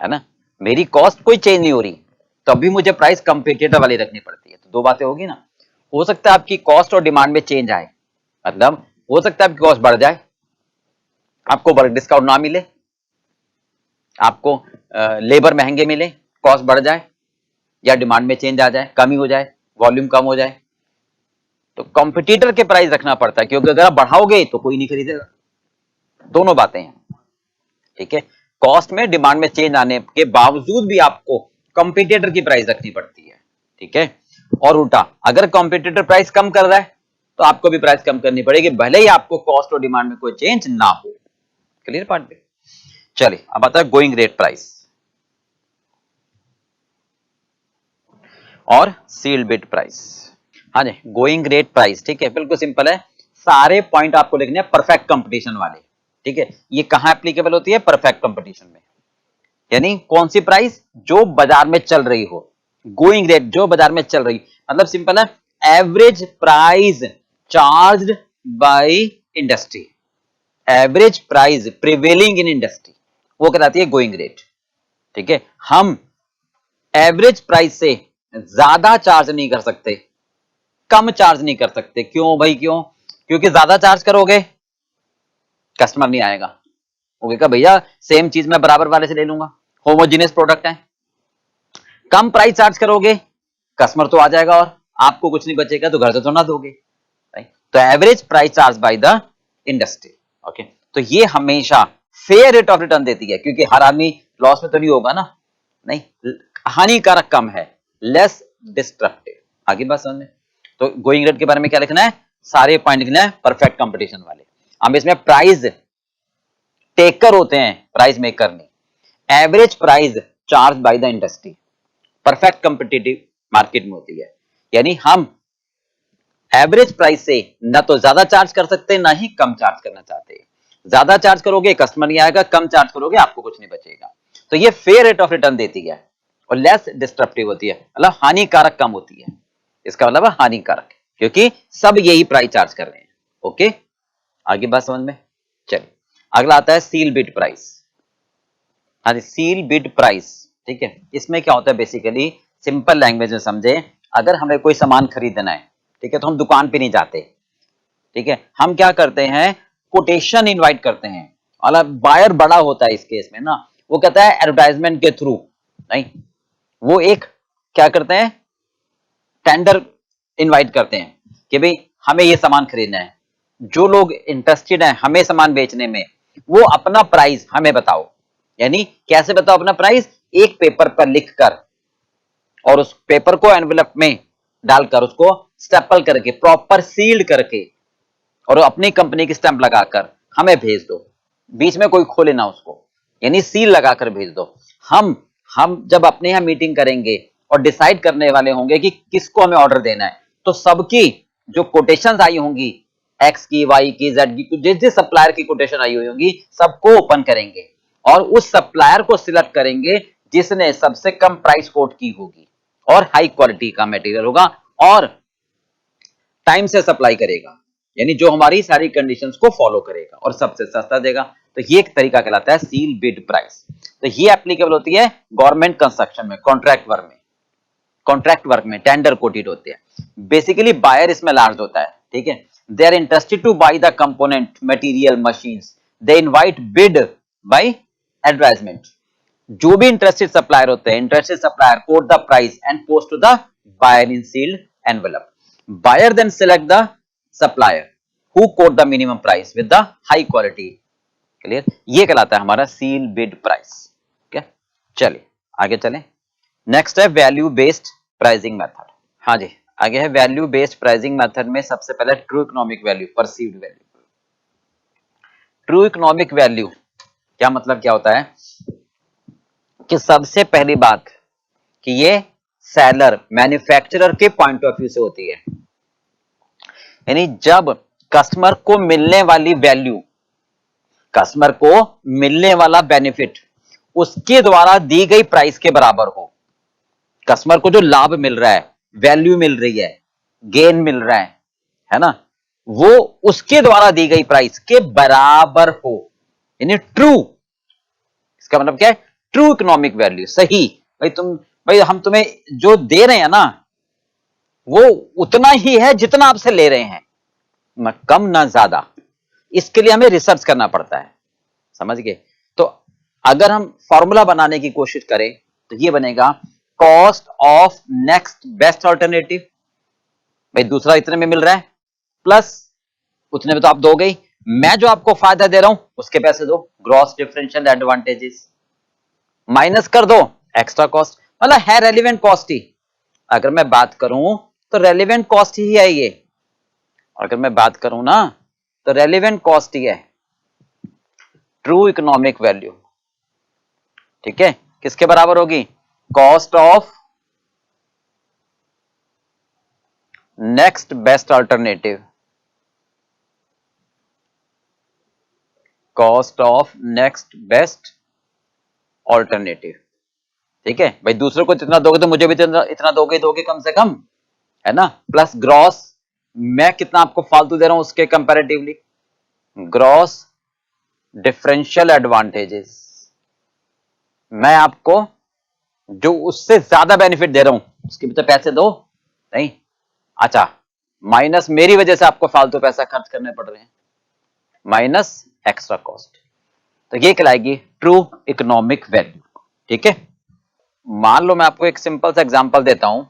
ना, मेरी कॉस्ट कोई चेंज नहीं हो रही, तो अभी मुझे प्राइस कंपटीटर वाली रखनी पड़ती है। तो दो बातें होगी ना, हो सकता है आपकी कॉस्ट और डिमांड में चेंज आए, मतलब हो सकता है आपकी कॉस्ट बढ़ जाए, आपको बल्क डिस्काउंट ना मिले, आपको लेबर महंगे मिले, कॉस्ट बढ़ जाए, या डिमांड में चेंज आ जाए, कमी हो जाए, वॉल्यूम कम हो जाए, तो कंपटीटर के प्राइस रखना पड़ता है, क्योंकि अगर आप बढ़ाओगे तो कोई नहीं खरीदेगा। दोनों बातें हैं, ठीक है। कॉस्ट में डिमांड में चेंज आने के बावजूद भी आपको कंपटीटर की प्राइस रखनी पड़ती है, ठीक है। और उल्टा अगर कंपटीटर प्राइस कम कर रहा है तो आपको भी प्राइस कम करनी पड़ेगी, भले ही आपको कॉस्ट और डिमांड में कोई चेंज ना हो। क्लियर पार्ट पे? चलिए अब आता है गोइंग रेट प्राइस और सील्ड बिड प्राइस। हाँ जी, गोइंग रेट प्राइस, ठीक है, बिल्कुल सिंपल है, सारे पॉइंट आपको लिखने हैं परफेक्ट कंपटीशन वाले, ठीक है। ये कहां एप्लीकेबल होती है? परफेक्ट कंपटीशन में, यानी कौन सी प्राइस? जो बाजार में चल रही हो, गोइंग रेट जो बाजार में चल रही, मतलब सिंपल है, average price charged by industry, average price prevailing in industry, वो कहलाती है गोइंग रेट, ठीक है। हम एवरेज प्राइस से ज्यादा चार्ज नहीं कर सकते, कम चार्ज नहीं कर सकते। क्यों भाई, क्यों? क्योंकि ज्यादा चार्ज करोगे कस्टमर नहीं आएगा, वो कहेगा भैया सेम चीज मैं बराबर वाले से ले लूंगा, होमोजीनियस प्रोडक्ट है। कम प्राइस चार्ज करोगे कस्टमर तो आ जाएगा और आपको कुछ नहीं बचेगा, तो घर से तो ना दोगे, राइट। तो average price charge by the industry, okay. तो ये हमेशा फेयर रेट ऑफ रिटर्न देती है, क्योंकि हर आदमी लॉस में तो नहीं होगा ना, नहीं, हानिकारक कम है, लेस डिस्ट्रक्टिव। आगे बात समझ में? तो गोइंग रेट के बारे में क्या लिखना है? सारे पॉइंट लिखना है परफेक्ट कंपटीशन वाले। हम इसमें प्राइस टेकर होते हैं, प्राइस मेकर नहीं। Average price charge by the industry perfect competitive market में होती है, यानी हम एवरेज प्राइस से ना तो ज्यादा चार्ज कर सकते ना ही कम चार्ज करना चाहते। ज्यादा चार्ज करोगे कस्टमर नहीं आएगा, कम चार्ज करोगे आपको कुछ नहीं बचेगा। तो ये फेयर रेट ऑफ रिटर्न देती है और लेस डिस्ट्रप्टिव होती है, मतलब हानिकारक कम होती है। इसका मतलब है हानिकारक, क्योंकि सब यही प्राइस चार्ज कर रहे हैं। ओके, आगे बात समझ में। चलिए अगला आता है सील बिड प्राइस। हाँ जी, सील बिड प्राइस, ठीक है। इसमें क्या होता है बेसिकली, सिंपल लैंग्वेज में समझे, अगर हमें कोई सामान खरीदना है, ठीक है, तो हम दुकान पे नहीं जाते, ठीक है, हम क्या करते हैं, कोटेशन इनवाइट करते हैं। मतलब बायर बड़ा होता है इस केस में ना, वो कहता है एडवर्टाइजमेंट के थ्रू नहीं, वो एक क्या करते हैं, टेंडर इनवाइट करते हैं कि भाई हमें ये सामान खरीदना है, जो लोग इंटरेस्टेड हैं हमें सामान बेचने में, वो अपना प्राइस हमें बताओ। यानी कैसे बताओ अपना प्राइस, एक पेपर पर लिखकर और उस पेपर को एनवेलप में डालकर उसको स्टेपल करके प्रॉपर सील्ड करके और अपनी कंपनी की स्टैंप लगाकर हमें भेज दो, बीच में कोई खोले ना उसको, यानी सील लगाकर भेज दो। हम जब अपने यहाँ मीटिंग करेंगे और डिसाइड करने वाले होंगे कि किसको हमें ऑर्डर देना है, तो सबकी जो कोटेशंस आई होंगी, एक्स की, वाई की, जेड की, जिस जिस सप्लायर की कोटेशन आई हुई होगी, सबको ओपन करेंगे और उस सप्लायर को सिलेक्ट करेंगे जिसने सबसे कम प्राइस कोट की होगी और हाई क्वालिटी का मटेरियल होगा और टाइम से सप्लाई करेगा, यानी जो हमारी सारी कंडीशंस को फॉलो करेगा और सबसे सस्ता देगा। तो ये एक तरीका कहलाता है सील बिड प्राइस। तो ये एप्लीकेबल होती है गवर्नमेंट कंस्ट्रक्शन में, कॉन्ट्रैक्ट वर्क में टेंडर कोटेड होते हैं। बेसिकली बायर इसमें लार्ज होता है, ठीक है। They are interested to buy the component material machines, they invite bid by advertisement. जो भी इंटरेस्टेड सप्लायर होते हैं, interested supplier quote the price and post to the buyer in sealed envelope. Buyer then select the supplier who quote the minimum price with the high quality. Clear, ये कहलाता है हमारा seal bid price. ठीक है, चलिए आगे चलें। Next है वैल्यू बेस्ड प्राइसिंग मेथड। हाँ जी, आगे है वैल्यू बेस्ड प्राइसिंग मेथड में सबसे पहले true economic value, perceived value. True economic value क्या मतलब, क्या होता है कि सबसे पहली बात कि ये सेलर मैन्युफैक्चरर के पॉइंट ऑफ व्यू से होती है, यानी जब कस्टमर को मिलने वाली वैल्यू, कस्टमर को मिलने वाला बेनिफिट उसके द्वारा दी गई प्राइस के बराबर हो। कस्टमर को जो लाभ मिल रहा है, वैल्यू मिल रही है, गेन मिल रहा है ना, वो उसके द्वारा दी गई प्राइस के बराबर हो, यानी ट्रू। इसका मतलब क्या है, ट्रू इकोनॉमिक वैल्यू, सही। भाई हम तुम्हें जो दे रहे हैं ना, वो उतना ही है जितना आपसे ले रहे हैं, ना कम ना ज्यादा। इसके लिए हमें रिसर्च करना पड़ता है, समझ गए। तो अगर हम फॉर्मूला बनाने की कोशिश करें तो ये बनेगा cost of next best alternative. भाई दूसरा इतने में मिल रहा है, प्लस उतने में तो आप दोगे ही, मैं जो आपको फायदा दे रहा हूं उसके पैसे दो, ग्रॉस डिफरेंशियल एडवांटेजेस, माइनस कर दो एक्स्ट्रा कॉस्ट, मतलब है रेलिवेंट कॉस्ट ही। अगर मैं बात करूं तो रेलिवेंट कॉस्ट ही है ये, अगर मैं बात करूं ना तो रेलिवेंट कॉस्ट ही है, ट्रू इकोनॉमिक वैल्यू। ठीक है, किसके बराबर होगी, cost of next best alternative, cost of next best alternative. ठीक है भाई, दूसरों को जितना दोगे तो मुझे भी इतना दोगे दोगे कम से कम, है ना, प्लस ग्रॉस, मैं कितना आपको फालतू दे रहा हूं उसके कंपैरेटिवली, ग्रॉस डिफरेंशियल एडवांटेजेस, मैं आपको जो उससे ज्यादा बेनिफिट दे रहा हूं उसके भी तो पैसे दो नहीं, अच्छा, माइनस मेरी वजह से आपको फालतू पैसा खर्च करने पड़ रहे हैं, माइनस एक्स्ट्रा कॉस्ट। तो ये कहलाएगी ट्रू इकोनॉमिक वैल्यू। ठीक है, मान लो मैं आपको एक सिंपल सा एग्जांपल देता हूं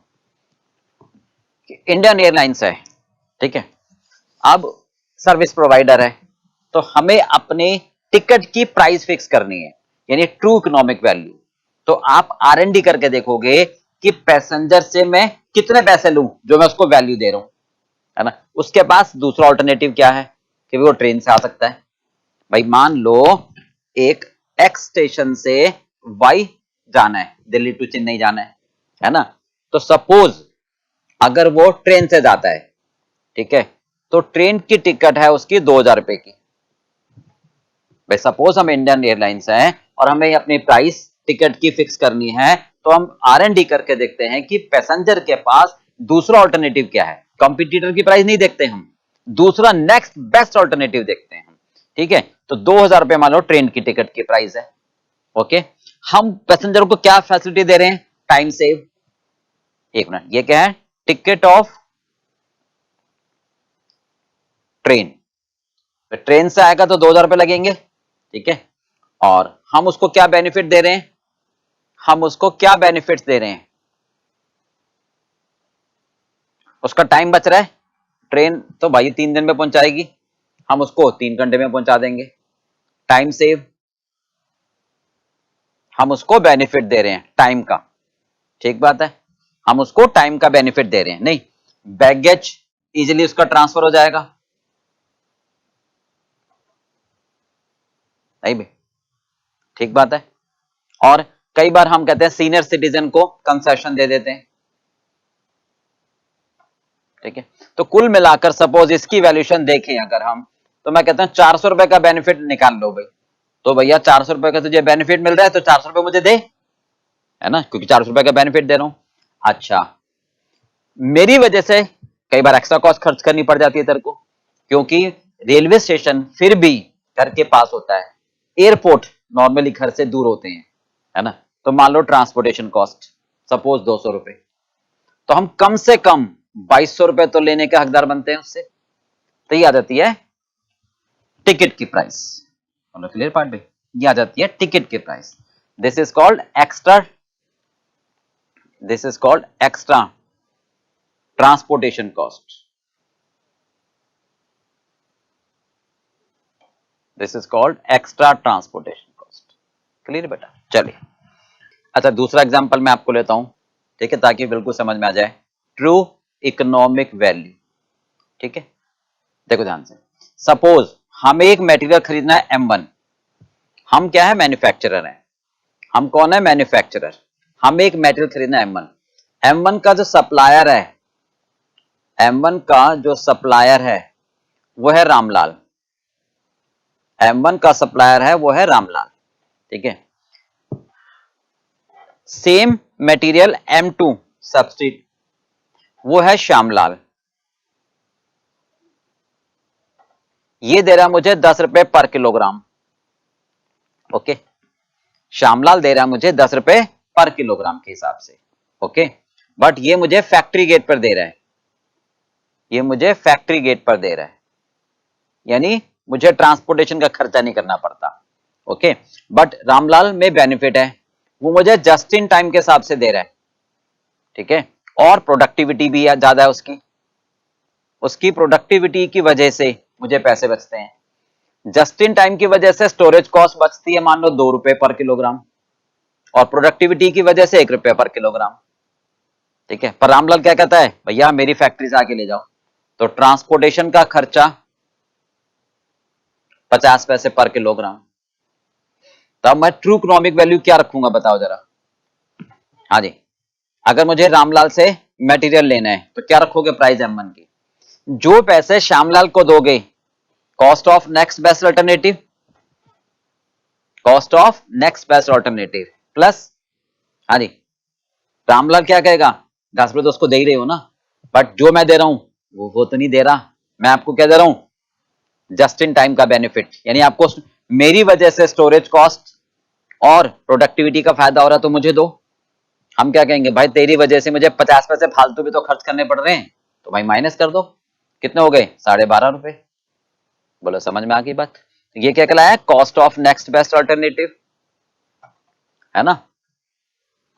कि इंडियन एयरलाइंस है, ठीक है, अब सर्विस प्रोवाइडर है, तो हमें अपने टिकट की प्राइस फिक्स करनी है, यानी ट्रू इकोनॉमिक वैल्यू। तो आप R&D करके देखोगे कि पैसेंजर से मैं कितने पैसे लूं जो मैं उसको वैल्यू दे रहा हूं, है ना। उसके पास दूसरा ऑल्टरनेटिव क्या है कि वो ट्रेन से आ सकता है। भाई मान लो एक X स्टेशन से Y जाना है, दिल्ली टू चेन्नई जाना है ना, तो सपोज अगर वो ट्रेन से जाता है ठीक है, तो ट्रेन की टिकट है उसकी 2000 रुपए की। भाई सपोज हम इंडियन एयरलाइंस हैं और हमें अपनी प्राइस टिकट की फिक्स करनी है, तो हम R&D करके देखते हैं कि पैसेंजर के पास दूसरा ऑल्टरनेटिव क्या है। कंपटीटर की प्राइस नहीं देखते हम, दूसरा नेक्स्ट बेस्ट ऑल्टरनेटिव देखते हैं हम। ठीक है, तो 2000 रुपए मान लो ट्रेन की टिकट की प्राइस है। ओके, हम पैसेंजर को क्या फैसिलिटी दे रहे हैं? Time save. एक मिनट, ये क्या है? Ticket of train. ट्रेन से आएगा तो 2000 रुपए लगेंगे। ठीक है, और हम उसको क्या बेनिफिट दे रहे हैं? हम उसको क्या बेनिफिट्स दे रहे हैं? उसका टाइम बच रहा है। ट्रेन तो भाई 3 दिन में पहुंचाएगी, हम उसको 3 घंटे में पहुंचा देंगे। टाइम सेव, हम उसको बेनिफिट दे रहे हैं टाइम का। ठीक बात है, हम उसको टाइम का बेनिफिट दे रहे हैं। नहीं, बैगेज इजीली उसका ट्रांसफर हो जाएगा। नहीं भाई, ठीक बात है। और कई बार हम कहते हैं सीनियर सिटीजन को कंसेशन दे देते हैं। ठीक है, तो कुल मिलाकर सपोज इसकी वैल्यूएशन देखें अगर हम, तो मैं कहता हूं 400 रुपए का बेनिफिट निकाल लो भाई। तो भैया 400 रुपए का तुझे बेनिफिट मिल रहा है तो 400 रुपए मुझे दे, है ना, क्योंकि 400 रुपए का बेनिफिट दे रहा हूं। अच्छा, मेरी वजह से कई बार एक्स्ट्रा कॉस्ट खर्च करनी पड़ जाती है तेरे को, क्योंकि रेलवे स्टेशन फिर भी घर के पास होता है, एयरपोर्ट नॉर्मली घर से दूर होते हैं, है ना। तो मान लो ट्रांसपोर्टेशन कॉस्ट सपोज 200 रुपए, तो हम कम से कम 2200 रुपए तो लेने के हकदार बनते हैं उससे। तो ये आ जाती है टिकट की प्राइस। क्लियर पार्ट भाई, ये आ जाती है टिकट की price. This is called extra, this is called extra transportation cost. This is called extra transportation cost. Clear बेटा, चलिए। अच्छा, दूसरा एग्जांपल मैं आपको लेता हूं, ठीक है, ताकि बिल्कुल समझ में आ जाए। True economic value. ठीक है, देखो ध्यान से। सपोज हमें एक मटेरियल खरीदना है M1। हम क्या है? मैन्युफैक्चरर हैं। हम कौन है? मैन्युफैक्चरर। हमें एक मटेरियल खरीदना है M1। M1 का जो सप्लायर है, M1 का जो सप्लायर है वो है रामलाल। M1 का सप्लायर है वो है रामलाल। ठीक है, सेम मटेरियल M2 सब्स्टिट्यूट वो है श्यामलाल। ये दे रहा है मुझे 10 रुपए पर किलोग्राम। ओके, श्यामलाल दे रहा है मुझे 10 रुपए पर किलोग्राम के हिसाब से। ओके, बट ये मुझे फैक्ट्री गेट पर दे रहा है, ये मुझे फैक्ट्री गेट पर दे रहा है, यानी मुझे ट्रांसपोर्टेशन का खर्चा नहीं करना पड़ता। ओके, बट रामलाल में बेनिफिट है, वो मुझे जस्ट इन टाइम के हिसाब से दे रहा है। ठीक है, और प्रोडक्टिविटी भी ज्यादा है उसकी, उसकी प्रोडक्टिविटी की वजह से मुझे पैसे बचते हैं। जस्ट इन टाइम की वजह से स्टोरेज कॉस्ट बचती है मान लो 2 रुपए पर किलोग्राम, और प्रोडक्टिविटी की वजह से 1 रुपए पर किलोग्राम। ठीक है, पर रामलाल क्या कहता है? भैया मेरी फैक्ट्री से आके ले जाओ, तो ट्रांसपोर्टेशन का खर्चा 50 पैसे पर किलोग्राम। तब मैं ट्रू इकोनॉमिक वैल्यू क्या रखूंगा बताओ जरा। हाँ जी, अगर मुझे रामलाल से मटेरियल लेना है तो क्या रखोगे प्राइस M1 की? जो पैसे श्यामलाल को दोगे, cost of next best alternative, cost of next best alternative plus, हाँ जी, रामलाल क्या कहेगा? 10 रुपए तो उसको दे ही रहे हो ना, बट जो मैं दे रहा हूं वो तो नहीं दे रहा। मैं आपको क्या दे रहा हूं? जस्ट इन टाइम का बेनिफिट, यानी आपको मेरी वजह से स्टोरेज कॉस्ट और प्रोडक्टिविटी का फायदा हो रहा, तो मुझे दो। हम क्या कहेंगे? भाई तेरी वजह से मुझे 50 पैसे फालतू भी तो खर्च करने पड़ रहे हैं, तो भाई माइनस कर दो। कितने हो गए? 12.5 रुपए। बोलो समझ में आ गई बात? ये क्या कहलाया? Cost of next best alternative, है ना,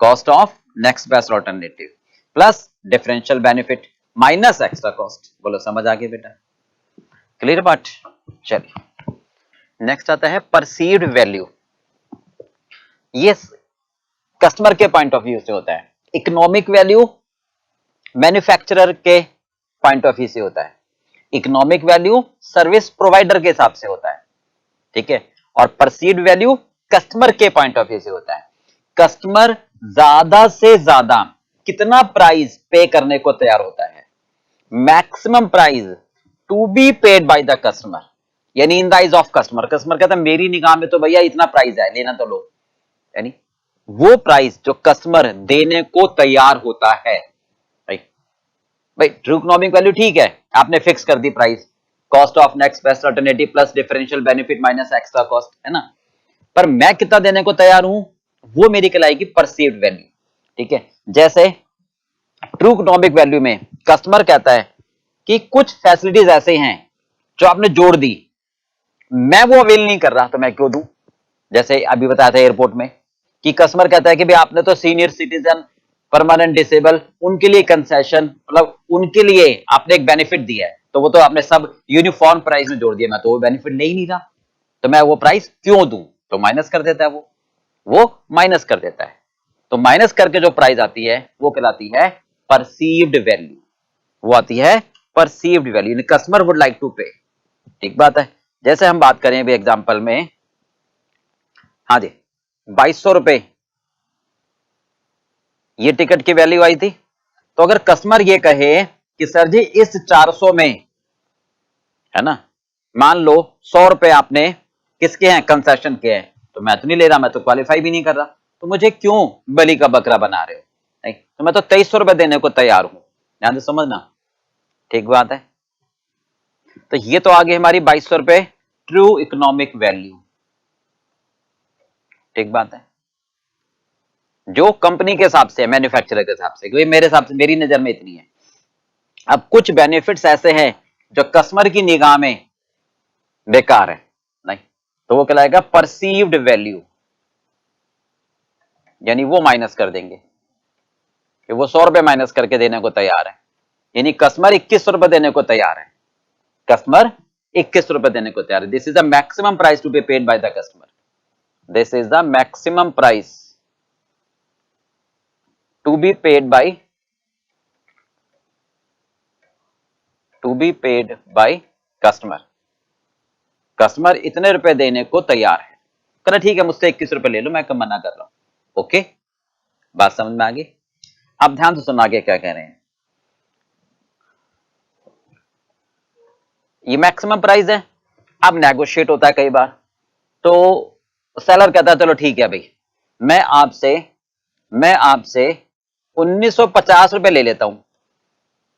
cost of next best alternative plus differential benefit minus extra cost. बोलो समझ आ गई बेटा? क्लियर बात? चलिए, नेक्स्ट आता है परसीव्ड वैल्यू। ये कस्टमर के पॉइंट ऑफ व्यू से होता है। इकोनॉमिक वैल्यू मैन्युफैक्चरर के पॉइंट ऑफ व्यू से होता है। इकोनॉमिक वैल्यू सर्विस प्रोवाइडर के हिसाब से होता है। ठीक है, और परसीव्ड वैल्यू कस्टमर के पॉइंट ऑफ व्यू से होता है। कस्टमर ज्यादा से ज्यादा कितना प्राइस पे करने को तैयार होता है। Maximum price to be paid by the customer, यानी in the eyes of customer. Customer कहता है मेरी निगाह में तो भैया इतना प्राइस है, लेना तो लो, यानी वो प्राइस जो कस्टमर देने को तैयार होता है। भाई ट्रू इकोनॉमिक वैल्यू ठीक है, आपने फिक्स कर दी price, cost of next best alternative plus differential benefit minus extra cost, है ना। पर मैं कितना देने को तैयार हूं, वो मेरी कहलाएगी परसीव्ड वैल्यू। ठीक है, जैसे ट्रू इकोनॉमिक वैल्यू में कस्टमर कहता है कि कुछ फैसिलिटीज ऐसे हैं जो आपने जोड़ दी, मैं वो अवेल नहीं कर रहा, तो मैं क्यों दूं। जैसे अभी बताया था एयरपोर्ट में कि कस्टमर कहता है कि भाई आपने तो सीनियर सिटीजन, परमानेंट डिसेबल, उनके लिए कंसेशन, मतलब उनके लिए आपने एक बेनिफिट दिया है, तो वो तो आपने सब यूनिफॉर्म प्राइस में जोड़ दिया, मैं तो वो बेनिफिट ले ही नहीं रहा, तो मैं वो प्राइस क्यों दूं। तो माइनस कर देता है, वो माइनस कर देता है। तो माइनस करके जो प्राइस आती है वो कहलाती है परसीव्ड वैल्यू, वो आती है perceived value, customer would like to pay. ठीक बात है। जैसे हम बात करें अभी एग्जांपल में, हाँ जी 2200 रुपए ये टिकट की वैल्यू आई थी, तो अगर कस्टमर ये कहे कि सर जी इस 400 में, है ना, मान लो 100 रुपए आपने किसके हैं, कंसेशन के हैं, तो मैं तो नहीं ले रहा, मैं तो क्वालिफाई भी नहीं कर रहा, तो मुझे क्यों बलि का बकरा बना रहे हो। नहीं, तो मैं तो 2300 रुपए देने को तैयार हूं, ध्यान से समझना। ठीक बात है। तो ये तो आगे हमारी 2200 रुपए ट्रू इकोनॉमिक वैल्यू। ठीक बात है, जो कंपनी के हिसाब से, मैन्युफैक्चरर के हिसाब से, क्योंकि मेरे हिसाब से, मेरी नजर में इतनी है। अब कुछ बेनिफिट्स ऐसे हैं जो कस्टमर की निगाह में बेकार है, नहीं, तो वो कहलाएगा परसीव्ड वैल्यू, यानी वो माइनस कर देंगे कि वो 100 रुपए माइनस करके देने को तैयार है, यानी कस्टमर 2100 रुपए देने को तैयार है, कस्टमर 2100 रुपए देने को तैयार है। This is the maximum price to be paid by the customer, this is the maximum price to be paid by customer. Customer इतने रुपए देने को तैयार है, कहना ठीक है मुझसे 21 रुपए ले लो, मैं कम मना कर रहा हूं। ओके, बात समझ में आ गई। अब ध्यान से सुनना आगे क्या कह रहे हैं। ये मैक्सिमम प्राइस है, अब नेगोशिएट होता है कई बार, तो सेलर कहता है चलो ठीक है भाई, मैं आपसे 1950 रुपए ले लेता हूं।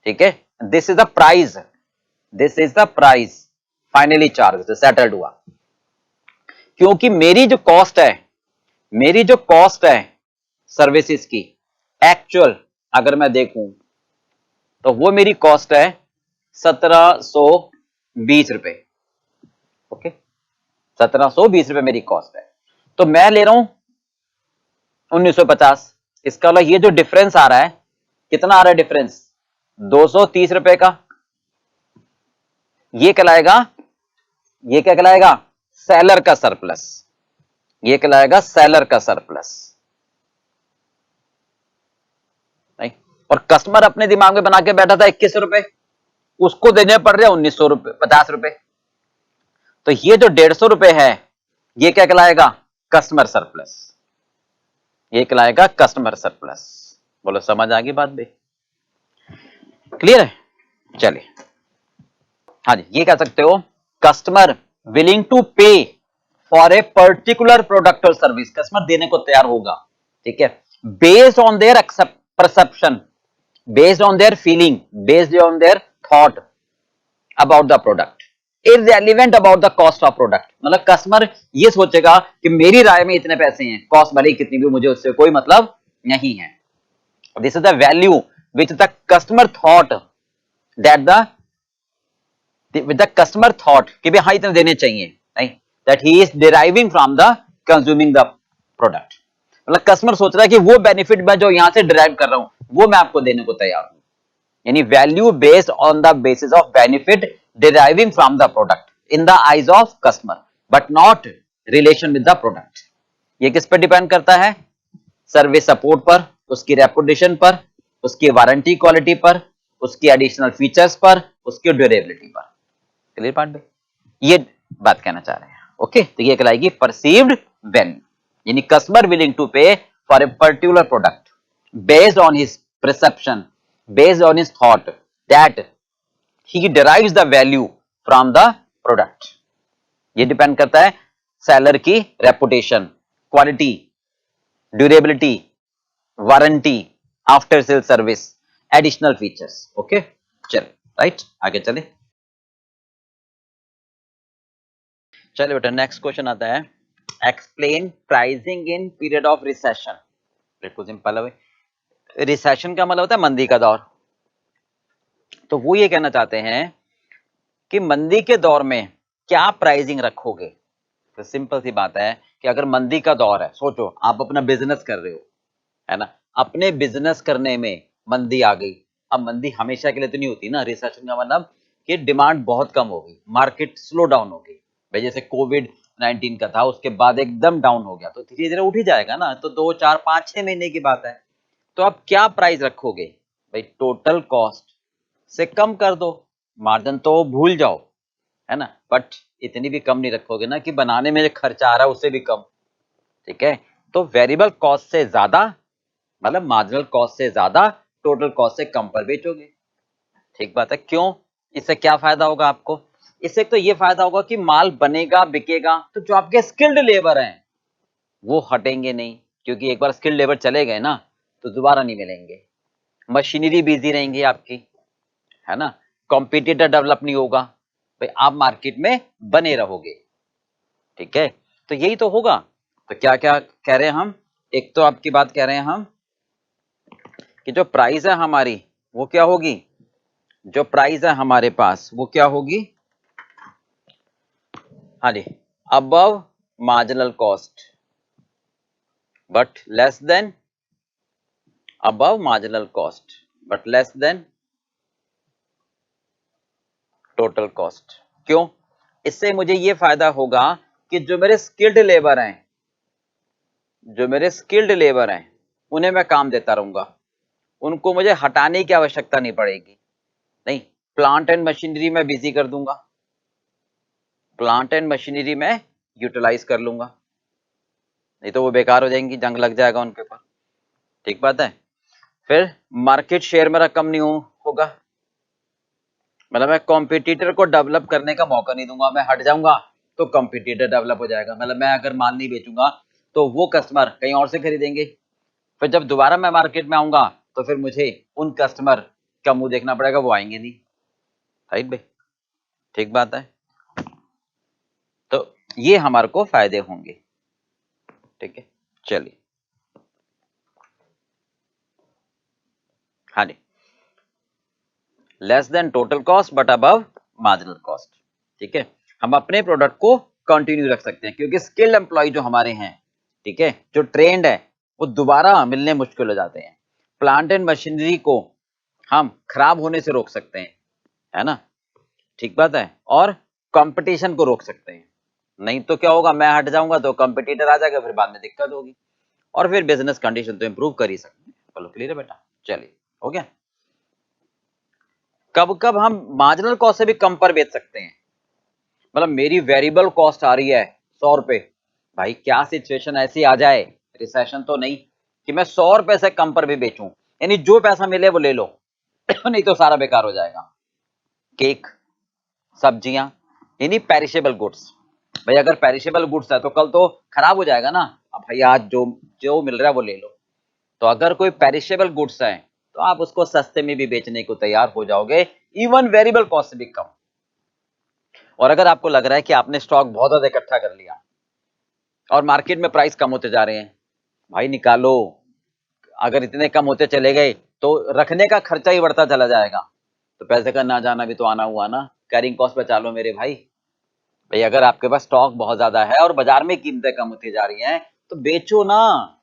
ठीक है, this is the price, this is the price finally charge settled हुआ, क्योंकि मेरी जो कॉस्ट है सर्विसेज की एक्चुअल अगर मैं देखूं तो वो मेरी कॉस्ट है 1720 रुपए। ओके, 1720 रुपए मेरी कॉस्ट है, तो मैं ले रहा हूं 1950। इसका मतलब ये जो डिफरेंस आ रहा है, कितना आ रहा है डिफरेंस, 230 रुपए का। ये क्या कहलाएगा, सेलर का सरप्लस, ये कहलाएगा सेलर का सरप्लस। नहीं, और कस्टमर अपने दिमाग में बना के बैठा था 21 रुपए, उसको देने पड़ रहे 1900 रुपए, 50 रुपए, तो ये जो 150 रुपए है ये क्या कहलाएगा, कस्टमर सरप्लस, ये कहलाएगा कस्टमर सरप्लस। बोलो समझ आ गई बात भाई, क्लियर है। चलिए, हाँ जी, ये कह सकते हो कस्टमर विलिंग टू पे फॉर ए पर्टिकुलर प्रोडक्ट और सर्विस, कस्टमर देने को तैयार होगा, ठीक है, based on their perception, based on their feeling, based on their thought about the product, irrelevant about the cost of product. मतलब कस्टमर ये सोचेगा कि मेरी राय में इतने पैसे हैं, कॉस्ट भले ही कितनी भी, मुझे उससे कोई मतलब नहीं है। This is the value which the customer thought that the customer thought कि भाई हाँ इतने देने चाहिए, नहीं, that he is deriving from the consuming the product. मतलब कस्टमर सोच रहा है कि वो बेनिफिट मैं जो यहां से डिराइव कर रहा हूं वो मैं आपको देने को तैयार हूं, यानी value based on the basis of benefit deriving from the product in the eyes of customer, but not relation with the product. ये किस पर डिपेंड करता है, सर्विस सपोर्ट पर, उसकी रेपुटेशन पर, उसकी वारंटी क्वालिटी पर, उसकी एडिशनल फीचर्स पर, उसकी ड्यूरेबिलिटी पर। क्लियर पार्ट में ये बात कहना चाह रहे हैं। ओके, तो ये कहलाएगी परसीव्ड वैल्यू, यानी कस्टमर विलिंग टू पे for a particular product based on his perception, based on his thought that he derives the value from the product. ये डिपेंड करता है सेलर की reputation, quality, durability, warranty, after sale service, additional features. Okay, चलिए right, आगे चले। चलिए बेटा, next question आता है, explain pricing in period of recession. बिल्कुल सिंपल है, रिसेशन का मतलब होता है मंदी का दौर। तो वो ये कहना चाहते हैं कि मंदी के दौर में क्या प्राइसिंग रखोगे। तो सिंपल सी बात है कि अगर मंदी का दौर है, सोचो आप अपना बिजनेस कर रहे हो, है ना, अपने बिजनेस करने में मंदी आ गई। अब मंदी हमेशा के लिए तो नहीं होती ना, रिसेशन का मतलब कि डिमांड बहुत कम हो गई, मार्केट स्लो डाउन हो गई। भाई जैसे कोविड 19 का था, उसके बाद एकदम डाउन हो गया, तो धीरे धीरे उठ ही जाएगा ना, तो 2 4 5 6 महीने की बात है। तो आप क्या प्राइस रखोगे भाई, टोटल कॉस्ट से कम कर दो, मार्जिन तो भूल जाओ, है ना, बट इतनी भी कम नहीं रखोगे ना कि बनाने में जो खर्चा आ रहा है उससे भी कम। ठीक है, तो वेरिएबल कॉस्ट से ज्यादा, मतलब मार्जिनल कॉस्ट से ज्यादा टोटल कॉस्ट से कम पर बेचोगे। ठीक बात है, क्यों, इससे क्या फायदा होगा आपको। इससे तो ये फायदा होगा कि माल बनेगा, बिकेगा, तो जो आपके स्किल्ड लेबर हैं वो हटेंगे नहीं, क्योंकि एक बार स्किल्ड लेबर चले गए ना तो दोबारा नहीं मिलेंगे। मशीनरी बिजी रहेंगी आपकी, है ना, कॉम्पिटिटर डेवलप नहीं होगा, भाई आप मार्केट में बने रहोगे। ठीक है, तो यही तो होगा। तो क्या क्या कह रहे हैं हम, एक तो आपकी बात कह रहे हैं हम कि जो प्राइस है हमारी वो क्या होगी, जो प्राइस है हमारे पास वो क्या होगी, हाँ जी, above marginal cost but less than, above marginal cost but less than total cost. क्यों, इससे मुझे ये फायदा होगा कि जो मेरे स्किल्ड लेबर हैं, जो मेरे स्किल्ड लेबर हैं उन्हें मैं काम देता रहूंगा, उनको मुझे हटाने की आवश्यकता नहीं पड़ेगी। नहीं, प्लांट एंड मशीनरी में बिजी कर दूंगा, प्लांट एंड मशीनरी में यूटिलाइज कर लूंगा, नहीं तो वो बेकार हो जाएंगी, जंग लग जाएगा उनके ऊपर। ठीक बात है, फिर मार्केट शेयर मेरा कम नहीं होगा, मतलब मैं कॉम्पिटिटर को डेवलप करने का मौका नहीं दूंगा, मैं हट जाऊंगा तो कॉम्पिटिटर डेवलप हो जाएगा, मतलब मैं अगर माल नहीं बेचूंगा तो वो कस्टमर कहीं और से खरीदेंगे, फिर जब दोबारा मैं मार्केट में आऊंगा तो फिर मुझे उन कस्टमर का मुंह देखना पड़ेगा, वो आएंगे नहीं। राइट भाई, ठीक बात है, तो ये हमारे को फायदे होंगे। ठीक है, चलिए, हाँ जी, less than total cost but above marginal cost. ठीक है, हम अपने प्रोडक्ट को कंटिन्यू रख सकते हैं, क्योंकि स्किल्ड एम्प्लॉय जो हमारे हैं, ठीक है, जो ट्रेंड है, वो दोबारा मिलने मुश्किल हो जाते हैं। प्लांट एंड मशीनरी को हम खराब होने से रोक सकते हैं, है ना, ठीक बात है, और कंपटीशन को रोक सकते हैं। नहीं तो क्या होगा, मैं हट जाऊंगा तो कंपटीटर आ जाएगा, फिर बाद में दिक्कत होगी, और फिर बिजनेस कंडीशन तो इंप्रूव कर ही सकते हैं। बोलो क्लियर है बेटा, चलिए हो गया। कब कब हम मार्जिनल कॉस्ट से भी कम पर बेच सकते हैं, मतलब मेरी वेरिएबल कॉस्ट आ रही है 100 रुपए, भाई क्या सिचुएशन ऐसी आ जाए, रिसेशन तो नहीं, कि मैं 100 रुपए से कम पर भी बेचूं, यानी जो पैसा मिले वो ले लो नहीं तो सारा बेकार हो जाएगा। केक, सब्जियां, यानी पेरिशेबल गुड्स, भाई अगर पेरिशेबल गुड्स है तो कल तो खराब हो जाएगा ना, अब भाई आज जो जो मिल रहा है वो ले लो। तो अगर कोई पेरिशेबल गुड्स है तो आप उसको सस्ते में भी बेचने को तैयार हो जाओगे, इवन वेरिएबल कॉस्ट से भी कम। और अगर आपको लग रहा है कि आपने स्टॉक बहुत ज्यादा इकट्ठा कर लिया और मार्केट में प्राइस कम होते जा रहे हैं, भाई निकालो, अगर इतने कम होते चले गए तो रखने का खर्चा ही बढ़ता चला जाएगा, तो पैसे का ना जाना भी तो आना हुआ ना, कैरिंग कॉस्ट बचा लो मेरे भाई। भाई अगर आपके पास स्टॉक बहुत ज्यादा है और बाजार में कीमतें कम होती जा रही हैं तो बेचो ना,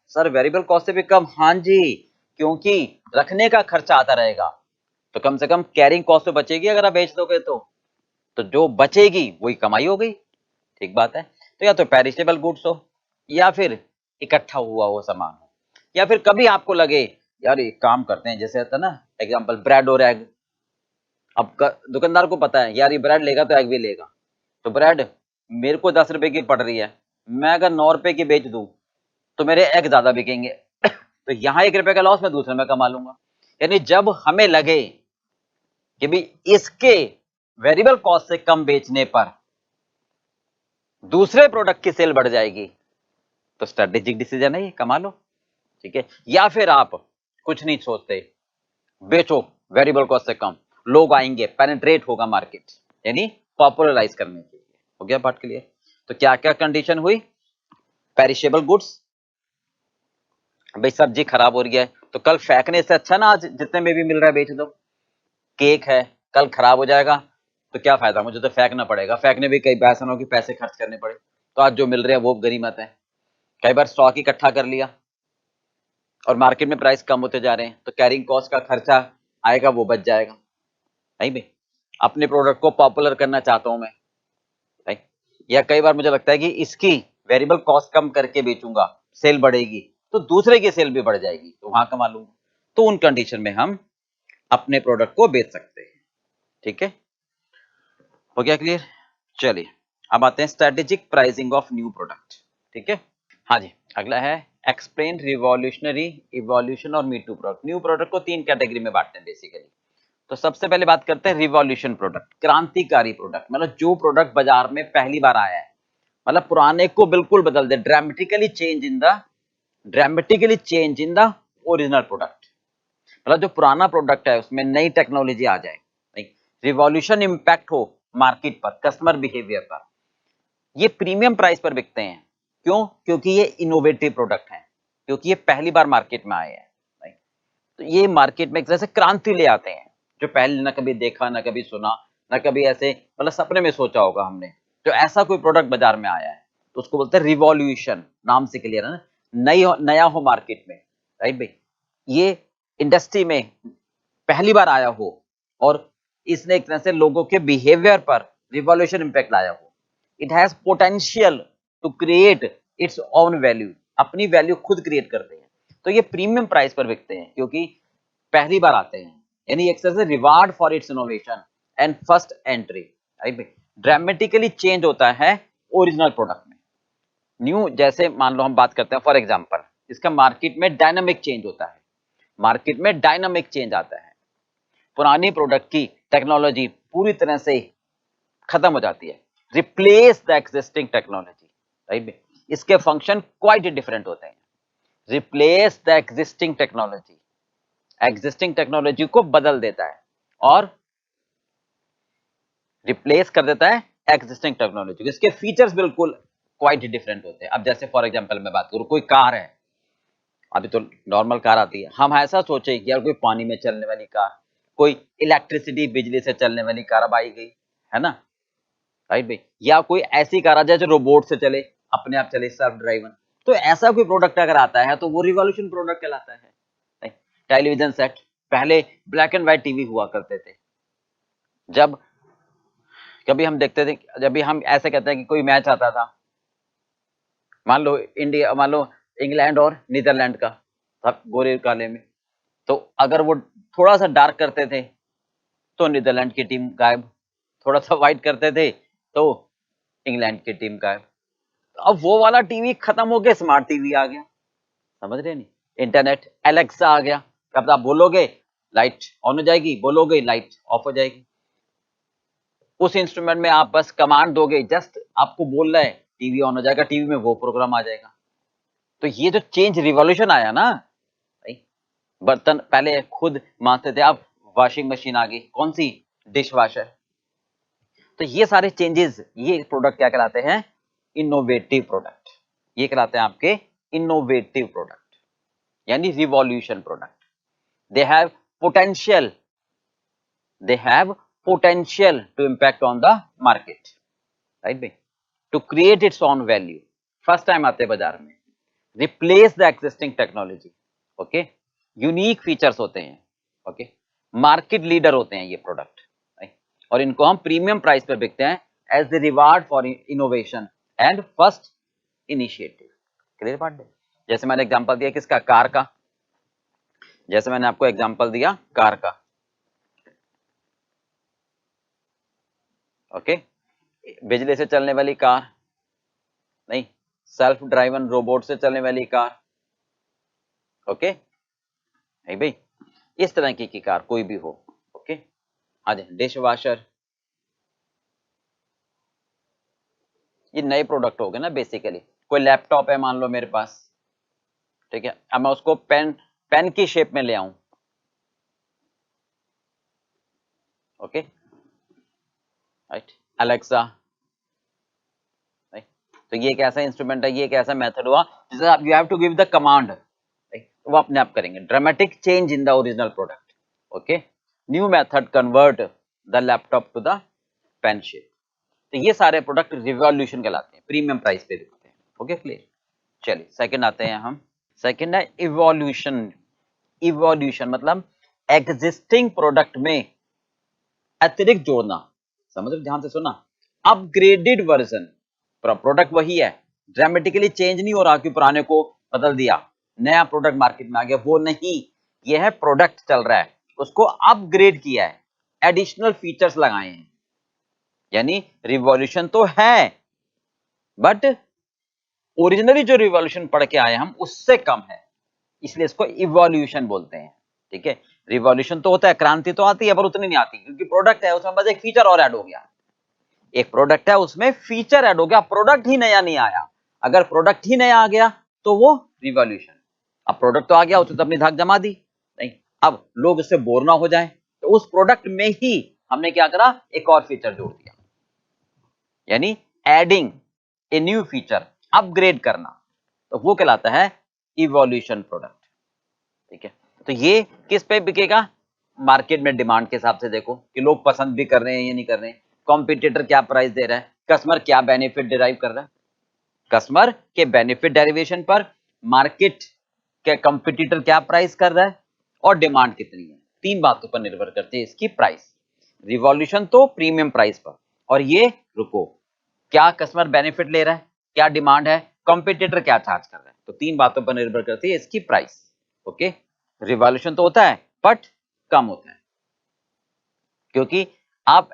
सर वेरिएबल कॉस्ट से भी कम, हाँ जी, क्योंकि रखने का खर्चा आता रहेगा, तो कम से कम कैरिंग कॉस्ट तो बचेगी अगर आप बेच दोगे तो जो बचेगी वही कमाई हो गई। ठीक बात है, तो या तो पेरिशेबल गुड्स हो, या फिर इकट्ठा हुआ वो सामान हो, या फिर कभी आपको लगे यार एक काम करते हैं, जैसे होता है ना एग्जांपल ब्रेड और एग, अब दुकानदार को पता है यार ये ब्रेड लेगा तो एग भी लेगा, तो ब्रेड मेरे को 10 रुपए की पड़ रही है, मैं अगर 9 रुपए की बेच दूं तो मेरे एग ज्यादा बिकेंगे तो यहाँ 1 रुपए का लॉस मैं दूसरे में कमा लूंगा। यानी जब हमें लगे कि भी इसके वेरिएबल कॉस्ट से कम बेचने पर दूसरे प्रोडक्ट की सेल बढ़ जाएगी, तो स्ट्रेटेजिक डिसीजन है ये, कमा लो, ठीक है। या फिर आप कुछ नहीं सोचते, बेचो वेरिएबल कॉस्ट से कम, लोग आएंगे, पेनिट्रेट होगा मार्केट, यानी पॉपुलराइज करने के लिए। हो गया बात क्लियर? तो क्या क्या कंडीशन हुई? पेरिशेबल गुड्स, भाई सब्जी खराब हो रही है तो कल फेंकने से अच्छा ना आज जितने में भी मिल रहा है बेच दो। केक है, कल खराब हो जाएगा तो क्या फायदा, मुझे तो फेंकना पड़ेगा, फेंकने भी कई पैसा ना हो कि पैसे खर्च करने पड़े, तो आज जो मिल रहा है वो गनीमत है। कई बार स्टॉक इकट्ठा कर लिया और मार्केट में प्राइस कम होते जा रहे हैं, तो कैरिंग कॉस्ट का खर्चा आएगा, वो बच जाएगा। नहीं भाई, अपने प्रोडक्ट को पॉपुलर करना चाहता हूं मैं, भाई, या कई बार मुझे लगता है कि इसकी वेरिएबल कॉस्ट कम करके बेचूंगा, सेल बढ़ेगी, तो दूसरे की सेल भी बढ़ जाएगी, तो वहां कमा लूंगा। तो उन कंडीशन में हम अपने प्रोडक्ट को बेच सकते हैं, ठीक है। हो गया क्लियर? चलिए अब आते हैं strategic pricing of new product, ठीक है। हाँ जी, अगला है एक्सप्लेन रिवॉल्यूशनरी, इवोल्यूशन और me too product. New product को 3 कैटेगरी में बांटते हैं बेसिकली। तो सबसे पहले बात करते हैं रिवॉल्यूशन प्रोडक्ट, क्रांतिकारी प्रोडक्ट, मतलब जो प्रोडक्ट बाजार में पहली बार आया है, मतलब पुराने को बिल्कुल बदल दे, dramatically change in the original product, मतलब जो पुराना प्रोडक्ट है उसमें नई टेक्नोलॉजी आ जाए, रिवॉल्यूशन इंपैक्ट हो मार्केट पर, कस्टमर बिहेवियर पर। ये प्रीमियम प्राइस पर बिकते हैं, क्यों? क्योंकि ये इनोवेटिव प्रोडक्ट हैं, क्योंकि ये पहली बार मार्केट में आए हैं, right? तो ये मार्केट में एक तरह से क्रांति ले आते हैं, जो पहले ना कभी देखा, ना कभी सुना, ना कभी ऐसे मतलब सपने में सोचा होगा हमने, जो ऐसा कोई प्रोडक्ट बाजार में आया है, तो उसको बोलते हैं रिवॉल्यूशन। नाम से क्लियर है ना, नया हो मार्केट में, राइट भाई। ये इंडस्ट्री में पहली बार आया हो और इसने एक तरह से लोगों के बिहेवियर पर रिवॉल्यूशन इंपैक्ट लाया हो। It has potential to create its own value, अपनी वैल्यू खुद क्रिएट करते हैं। तो ये प्रीमियम प्राइस पर बिकते हैं क्योंकि पहली बार आते हैं, यानी एक तरह से reward for its innovation and first entry, right. Dramatically change होता है ओरिजिनल प्रोडक्ट में। न्यू जैसे मान लो हम बात करते हैं फॉर एग्जांपल, इसका मार्केट में डायनामिक चेंज होता है, मार्केट में डायनामिक चेंज आता है, पुरानी प्रोडक्ट की टेक्नोलॉजी पूरी तरह से खत्म हो जाती है, replace the existing technology, right. इसके फंक्शन क्वाइट डिफरेंट होते हैं। रिप्लेस द एक्जिस्टिंग टेक्नोलॉजी को बदल देता है और रिप्लेस कर देता है एक्जिस्टिंग टेक्नोलॉजी। इसके फीचर्स बिल्कुल क्वाइट डिफरेंट होते हैं। अब जैसे फॉर एग्जांपल मैं बात करूं, कोई कार है, अभी तो नॉर्मल कार आती है, हम ऐसा सोचे कि यार कोई पानी में चलने वाली कार, कोई इलेक्ट्रिसिटी बिजली से चलने वाली कार अब आई गई है ना, राइट भाई। या कोई ऐसी कार आ जाए जो रोबोट से चले, अपने आप चले, सेल्फ ड्राइवर। तो ऐसा कोई प्रोडक्ट अगर आता है तो वो रिवॉल्यूशन प्रोडक्ट कहलाता है। टेलीविजन सेट, पहले ब्लैक एंड व्हाइट टीवी हुआ करते थे, जब कभी हम देखते थे, जब भी हम ऐसे कहते हैं कि कोई मैच आता था, मान लो इंग्लैंड और नीदरलैंड का, सब गोरे काले में, तो अगर वो थोड़ा सा डार्क करते थे तो नीदरलैंड की टीम गायब, थोड़ा सा व्हाइट करते थे तो इंग्लैंड की टीम गायब। अब वो वाला टीवी खत्म हो गया, स्मार्ट टीवी आ गया, समझ रहे नहीं, इंटरनेट एलेक्सा आ गया। अब आप बोलोगे लाइट ऑन हो जाएगी, बोलोगे लाइट ऑफ हो जाएगी। उस इंस्ट्रूमेंट में आप बस कमांड दोगे, जस्ट आपको बोल रहा है टीवी ऑन हो जाएगा, टीवी में वो प्रोग्राम आ जाएगा। तो ये जो चेंज रिवॉल्यूशन आया ना भाई, बर्तन पहले खुद मांजते थे, अब वॉशिंग मशीन आ गई, कौन सी, डिश वॉशर। तो ये सारे चेंजेस, ये प्रोडक्ट क्या कहलाते हैं, इनोवेटिव प्रोडक्ट। ये कहलाते हैं आपके इनोवेटिव प्रोडक्ट, यानी revolution product. They have potential, they have potential to impact on the market, right भाई, to create its own value, first time आते हैं बाजार में, replace the existing technology, okay, unique features होते हैं, ओके, मार्केट लीडर होते हैं ये प्रोडक्ट, और इनको हम प्रीमियम प्राइस पर बिकते हैं as the reward for innovation and first initiative. Clear बात है? जैसे मैंने एग्जांपल दिया किसका, कार का, जैसे मैंने आपको एग्जांपल दिया कार का, ओके, बिजली से चलने वाली कार नहीं, सेल्फ ड्राइवन रोबोट से चलने वाली कार, ओके, नहीं भाई, इस तरह की कार कोई भी हो, ओके। आ जाए डिश वॉशर, ये नए प्रोडक्ट हो गए ना बेसिकली। कोई लैपटॉप है मान लो मेरे पास, ठीक है, अब मैं उसको पेन पेन की शेप में ले आऊं, ओके राइट, अलेक्सा, राइट, तो ये एक ऐसा इंस्ट्रूमेंट है, ये एक ऐसा मेथड हुआ जिसे आप you have to give the command, right, वो अपने आप करेंगे, dramatic change in the original product, okay, new method convert the laptop to the pen shape. तो ये सारे प्रोडक्ट रिवॉल्यूशन कहलाते हैं, प्रीमियम प्राइस पे बिकते हैं, ओके क्लियर। चलिए सेकंड आते हैं हम, सेकंड है इवोल्यूशन। इवोल्यूशन मतलब एग्जिस्टिंग प्रोडक्ट में अतिरिक्त जोड़ना, समझ ध्यान से सुना, अपग्रेडेड वर्जन, प्रोडक्ट वही है, ड्रामेटिकली चेंज नहीं हो रहा कि पुराने को बदल दिया, नया प्रोडक्ट मार्केट में आ गया, वो नहीं, ये है प्रोडक्ट चल रहा है, उसको अपग्रेड किया है, एडिशनल फीचर्स लगाए हैं, यानी रिवॉल्यूशन तो है बट ओरिजिनली जो रिवॉल्यूशन पढ़ के आए हम उससे कम है, इसलिए इसको इवोल्यूशन बोलते हैं, ठीक है। रिवॉल्यूशन तो होता है, क्रांति तो आती है पर उतनी नहीं आती, क्योंकि प्रोडक्ट है उसमें बस एक फीचर और ऐड हो गया, एक प्रोडक्ट है उसमें फीचर ऐड हो गया, प्रोडक्ट ही नया नहीं आया, अगर प्रोडक्ट ही नया आ गया तो वो रिवॉल्यूशन, अब प्रोडक्ट तो आ गया उसने तो अपनी धाक जमा दी, नहीं, अब लोग उससे बोर ना हो जाए तो उस प्रोडक्ट में ही हमने क्या करा, एक और फीचर जोड़ दिया, यानी adding a new feature, upgrade करना, तो वो कहलाता है इवोल्यूशन प्रोडक्ट, ठीक है। तो ये किस पे बिकेगा, मार्केट में डिमांड के हिसाब से देखो कि लोग पसंद भी कर रहे हैं या नहीं कर रहे हैं, कॉम्पिटिटर क्या प्राइस दे रहा है, कस्टमर क्या बेनिफिट डिराइव कर रहा है, कस्टमर के बेनिफिट डेरिवेशन पर मार्केट के कंपटीटर क्या प्राइस कर रहा है और डिमांड कितनी है, तीन बातों पर निर्भर करती है इसकी प्राइस। रिवॉल्यूशन तो प्रीमियम प्राइस पर, और ये रुको क्या कस्टमर बेनिफिट ले रहा है, क्या डिमांड है, कंपटीटर क्या चार्ज कर रहा है, तो तीन बातों पर निर्भर करती है इसकी प्राइस, ओके। रिवॉल्यूशन तो होता है बट कम होता है, क्योंकि आप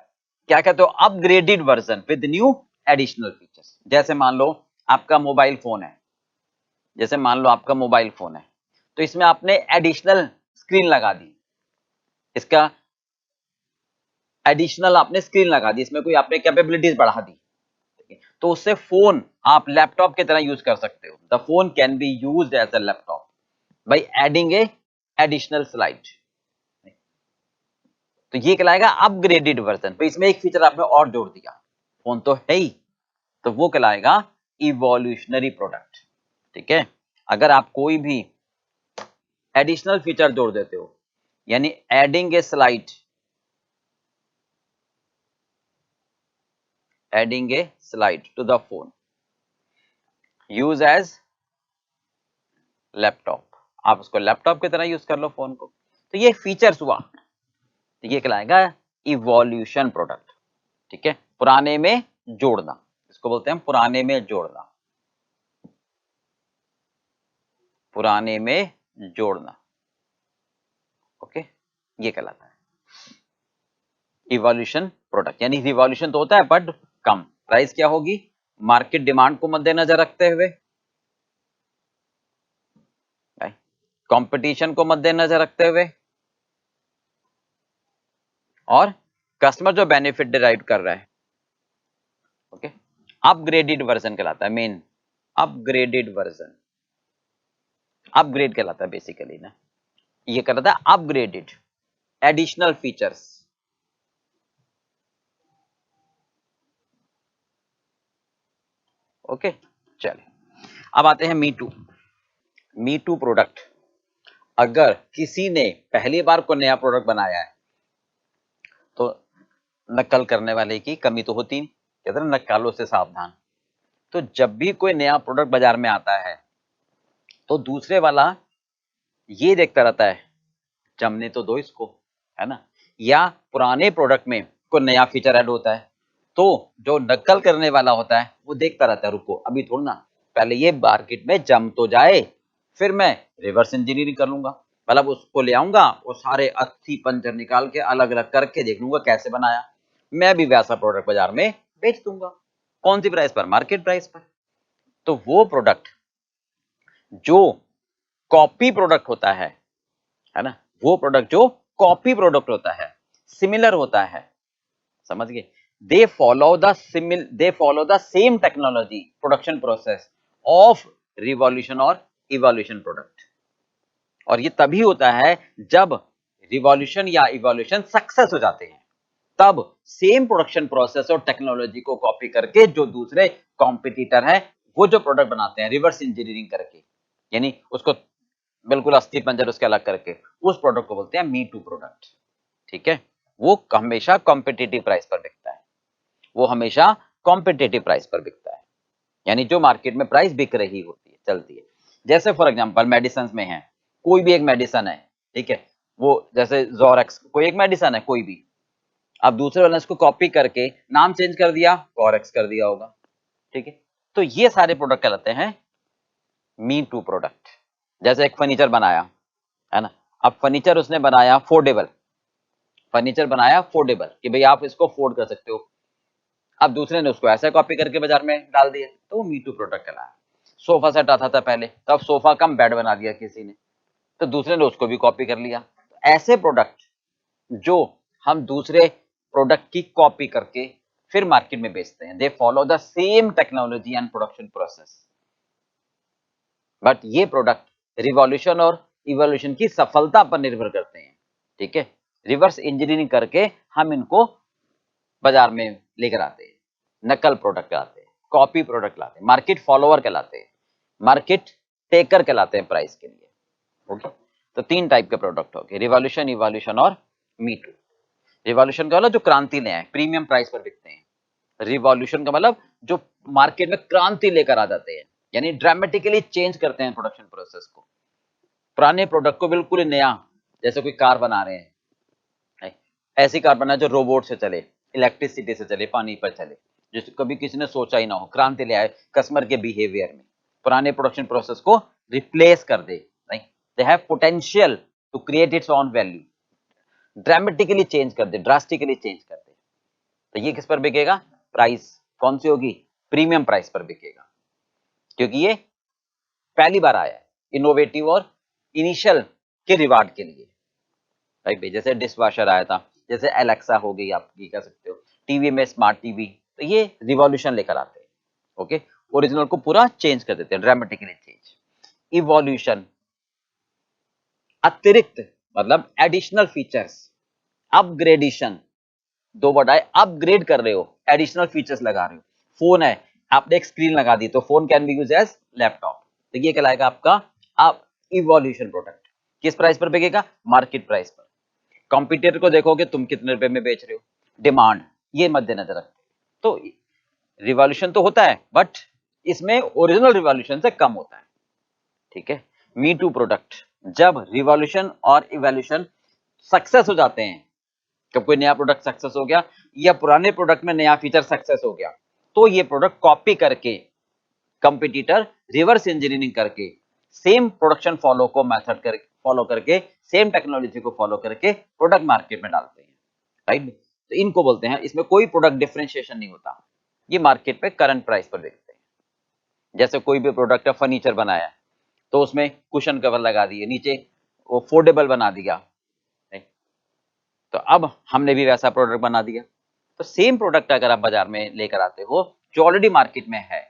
क्या कहते हो, upgraded version with new additional features, जैसे मान लो आपका मोबाइल फोन है, जैसे मान लो आपका मोबाइल फोन है, तो इसमें आपने एडिशनल स्क्रीन लगा दी, इसका एडिशनल आपने स्क्रीन लगा दी, इसमें कोई आपने कैपेबिलिटीज बढ़ा दी, तो उससे फोन आप लैपटॉप की तरह यूज कर सकते हो, the phone can be used as a laptop by adding a additional slide, तो ये कहलाएगा अपग्रेडेड वर्जन, तो इसमें एक फीचर आपने और जोड़ दिया, फोन तो है ही, तो वो कहलाएगा इवोल्यूशनरी प्रोडक्ट, ठीक है। अगर आप कोई भी एडिशनल फीचर जोड़ देते हो, यानी adding a slide, adding a slide to the phone use as laptop, आप उसको लैपटॉप की तरह यूज कर लो फोन को, तो ये फीचर्स हुआ, तो ये कहलाएगा इवोल्यूशन प्रोडक्ट, ठीक है। पुराने में जोड़ना, इसको बोलते हैं पुराने में जोड़ना, पुराने में जोड़ना, ओके, ये कहलाता है इवोल्यूशन प्रोडक्ट, यानी रिवॉल्यूशन तो होता है बट कम, प्राइस क्या होगी, मार्केट डिमांड को मद्देनजर रखते हुए, कंपटीशन को मद्देनजर रखते हुए, और कस्टमर जो बेनिफिट डिराइव कर रहा है, ओके। अपग्रेडेड वर्जन कहलाता है, मेन अपग्रेडेड वर्जन, अपग्रेड कहलाता है बेसिकली ना, ये कहलाता है अपग्रेडेड एडिशनल फीचर्स, ओके। चलिए अब आते हैं me too, me too product, अगर किसी ने पहली बार को नया प्रोडक्ट बनाया है तो नकल करने वाले की कमी तो होती नहीं, कहते हैं नक्कालों से सावधान, तो जब भी कोई नया प्रोडक्ट बाजार में आता है तो दूसरे वाला ये देखता रहता है, जमने तो दो इसको, है ना, या पुराने प्रोडक्ट में कोई नया फीचर ऐड होता है तो जो नकल करने वाला होता है वो देखता रहता है, रुको अभी थोड़ा ना, पहले ये मार्केट में जम तो जाए फिर मैं रिवर्स इंजीनियरिंग कर लूंगा, मतलब उसको ले आऊंगा वो सारे अस्थि पंजर निकाल के अलग अलग करके देख लूंगा कैसे बनाया, मैं भी वैसा प्रोडक्ट बाजार में बेच दूंगा, कौन सी प्राइस पर, मार्केट प्राइस पर। तो वो प्रोडक्ट जो कॉपी प्रोडक्ट होता है ना, वो प्रोडक्ट जो कॉपी प्रोडक्ट होता है, सिमिलर होता है, समझ गए, they follow the same technology production process of revolution और इवोल्यूशन प्रोडक्ट। और ये तभी होता है जब रिवॉल्यूशन या इवोल्यूशन सक्सेस हो जाते हैं, तब सेम प्रोडक्शन प्रोसेस और टेक्नोलॉजी को कॉपी करके जो दूसरे कॉम्पिटिटर है वो जो प्रोडक्ट बनाते हैं रिवर्स इंजीनियरिंग करके, यानी उसको बिल्कुल अस्थि पंजर उसके अलग करके, उस प्रोडक्ट को बोलते हैं मी टू प्रोडक्ट। ठीक है, वो हमेशा कॉम्पिटिटिव प्राइस पर बिकता है, वो हमेशा कॉम्पिटिटिव प्राइस पर बिकता है, यानी जो मार्केट में प्राइस बिक रही होती है, चलती है। जैसे फॉर एग्जांपल मेडिसिन में है, कोई भी एक मेडिसिन है, ठीक है, वो जैसे जोरेक्स कोई एक मेडिसिन है कोई भी, अब दूसरे वाले ने इसको कॉपी करके नाम चेंज कर दिया, कोरेक्स कर दिया होगा, ठीक है। तो ये सारे प्रोडक्ट कहलाते हैं मी टू प्रोडक्ट। जैसे एक फर्नीचर बनाया है ना, अब फर्नीचर उसने बनाया फोल्डेबल, फर्नीचर बनाया फोल्डेबल कि भाई आप इसको फोल्ड कर सकते हो, अब दूसरे ने उसको ऐसे कॉपी करके बाजार में डाल दिया, तो वो मी टू प्रोडक्ट कहलाया। सोफा सेट आता था पहले, तो अब सोफा कम बेड बना दिया किसी ने, तो दूसरे ने उसको भी कॉपी कर लिया। ऐसे प्रोडक्ट जो हम दूसरे प्रोडक्ट की कॉपी करके फिर मार्केट में बेचते हैं, they follow the same technology and production process, but ये प्रोडक्ट रिवॉल्यूशन और इवोल्यूशन की सफलता पर निर्भर करते हैं। ठीक है, रिवर्स इंजीनियरिंग करके हम इनको बाजार में लेकर आते हैं, नकल प्रोडक्ट लाते हैं, कॉपी प्रोडक्ट लाते हैं, मार्केट फॉलोअर कहलाते हैं, मार्केट टेकर कहलाते हैं प्राइस के लिए। ओके, तो तीन टाइप के प्रोडक्ट हो गए, रिवॉल्यूशन, इवोल्यूशन और मी टू। रिवॉल्यूशन का मतलब जो क्रांति ले आए, प्रीमियम प्राइस पर बिकते हैं। रिवॉल्यूशन का मतलब जो मार्केट में क्रांति लेकर आ जाते हैं, यानी ड्रामेटिकली चेंज करते हैं प्रोडक्शन प्रोसेस को, पुराने प्रोडक्ट को बिल्कुल नया, जैसे कोई कार बना रहे हैं, ऐसी कार बनाए जो रोबोट से चले, इलेक्ट्रिसिटी से चले, पानी पर चले, जिसको कभी किसी ने सोचा ही ना हो, क्रांति ले आए कस्टमर के बिहेवियर में, पुराने प्रोडक्शन प्रोसेस को रिप्लेस कर दे, नहीं, they have potential to create its own value, dramatically change कर दे, ड्रास्टिकली चेंज कर दे। तो ये किस पर बिकेगा, प्राइस कौन सी होगी, प्रीमियम प्राइस पर बिकेगा, क्योंकि ये पहली बार आया है, इनोवेटिव और इनिशियल के रिवार्ड के लिए। राइट भाई, जैसे डिश वॉशर आया था, जैसे एलेक्सा हो गई, आप ये कह सकते हो, टीवी में स्मार्ट टीवी, तो ये रिवॉल्यूशन लेकर आते हैं। ओके, ओरिजिनल को पूरा चेंज कर देते हैं, ड्रामेटिकली चेंज। इवोल्यूशन अतिरिक्त, मतलब एडिशनल फीचर्स, अपग्रेडेशन, दो वर्ड आए, अपग्रेड कर रहे हो, एडिशनल फीचर्स लगा रहे हो। फोन है, आपने एक स्क्रीन लगा दी, तो phone can be use as laptop, तो ये कहलाएगा आपका आप इवोल्यूशन प्रोडक्ट। किस प्राइस पर बिकेगा, मार्केट प्राइस पर। कॉम्पिटिटर को देखोगे तुम कितने रुपए में बेच रहे हो, डिमांड, ये मद्देनजर रखते हैं। तो रिवॉल्यूशन तो होता है, बट इसमें ओरिजिनल रिवॉल्यूशन से कम होता है। ठीक है, मी टू प्रोडक्ट, जब रिवॉल्यूशन और इवोल्यूशन सक्सेस हो जाते हैं, जब कोई नया प्रोडक्ट सक्सेस हो गया या पुराने प्रोडक्ट में नया फीचर सक्सेस हो गया, तो ये प्रोडक्ट कॉपी करके कंपटीटर रिवर्स इंजीनियरिंग करके सेम प्रोडक्शन फॉलो करके सेम टेक्नोलॉजी को फॉलो करके प्रोडक्ट मार्केट में डालते हैं। राइट, तो इनको बोलते हैं, इसमें कोई प्रोडक्ट डिफरेंशिएशन नहीं होता, ये मार्केट पे करंट प्राइस पर बिकते हैं। जैसे कोई भी प्रोडक्ट का फर्नीचर बनाया, तो उसमें कुशन कवर लगा दिए, नीचे वो फोल्डेबल बना दिया, तो अब हमने भी वैसा प्रोडक्ट बना दिया। तो सेम प्रोडक्ट अगर आप बाजार में लेकर आते हो जो ऑलरेडी मार्केट में है,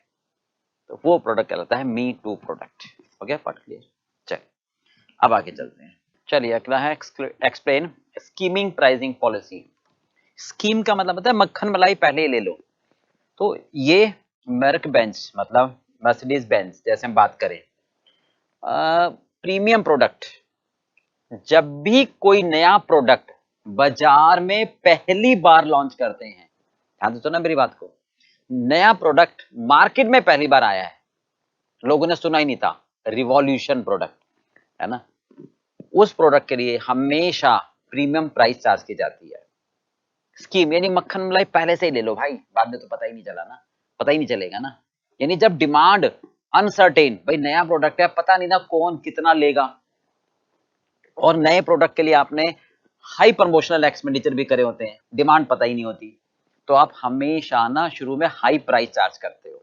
तो वो प्रोडक्ट कहलाता है मी टू प्रोडक्ट। हो गया पार्ट क्लियर, चलिए अब आगे चलते हैं। चलिए अगला है explain skimming pricing policy. Scheme का मतलब होता है मक्खन मलाई पहले ही ले लो। तो ये मर्क बेंच मतलब मर्सिडीज बेंच, जैसे हम बात करें प्रीमियम प्रोडक्ट, जब भी कोई नया प्रोडक्ट बाजार में पहली बार लॉन्च करते हैं, ध्यान दो ना मेरी बात को, नया प्रोडक्ट मार्केट में पहली बार आया है, लोगों ने सुना ही नहीं था, रिवॉल्यूशन प्रोडक्ट है ना, उस प्रोडक्ट के लिए हमेशा प्रीमियम प्राइस चार्ज की जाती है। स्कीम यानी मक्खन मलाई पहले से ही ले लो भाई, बाद में तो पता ही नहीं चला ना, पता ही नहीं चलेगा ना, यानी जब डिमांड अनसर्टेन, भाई नया प्रोडक्ट है, पता नहीं ना कौन कितना लेगा, और नए प्रोडक्ट के लिए आपने हाई प्रमोशनल एक्सपेंडिचर भी करे होते हैं, डिमांड पता ही नहीं होती, तो आप हमेशा ना शुरू में हाई प्राइस चार्ज करते हो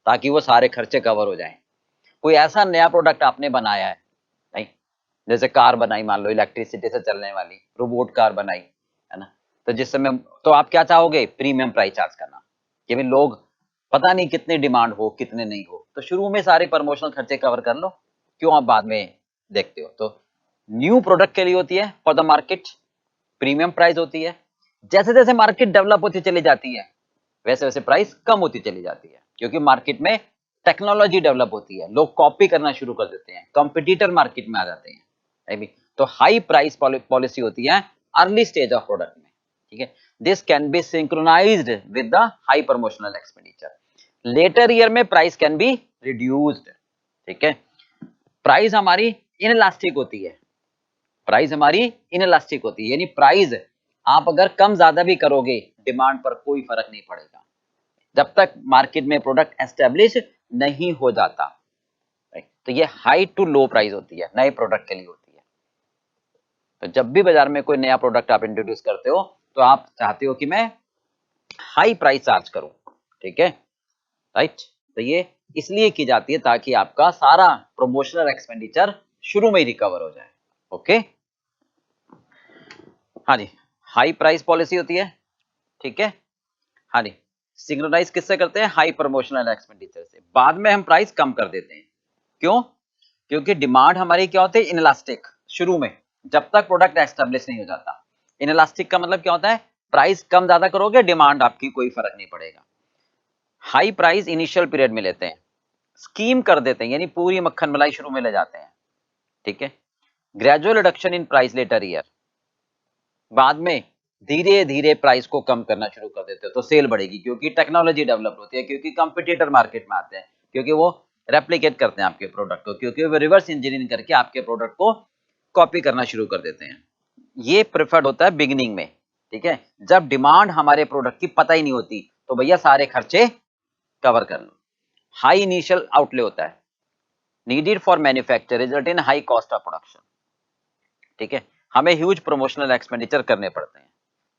ताकि वो सारे खर्चे कवर हो जाएं। कोई ऐसा नया प्रोडक्ट आपने बनाया है, नहीं, जैसे कार बनाई, मान लो इलेक्ट्रिसिटी से चलने वाली रोबोट कार बनाई, है ना। तो जिस समय तो आप क्या चाहोगे, प्रीमियम प्राइस चार्ज करना, कि भाई लोग पता नहीं कितने डिमांड हो कितने नहीं हो, तो शुरू में सारे प्रमोशनल खर्चे कवर कर लो, क्यों आप बाद में देखते हो। तो न्यू प्रोडक्ट के लिए होती है for the market, premium price होती है। जैसे जैसे मार्केट डेवलप होती चली जाती है वैसे वैसे प्राइस कम होती चली जाती है, क्योंकि मार्केट में टेक्नोलॉजी डेवलप होती है, लोग कॉपी करना शुरू कर देते हैं, कंपटीटर मार्केट में आ जाते हैं, है भी। तो हाई प्राइस पॉलिसी होती है अर्ली स्टेज ऑफ प्रोडक्ट में, ठीक है। This can be synchronised with the high promotional expenditure. Later year में प्राइस कैन बी रिड्यूस्ड, ठीक है। प्राइस हमारी इनइलास्टिक होती है, प्राइस हमारी इनइलास्टिक होती है, यानी प्राइस आप अगर कम ज्यादा भी करोगे डिमांड पर कोई फर्क नहीं पड़ेगा, जब तक मार्केट में प्रोडक्ट एस्टेब्लिश नहीं हो जाता। तो ये हाई टू लो प्राइस होती है, नए प्रोडक्ट के लिए होती है। तो जब भी बाजार में कोई नया प्रोडक्ट आप इंट्रोड्यूस करते हो तो आप चाहते हो कि मैं हाई प्राइस चार्ज करूं, ठीक है, राइट। तो ये इसलिए की जाती है ताकि आपका सारा प्रमोशनल एक्सपेंडिचर शुरू में ही रिकवर हो जाए। ओके, हाँ जी, हाई प्राइस पॉलिसी होती है, ठीक है। हाँ जी, सिंक्रोनाइज किससे करते हैं, हाई प्रमोशनल एक्सपेंडिचर से। बाद में हम प्राइस कम कर देते हैं, क्यों, क्योंकि डिमांड हमारी क्या होती है, इनइलास्टिक शुरू में, जब तक प्रोडक्ट एस्टेब्लिश नहीं हो जाता। इनइलास्टिक का मतलब क्या होता है, प्राइस कम ज्यादा करोगे डिमांड आपकी कोई फर्क नहीं पड़ेगा। हाई प्राइस इनिशियल पीरियड में लेते हैं, स्कीम कर देते हैं, यानी पूरी मक्खन मलाई शुरू में ले जाते हैं, ठीक है। Gradual reduction in price later year, बाद में धीरे धीरे प्राइस को कम करना शुरू कर देते हो तो सेल बढ़ेगी, क्योंकि टेक्नोलॉजी डेवलप होती है, क्योंकि कंपटीटर मार्केट में आते हैं, क्योंकि वो रेप्लिकेट करते हैं आपके प्रोडक्ट को, क्योंकि वो रिवर्स इंजीनियरिंग करके आपके प्रोडक्ट को कॉपी करना शुरू कर देते हैं। ये प्रेफर्ड होता है बिगिनिंग में, ठीक है, जब डिमांड हमारे प्रोडक्ट की पता ही नहीं होती, तो भैया सारे खर्चे कवर कर लो। हाई इनिशियल आउटले होता है, needed for manufacture result in high cost of production, ठीक है। हमें ह्यूज प्रमोशनल एक्सपेंडिचर करने पड़ते हैं,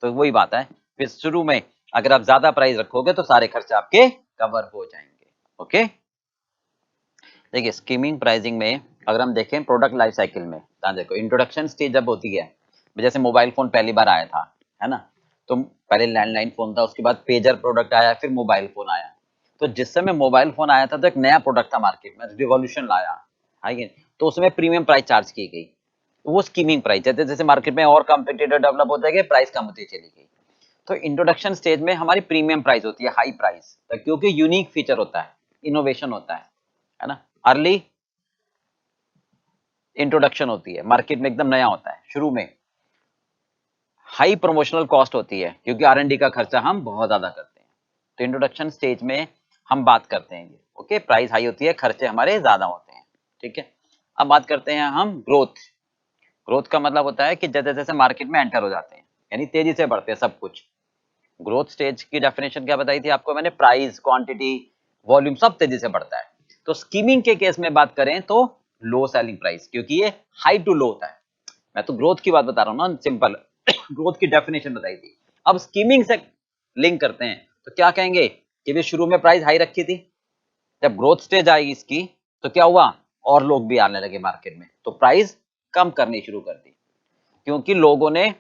तो वही बात है, फिर शुरू में अगर आप ज्यादा प्राइस रखोगे तो सारे खर्चे आपके कवर हो जाएंगे। ओके, देखिए स्कीमिंग प्राइसिंग में अगर हम देखें प्रोडक्ट लाइफ साइकिल में, देखो इंट्रोडक्शन स्टेज जब होती है, जैसे मोबाइल फोन पहली बार आया था, है ना, तो पहले लैंडलाइन फोन था, उसके बाद पेजर प्रोडक्ट आया, फिर मोबाइल फोन आया। तो जिस समय मोबाइल फोन आया था तो एक नया प्रोडक्ट था मार्केट में, रिवॉल्यूशन लाया, है, तो उसमें प्रीमियम प्राइस चार्ज की गई, वो स्कीमिंग प्राइस। जैसे जैसे मार्केट में और कॉम्पिटिटर डेवलप होते गए प्राइस कम होती चली गई। तो इंट्रोडक्शन स्टेज में हमारी प्रीमियम प्राइस होती है, हाई प्राइस, क्योंकि यूनिक फीचर होता है, इनोवेशन होता है ना। अर्ली इंट्रोडक्शन होती है, मार्केट में एकदम नया होता है शुरू में। हाई प्रमोशनल कॉस्ट होती है, क्योंकि R&D का खर्चा हम बहुत ज्यादा करते हैं। तो इंट्रोडक्शन स्टेज में हम बात करते हैं, ओके, प्राइस हाई होती है, खर्चे हमारे ज्यादा होते हैं, ठीक है। अब बात करते हैं हम ग्रोथ। ग्रोथ का मतलब होता है कि जैसे जैसे मार्केट में एंटर हो जाते हैं, यानी तेजी से बढ़ते हैं सब कुछ। ग्रोथ स्टेज की डेफिनेशन क्या बताई थी आपको मैंने, प्राइस, क्वांटिटी, वॉल्यूम सब तेजी से बढ़ता है। तो स्कीमिंग के केस में बात करें तो लो सेलिंग प्राइस, क्योंकि ये हाई टू लो होता है। मैं तो ग्रोथ की बात बता रहा हूं ना, सिंपल ग्रोथ की डेफिनेशन बताई थी। अब स्कीमिंग से लिंक करते हैं तो क्या कहेंगे कि भी शुरू में प्राइस हाई रखी थी, जब ग्रोथ स्टेज आई इसकी तो क्या हुआ, और लोग भी आने लगे मार्केट में, तो प्राइस कम करनी शुरू कर दी, क्योंकि लोगों ने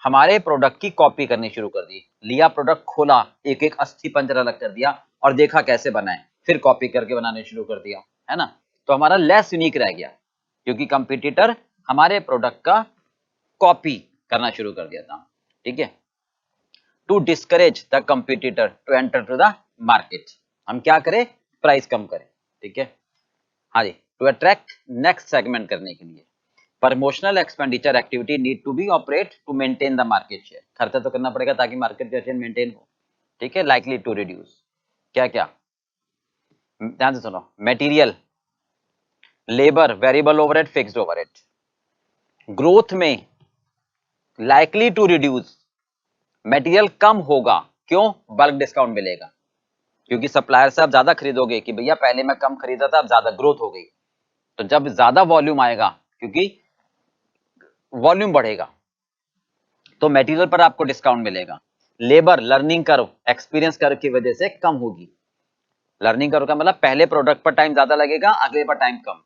हमारे प्रोडक्ट की कॉपी करनी शुरू कर दी। लिया प्रोडक्ट, खोला, एक एक अस्थि पंजर अलग कर दिया और देखा कैसे बनाए, फिर कॉपी करके बनाने शुरू कर दिया, है ना। तो हमारा लेस यूनिक रह गया, क्योंकि कंपटीटर हमारे प्रोडक्ट का कॉपी करना शुरू कर दिया था, ठीक है। To discourage the competitor to enter to the market, हम क्या करें, प्राइस कम करें, ठीक है। हाँ जी, टू अट्रैक्ट नेक्स्ट सेगमेंट करने के लिए promotional expenditure activity need to be operate to maintain the market share, खर्चा तो करना पड़ेगा ताकि मार्केट शेयर मेंटेन हो, ठीक है। लाइकली टू रिड्यूस, क्या क्या, ध्यान से सुनो, material, labour, variable overhead, fixed overhead. Growth में लाइकली टू रिड्यूस, मटेरियल कम होगा, क्यों, बल्क डिस्काउंट मिलेगा, क्योंकि सप्लायर से आप ज्यादा खरीदोगे कि भैया पहले मैं कम खरीदा था अब ज्यादा ग्रोथ हो गई, तो जब ज्यादा वॉल्यूम आएगा, क्योंकि वॉल्यूम बढ़ेगा, तो मटेरियल पर आपको डिस्काउंट मिलेगा। Labour, learning curve, experience curve की वजह से कम होगी। लर्निंग कर्व का मतलब पहले प्रोडक्ट पर टाइम ज्यादा लगेगा, अगले पर टाइम कम,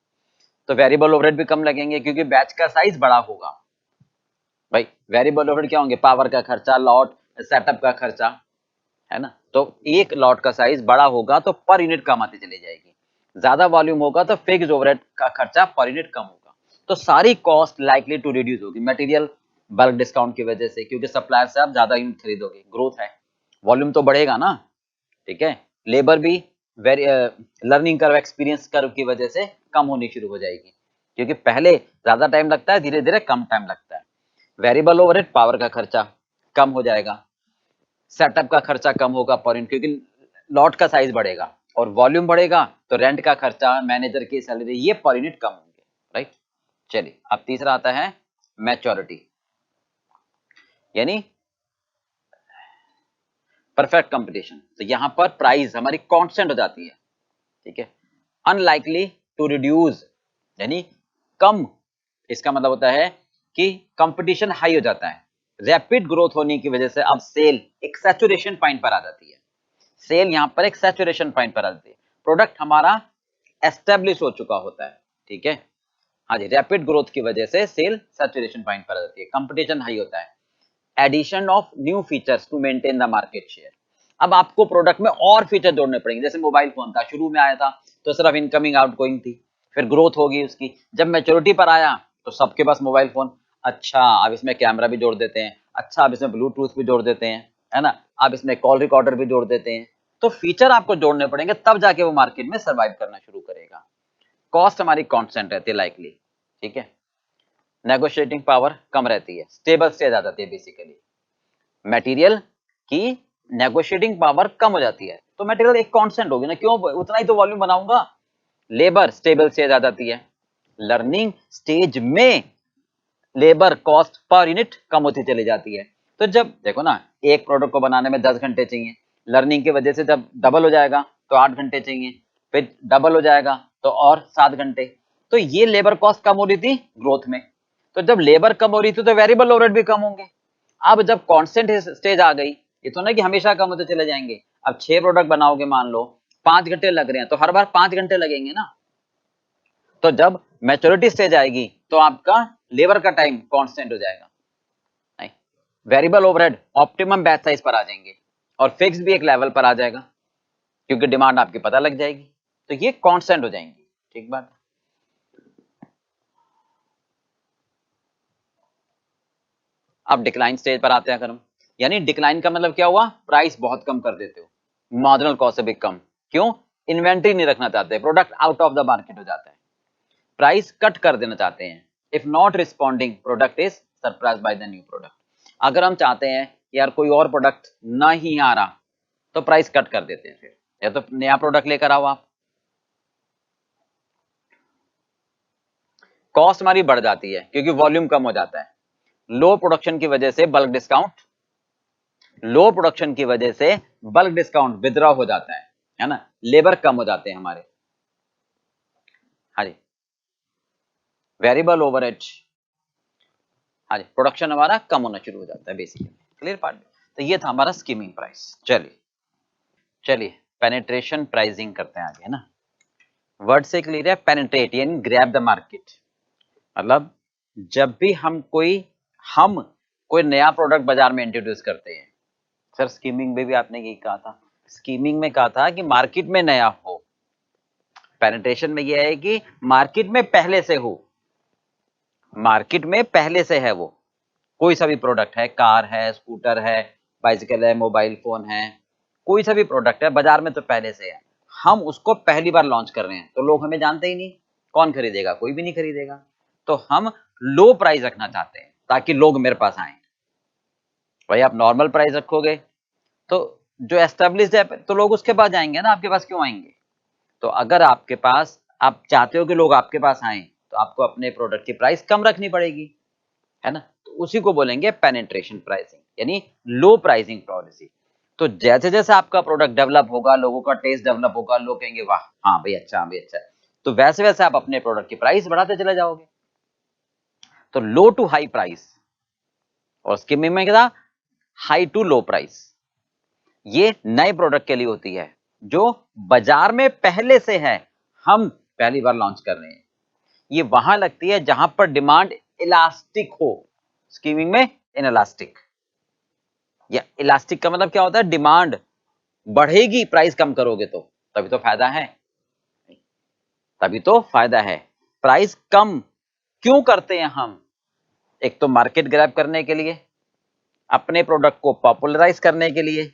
तो वेरिएबल ओवरहेड भी कम लगेंगे, क्योंकि बैच का साइज बड़ा होगा, भाई वेरिएबल ओवरहेड क्या होंगे, पावर का खर्चा, लॉट, सेटअप का खर्चा, है ना। तो एक लॉट का साइज बड़ा होगा तो पर यूनिट कम आती चली जाएगी, ज्यादा वॉल्यूम होगा तो फिक्स्ड ओवरहेड का खर्चा पर यूनिट कम होगा। तो सारी कॉस्ट लाइकली टू रिड्यूस होगी। मटेरियल बल्क डिस्काउंट की वजह से, क्योंकि सप्लायर से आप ज्यादा यूनिट खरीदोगे, ग्रोथ है, वॉल्यूम तो बढ़ेगा ना, ठीक है। लेबर भी लर्निंग कर्व, एक्सपीरियंस कर्व की वजह से कम होनी शुरू हो जाएगी, क्योंकि पहले ज्यादा टाइम लगता है, धीरे धीरे कम टाइम लगता है। वेरिएबल ओवरहेड, पावर का खर्चा कम हो जाएगा, सेटअप का खर्चा कम होगा पर यूनिट, क्योंकि लॉट का साइज बढ़ेगा और वॉल्यूम बढ़ेगा, तो रेंट का खर्चा, मैनेजर की सैलरी, ये पर यूनिट कम होंगे, राइट। चलिए अब तीसरा आता है मैच्योरिटी, यानी परफेक्ट कंपटीशन। तो यहां पर प्राइस हमारी कांस्टेंट हो जाती है, ठीक है। अनलाइकली टू रिड्यूस, यानी कम, इसका मतलब होता है कि कंपटीशन हाई हो जाता है। रैपिड ग्रोथ होने की वजह से अब सेल एक सैचुरेशन पॉइंट पर आ जाती है। सेल यहां पर एक सैचुरेशन पॉइंट पर आ जाती है, प्रोडक्ट हमारा एस्टेब्लिश हो चुका होता है, ठीक है। हाँ जी, रैपिड ग्रोथ की वजह से सेल सैचुरेशन पॉइंट पर आ जाती है, कंपटीशन हाई होता है। Addition of new features to maintain the market share. अब आपको प्रोडक्ट में और फीचर जोड़ने पड़ेंगे। जैसे मोबाइल फोन था, शुरू में आया था तो सिर्फ इनकमिंग आउटगोइंग थी, फिर ग्रोथ होगी उसकी, जब मैच्योरिटी पर आया तो सबके पास मोबाइल फोन, अच्छा अब इसमें कैमरा भी जोड़ देते हैं, अच्छा अब इसमें ब्लूटूथ भी जोड़ देते हैं, है ना, अब इसमें कॉल रिकॉर्डर भी जोड़ देते हैं। तो फीचर आपको जोड़ने पड़ेंगे, तब जाके वो मार्केट में सर्वाइव करना शुरू करेगा। कॉस्ट हमारी कांस्टेंट रहती है लाइकली, ठीक है। नेगोशिएटिंग पावर कम रहती है, स्टेबल स्टेज आ जाती है बेसिकली। मटेरियल की नेगोशिएटिंग पावर कम हो जाती है, तो मटेरियल एक कांस्टेंट होगी ना, क्यों, उतना ही तो वॉल्यूम बनाऊंगा। लेबर स्टेबल स्टेज आ जाती है। लर्निंग स्टेज में लेबर कॉस्ट पर यूनिट कम होती चली जाती है। तो जब देखो ना, एक प्रोडक्ट को बनाने में 10 घंटे चाहिए, लर्निंग की वजह से जब डबल हो जाएगा तो 8 घंटे चाहिए, फिर डबल हो जाएगा तो और 7 घंटे। तो ये लेबर कॉस्ट कम हो रही थी ग्रोथ में, तो जब लेबर कम हो रही थी तो वेरिएबल ओवरहेड भी कम होंगे। अब जब कांस्टेंट स्टेज आ गई, ये तो ना कि हमेशा कम होते चले जाएंगे। अब 6 प्रोडक्ट बनाओगे, मान लो 5 घंटे लग रहे हैं, तो हर बार 5 घंटे लगेंगे ना। तो जब मैच्योरिटी स्टेज आएगी तो आपका लेबर का टाइम कांस्टेंट हो जाएगा, नहीं, variable overhead optimum batch size पर आ जाएंगे और फिक्स भी एक लेवल पर आ जाएगा, क्योंकि डिमांड आपकी पता लग जाएगी, तो ये कांस्टेंट हो जाएंगी, ठीक बात। अब डिक्लाइन स्टेज पर आते हैं अगर हम, यानी डिक्लाइन का मतलब क्या हुआ, प्राइस बहुत कम कर देते हो, मार्जिनल कॉस्ट से भी कम। क्यों, इन्वेंट्री नहीं रखना चाहते, product out of the market हो जाता है, प्राइस कट कर देना चाहते हैं। If not responding product is surprise by the new product. अगर हम चाहते हैं कि यार कोई और प्रोडक्ट ना ही आ रहा, तो प्राइस कट कर देते हैं, फिर या तो नया प्रोडक्ट लेकर आओ आप। कॉस्ट हमारी बढ़ जाती है क्योंकि वॉल्यूम कम हो जाता है। लो प्रोडक्शन की वजह से बल्क डिस्काउंट, लो प्रोडक्शन की वजह से बल्क डिस्काउंट विथड्रॉ हो जाता है ना, लेबर कम हो जाते हैं हमारे। हाँ जी, वेरिएबल ओवरहेड, हाँ जी, प्रोडक्शन हमारा कम होना शुरू हो जाता है बेसिकली। Clear part. तो ये था हमारा स्कीमिंग प्राइस। चलिए चलिए पेनिट्रेशन प्राइसिंग करते हैं आगे, है ना। वर्ड से क्लियर है, पेनिट्रेट यानी ग्रैब द मार्केट। मतलब जब भी हम कोई नया प्रोडक्ट बाजार में इंट्रोड्यूस करते हैं, सर स्कीमिंग में भी आपने यही कहा था, स्कीमिंग में कहा था कि मार्केट में नया हो, पेनिट्रेशन में यह है कि मार्केट में पहले से हो, मार्केट में पहले से है वो, कोई सा भी प्रोडक्ट है, कार है, स्कूटर है, बाइसिकल है, मोबाइल फोन है, कोई सा भी प्रोडक्ट है बाजार में तो पहले से है, हम उसको पहली बार लॉन्च कर रहे हैं, तो लोग हमें जानते ही नहीं, कौन खरीदेगा, कोई भी नहीं खरीदेगा। तो हम लो प्राइस रखना चाहते हैं ताकि लोग मेरे पास आए। भाई आप नॉर्मल प्राइस रखोगे तो जो एस्टेब्लिश्ड है तो लोग उसके पास जाएंगे ना, आपके पास क्यों आएंगे। तो अगर आपके पास, आप चाहते हो कि लोग आपके पास आए, तो आपको अपने प्रोडक्ट की प्राइस कम रखनी पड़ेगी, है ना। तो उसी को बोलेंगे पेनिट्रेशन प्राइसिंग, यानी लो प्राइसिंग पॉलिसी। तो जैसे जैसे आपका प्रोडक्ट डेवलप होगा, लोगों का टेस्ट डेवलप होगा, लोग कहेंगे वाह हाँ भाई अच्छा, हाँ भाई अच्छा, तो वैसे वैसे आप अपने प्रोडक्ट की प्राइस बढ़ाते चले जाओगे। तो लो टू हाई प्राइस, और स्कीमिंग में क्या, हाई टू लो प्राइस, ये नए प्रोडक्ट के लिए होती है जो बाजार में पहले से है, हम पहली बार लॉन्च कर रहे हैं। ये वहां लगती है जहां पर डिमांड इलास्टिक हो, स्कीमिंग में इनइलास्टिक। या इलास्टिक का मतलब क्या होता है, डिमांड बढ़ेगी प्राइस कम करोगे तो, तभी तो फायदा है, तभी तो फायदा है। प्राइस कम क्यों करते हैं हम? एक तो मार्केट ग्रैब करने के लिए, अपने प्रोडक्ट को पॉपुलराइज करने के लिए,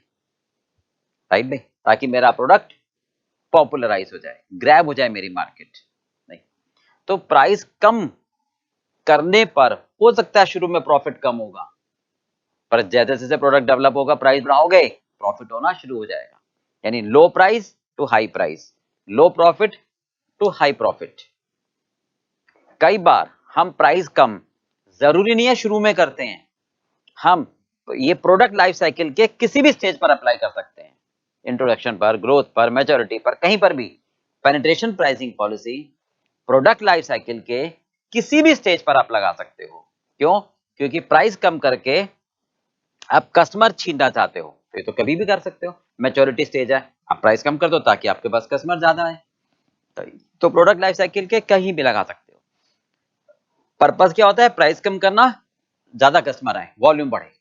राइट भाई, ताकि मेरा प्रोडक्ट पॉपुलराइज हो जाए, ग्रैब हो जाए मेरी मार्केट। नहीं तो प्राइस कम करने पर हो सकता है शुरू में प्रॉफिट कम होगा, पर जैसे जैसे प्रोडक्ट डेवलप होगा, प्राइस बढ़ाओगे, प्रॉफिट होना शुरू हो जाएगा। यानी low price to high price, low profit to high profit. कई बार हम प्राइस कम जरूरी नहीं है शुरू में करते हैं, हम ये प्रोडक्ट लाइफ साइकिल के किसी भी स्टेज पर अप्लाई कर सकते हैं, इंट्रोडक्शन पर, ग्रोथ पर, मैच्योरिटी पर, कहीं पर भी। Penetration pricing policy product life cycle के किसी भी स्टेज पर आप लगा सकते हो। क्यों? क्योंकि प्राइस कम करके आप कस्टमर छीनना चाहते हो, तो ये तो कभी भी कर सकते हो। मैच्योरिटी स्टेज है, आप प्राइस कम कर दो ताकि आपके पास कस्टमर ज्यादा है, तो प्रोडक्ट लाइफ साइकिल के कहीं भी लगा सकते हो। पर्पस क्या होता है? प्राइस कम करना, ज्यादा कस्टमर आए, वॉल्यूम बढ़े,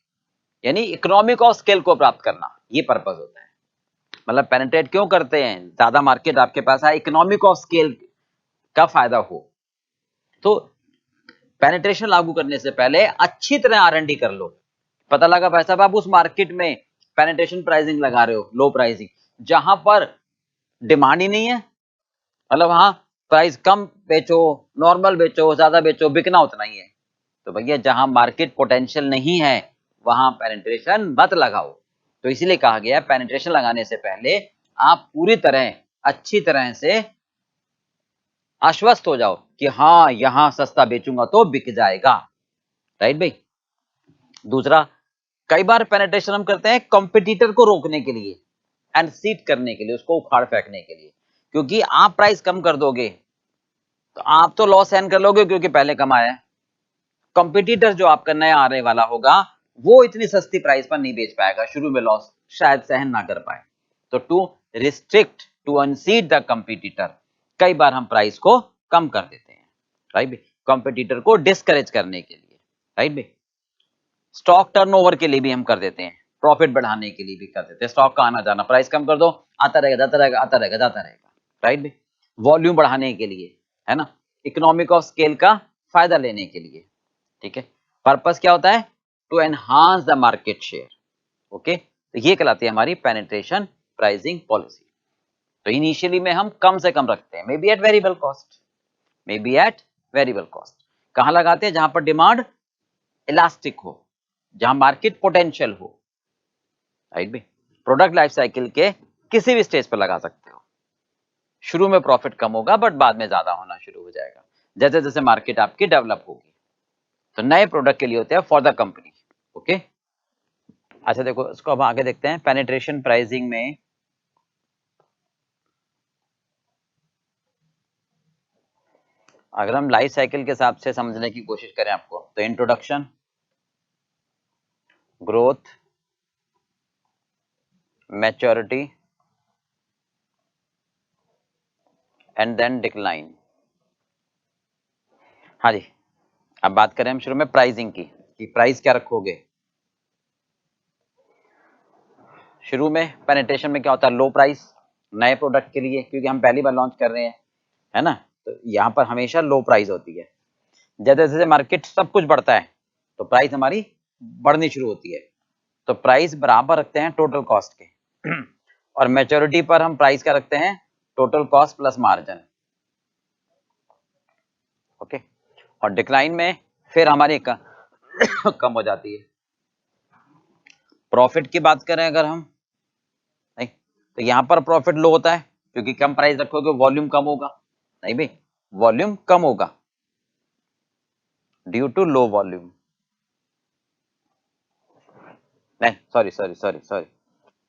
यानी इकोनॉमिक ऑफ स्केल को प्राप्त करना, ये पर्पस होता है। मतलब पेनिट्रेट क्यों करते हैं? ज्यादा मार्केट आपके पास आए, इकोनॉमिक ऑफ स्केल का फायदा हो। तो पेनिट्रेशन लागू करने से पहले अच्छी तरह R&D कर लो। पता लगा भाई साहब आप उस मार्केट में पेनिट्रेशन प्राइसिंग लगा रहे हो, लो प्राइसिंग, जहां पर डिमांड ही नहीं है, मतलब वहां प्राइस कम बेचो, नॉर्मल बेचो, ज्यादा बेचो, बिकना उतना ही है। तो भैया जहां मार्केट पोटेंशियल नहीं है वहां पेनिट्रेशन मत लगाओ। तो इसीलिए कहा गया है पेनिट्रेशन लगाने से पहले आप पूरी तरह अच्छी तरह से आश्वस्त हो जाओ कि हाँ यहां सस्ता बेचूंगा तो बिक जाएगा, राइट भाई। दूसरा, कई बार पेनिट्रेशन हम करते हैं कॉम्पिटिटर को रोकने के लिए, अनसीट करने के लिए, उसको उखाड़ फेंकने के लिए। क्योंकि आप प्राइस कम कर दोगे तो आप तो लॉस सहन कर लोगे क्योंकि पहले कमाया है। कॉम्पिटिटर जो आपका नया आने वाला होगा वो इतनी सस्ती प्राइस पर नहीं बेच पाएगा, शुरू में लॉस शायद सहन ना कर पाए। तो to restrict, to unseat the competitor, कई बार हम प्राइस को कम कर देते हैं, राइट भाई, कॉम्पिटिटर को डिस्करेज करने के लिए, राइट भाई। स्टॉक टर्नओवर के लिए भी हम कर देते हैं, प्रॉफिट बढ़ाने के लिए भी कर देते हैं, स्टॉक का आना जाना, प्राइस कम कर दो, आता रहेगा, जाता रहेगा, आता रहेगा, जाता रहेगा, राइट भाई। वॉल्यूम बढ़ाने के लिए, है ना, इकोनॉमिक ऑफ स्केल का फायदा लेने के लिए, ठीक है। पर्पस क्या होता है? To enhance the market share, okay. तो ये कहलाती है हमारी पेनिट्रेशन प्राइसिंग पॉलिसी। तो इनिशियली में हम कम से कम रखते हैं, maybe at variable cost, maybe at variable cost. कहां लगाते हैं? जहां पर डिमांड इलास्टिक हो, जहां मार्केट पोटेंशियल हो, राइट भाई। प्रोडक्ट लाइफ साइकिल के किसी भी स्टेज पर लगा सकते हो। शुरू में प्रॉफिट कम होगा बट बाद में ज्यादा होना शुरू हो जाएगा जैसे जैसे मार्केट आपकी डेवलप होगी। तो नए प्रोडक्ट के लिए होते हैं फॉर द कंपनी, ओके। अच्छा देखो, इसको अब आगे देखते हैं। पेनिट्रेशन प्राइसिंग में अगर हम लाइफ साइकिल के हिसाब से समझने की कोशिश करें आपको, तो introduction, growth, maturity and then decline. हाँ जी, अब बात करें हम शुरू में प्राइसिंग की, कि प्राइस क्या रखोगे। शुरू में पेनिट्रेशन में क्या होता है? लो प्राइस नए प्रोडक्ट के लिए, क्योंकि हम पहली बार लॉन्च कर रहे हैं, है ना। तो यहाँ पर हमेशा लो प्राइस होती है। जैसे जैसे मार्केट सब कुछ बढ़ता है तो प्राइस हमारी बढ़नी शुरू होती है। तो प्राइस बराबर रखते हैं टोटल कॉस्ट के और मैच्योरिटी पर हम प्राइस का रखते हैं total cost plus margin, okay. और डिक्लाइन में फिर हमारी कम हो जाती है। प्रॉफिट की बात करें अगर हम, नहीं, तो यहां पर प्रॉफिट लो होता है क्योंकि कम प्राइस रखोगे, वॉल्यूम कम होगा, नहीं भाई, वॉल्यूम कम होगा ड्यू टू लो वॉल्यूम, नहीं sorry sorry sorry sorry,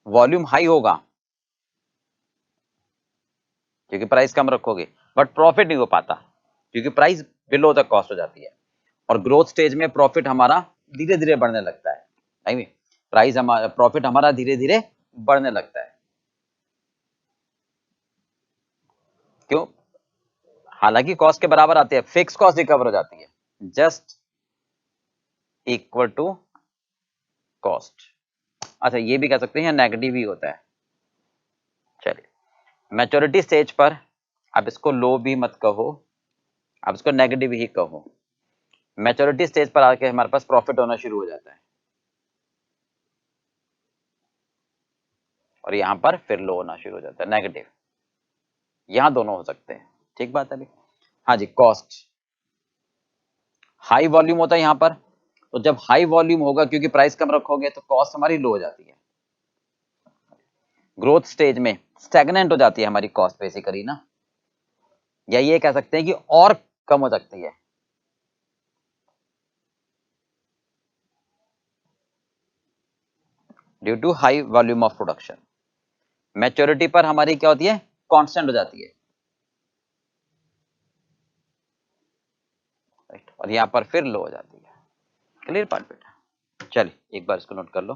volume high होगा क्योंकि प्राइस कम रखोगे, बट प्रॉफिट नहीं हो पाता क्योंकि प्राइस बिलो द कॉस्ट हो जाती है। और ग्रोथ स्टेज में प्रॉफिट हमारा धीरे धीरे बढ़ने लगता है, नहीं, प्राइस हमारा, प्रॉफिट हमारा धीरे धीरे बढ़ने लगता है। क्यों? हालांकि कॉस्ट के बराबर आती है, फिक्स कॉस्ट रिकवर हो जाती है, जस्ट इक्वल टू कॉस्ट। अच्छा ये भी कह सकते हैं नेगेटिव ही होता है। चलिए मैच्योरिटी स्टेज पर आप इसको लो भी मत कहो, आप इसको नेगेटिव ही कहो। मैच्योरिटी स्टेज पर आके हमारे पास प्रॉफिट होना शुरू हो जाता है और यहां पर फिर लो होना शुरू हो जाता है, नेगेटिव। यहां दोनों हो सकते हैं, ठीक बात है अभी। हाँ जी, कॉस्ट हाई वॉल्यूम होता है यहां पर, तो जब हाई वॉल्यूम होगा क्योंकि प्राइस कम रखोगे तो कॉस्ट हमारी लो हो जाती है। ग्रोथ स्टेज में स्टैग्नेंट हो जाती है हमारी कॉस्ट बेसिकली ना, या ये कह सकते हैं कि और कम हो सकती है। Due to high volume of production. Maturity पर हमारी क्या होती है, कांस्टेंट हो जाती है, राइट, और यहां पर फिर लो हो जाती है। क्लियर पार्ट बेटा? चलिए एक बार इसको नोट कर लो।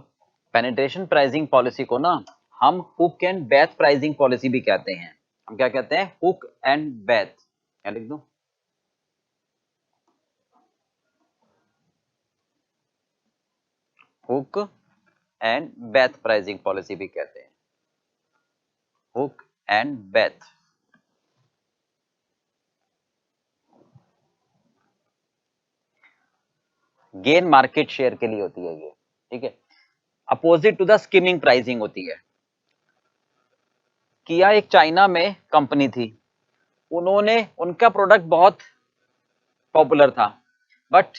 पेनिट्रेशन प्राइसिंग पॉलिसी को ना हम hook and bait pricing policy भी कहते हैं। हम क्या कहते हैं, हुक एंड बेथ। क्या लिख दूं, hook and bait pricing policy भी कहते हैं, hook and bait. Gain market share के लिए होती है ये, ठीक है। Opposite to the skimming pricing होती है। किया एक चाइना में कंपनी थी, उन्होंने उनका प्रोडक्ट बहुत पॉपुलर था, but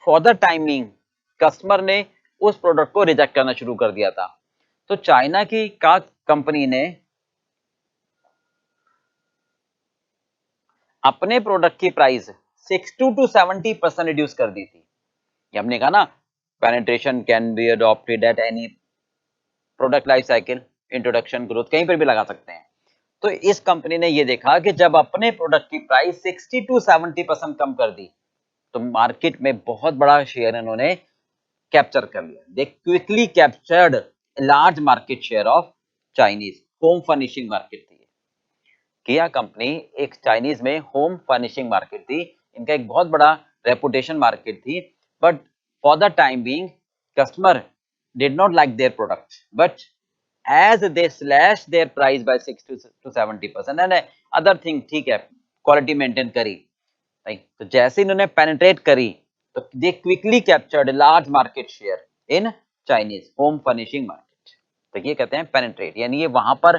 for the timing customer ने उस प्रोडक्ट को रिजेक्ट करना शुरू कर दिया था। तो चाइना की का कंपनी ने अपने प्रोडक्ट की प्राइस 60 to 70% रिड्यूस कर दी थी। ये हमने कहा ना, penetration can be adopted at any product life cycle, introduction, growth, कहीं पर भी लगा सकते हैं। तो इस कंपनी ने ये देखा कि जब अपने प्रोडक्ट की प्राइस 60 to 70% कम कर दी तो मार्केट में बहुत बड़ा शेयर इन्होंने कैप्चर कर लिया। दे quickly captured large market share of Chinese home furnishing market थी। किया कंपनी एक चाइनीज में होम फर्निशिंग मार्केट थी, इनका एक बहुत बड़ा रेपुटेशन मार्केट थी, but for the time being customer did not like their product, but as they slash their price by 60 to 70% and other thing, ठीक है, क्वालिटी मेंटेन करी, राइट। तो जैसे इन्होंने पेनिट्रेट करी तो दे quickly captured large market share in Chinese home furnishing market. तो ये कहते हैं पेनिट्रेट, यानी ये वहां पर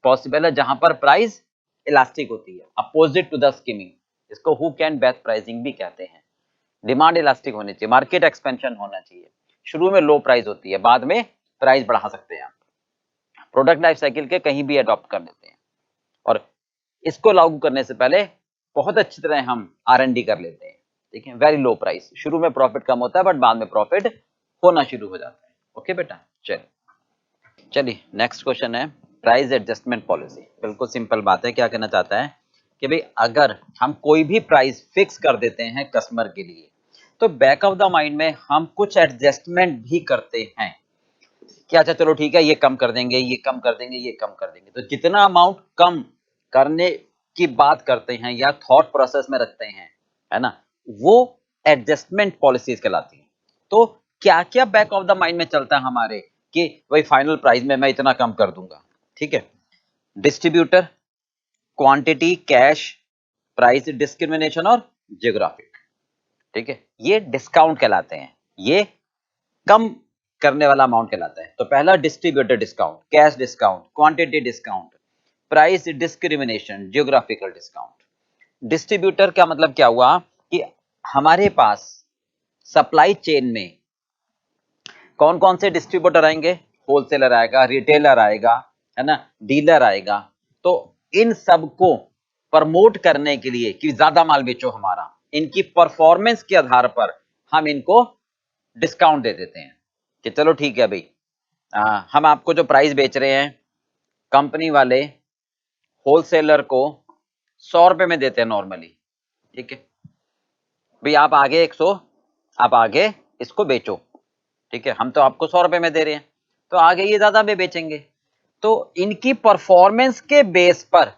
पॉसिबल है जहां पर प्राइस इलास्टिक होती है, अपोजिट टू द स्किमिंग। इसको हुक एंड बेथ प्राइसिंग भी कहते हैं। डिमांड इलास्टिक होनी चाहिए, मार्केट एक्सपेंशन होना चाहिए। शुरू में लो प्राइस होती है, बाद में प्राइस बढ़ा सकते हैं आप। प्रोडक्ट लाइफ साइकिल के कहीं भी अडॉप्ट कर लेते हैं, और इसको लागू करने से पहले बहुत अच्छी तरह हम R&D कर लेते हैं, ठीक है। वेरी लो प्राइस, शुरू में प्रॉफिट कम होता है बट बाद में प्रॉफिट होना शुरू हो जाता है। ओके बेटा, चलिए नेक्स्ट क्वेश्चन है प्राइस एडजस्टमेंट पॉलिसी। बिल्कुल सिंपल बात है, क्या कहना चाहता है कि भाई अगर हम कोई भी प्राइस फिक्स कर देते हैं कस्टमर के लिए तो बैक ऑफ द माइंड में हम कुछ एडजस्टमेंट भी करते हैं कि अच्छा चलो ठीक है, ये कम कर देंगे, ये कम कर देंगे, ये कम कर देंगे। तो जितना अमाउंट कम करने की बात करते हैं या थॉट प्रोसेस में रखते हैं, है ना, वो एडजस्टमेंट पॉलिसीज कहलाती हैं। तो क्या क्या बैक ऑफ द माइंड में चलता है हमारे कि भाई फाइनल प्राइस में मैं इतना कम कर दूंगा, ठीक है। Distributor, quantity, cash, price discrimination और जियोग्राफिक, ठीक है, ये डिस्काउंट कहलाते हैं, ये कम करने वाला अमाउंट कहलाता है। तो पहला distributor discount, cash discount, quantity discount, price discrimination, geographical discount. Distributor का मतलब क्या हुआ कि हमारे पास सप्लाई चेन में कौन कौन से डिस्ट्रीब्यूटर आएंगे, होलसेलर आएगा, रिटेलर आएगा, है ना, डीलर आएगा। तो इन सबको प्रमोट करने के लिए कि ज्यादा माल बेचो हमारा, इनकी परफॉर्मेंस के आधार पर हम इनको डिस्काउंट दे देते हैं कि चलो ठीक है भाई, हम आपको जो प्राइस बेच रहे हैं कंपनी वाले होलसेलर को 100 रुपए में देते हैं नॉर्मली, ठीक है भाई, आप आगे 100, आप आगे इसको बेचो, ठीक है, हम तो आपको 100 रुपए में दे रहे हैं, तो आगे ये ज्यादा में बेचेंगे। तो इनकी परफॉर्मेंस के बेस पर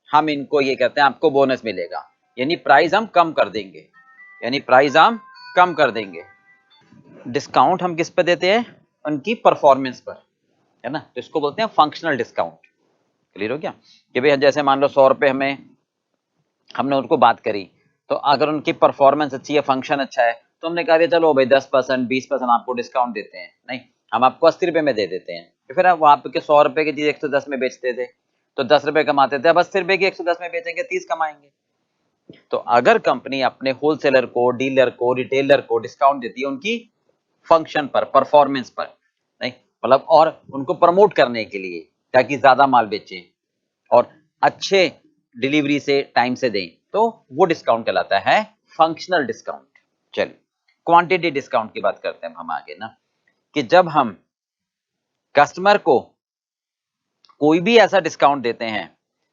हम इनको ये कहते हैं आपको बोनस मिलेगा, यानी प्राइस हम कम कर देंगे, यानी प्राइस हम कम कर देंगे। डिस्काउंट हम किस पे देते हैं? उनकी परफॉर्मेंस पर, है ना। तो इसको बोलते हैं फंक्शनल डिस्काउंट। क्लियर हो गया? कि भाई जैसे मान लो 100 रुपए हमने उनको बात करी, तो अगर उनकी परफॉर्मेंस अच्छी है, फंक्शन अच्छा है, तो हमने कहा चलो भाई 10% 20% आपको डिस्काउंट देते हैं। नहीं, हम आपको 80 रुपए में दे देते हैं। तो फिर आप आपके 100 रुपए की चीज 110 में बेचते थे, तो 10 रुपए कमाते थे। अब 80 रुपए की 110 में बेचेंगे, 30 कमाएंगे। तो अगर कंपनी अपने होलसेलर को, डीलर को, रिटेलर को डिस्काउंट देती है उनकी फंक्शन पर, परफॉर्मेंस पर, नहीं मतलब, और उनको प्रमोट करने के लिए, ताकि ज्यादा माल बेचें और अच्छे डिलीवरी से, टाइम से दें, तो वो डिस्काउंट कहलाता है फंक्शनल डिस्काउंट। चलिए क्वांटिटी डिस्काउंट की बात करते हैं हम आगे ना, कि जब हम कस्टमर को कोई भी ऐसा डिस्काउंट देते हैं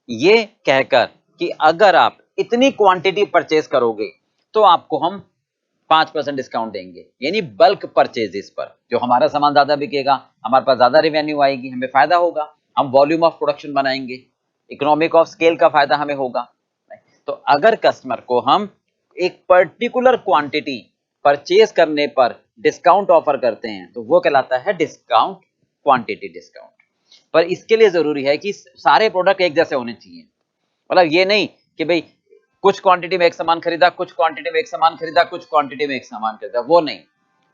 ये कहकर कि अगर आप इतनी क्वांटिटी परचेज करोगे तो आपको हम 5% डिस्काउंट देंगे, यानी बल्क परचेजेस पर। जो हमारा सामान ज्यादा बिकेगा, हमारे पास ज्यादा रेवेन्यू आएगी, हमें फायदा होगा, हम वॉल्यूम ऑफ प्रोडक्शन बनाएंगे, इकोनॉमिक ऑफ स्केल का फायदा हमें होगा। तो अगर कस्टमर को हम एक पर्टिकुलर क्वांटिटी परचेज करने पर डिस्काउंट ऑफर करते हैं तो वो कहलाता है डिस्काउंट, क्वांटिटी डिस्काउंट। पर इसके लिए जरूरी है कि सारे प्रोडक्ट एक जैसे होने चाहिए। मतलब ये नहीं कि भाई कुछ क्वांटिटी में एक सामान खरीदा, कुछ क्वांटिटी में एक सामान खरीदा, कुछ क्वांटिटी में एक सामान खरीदा, वो नहीं।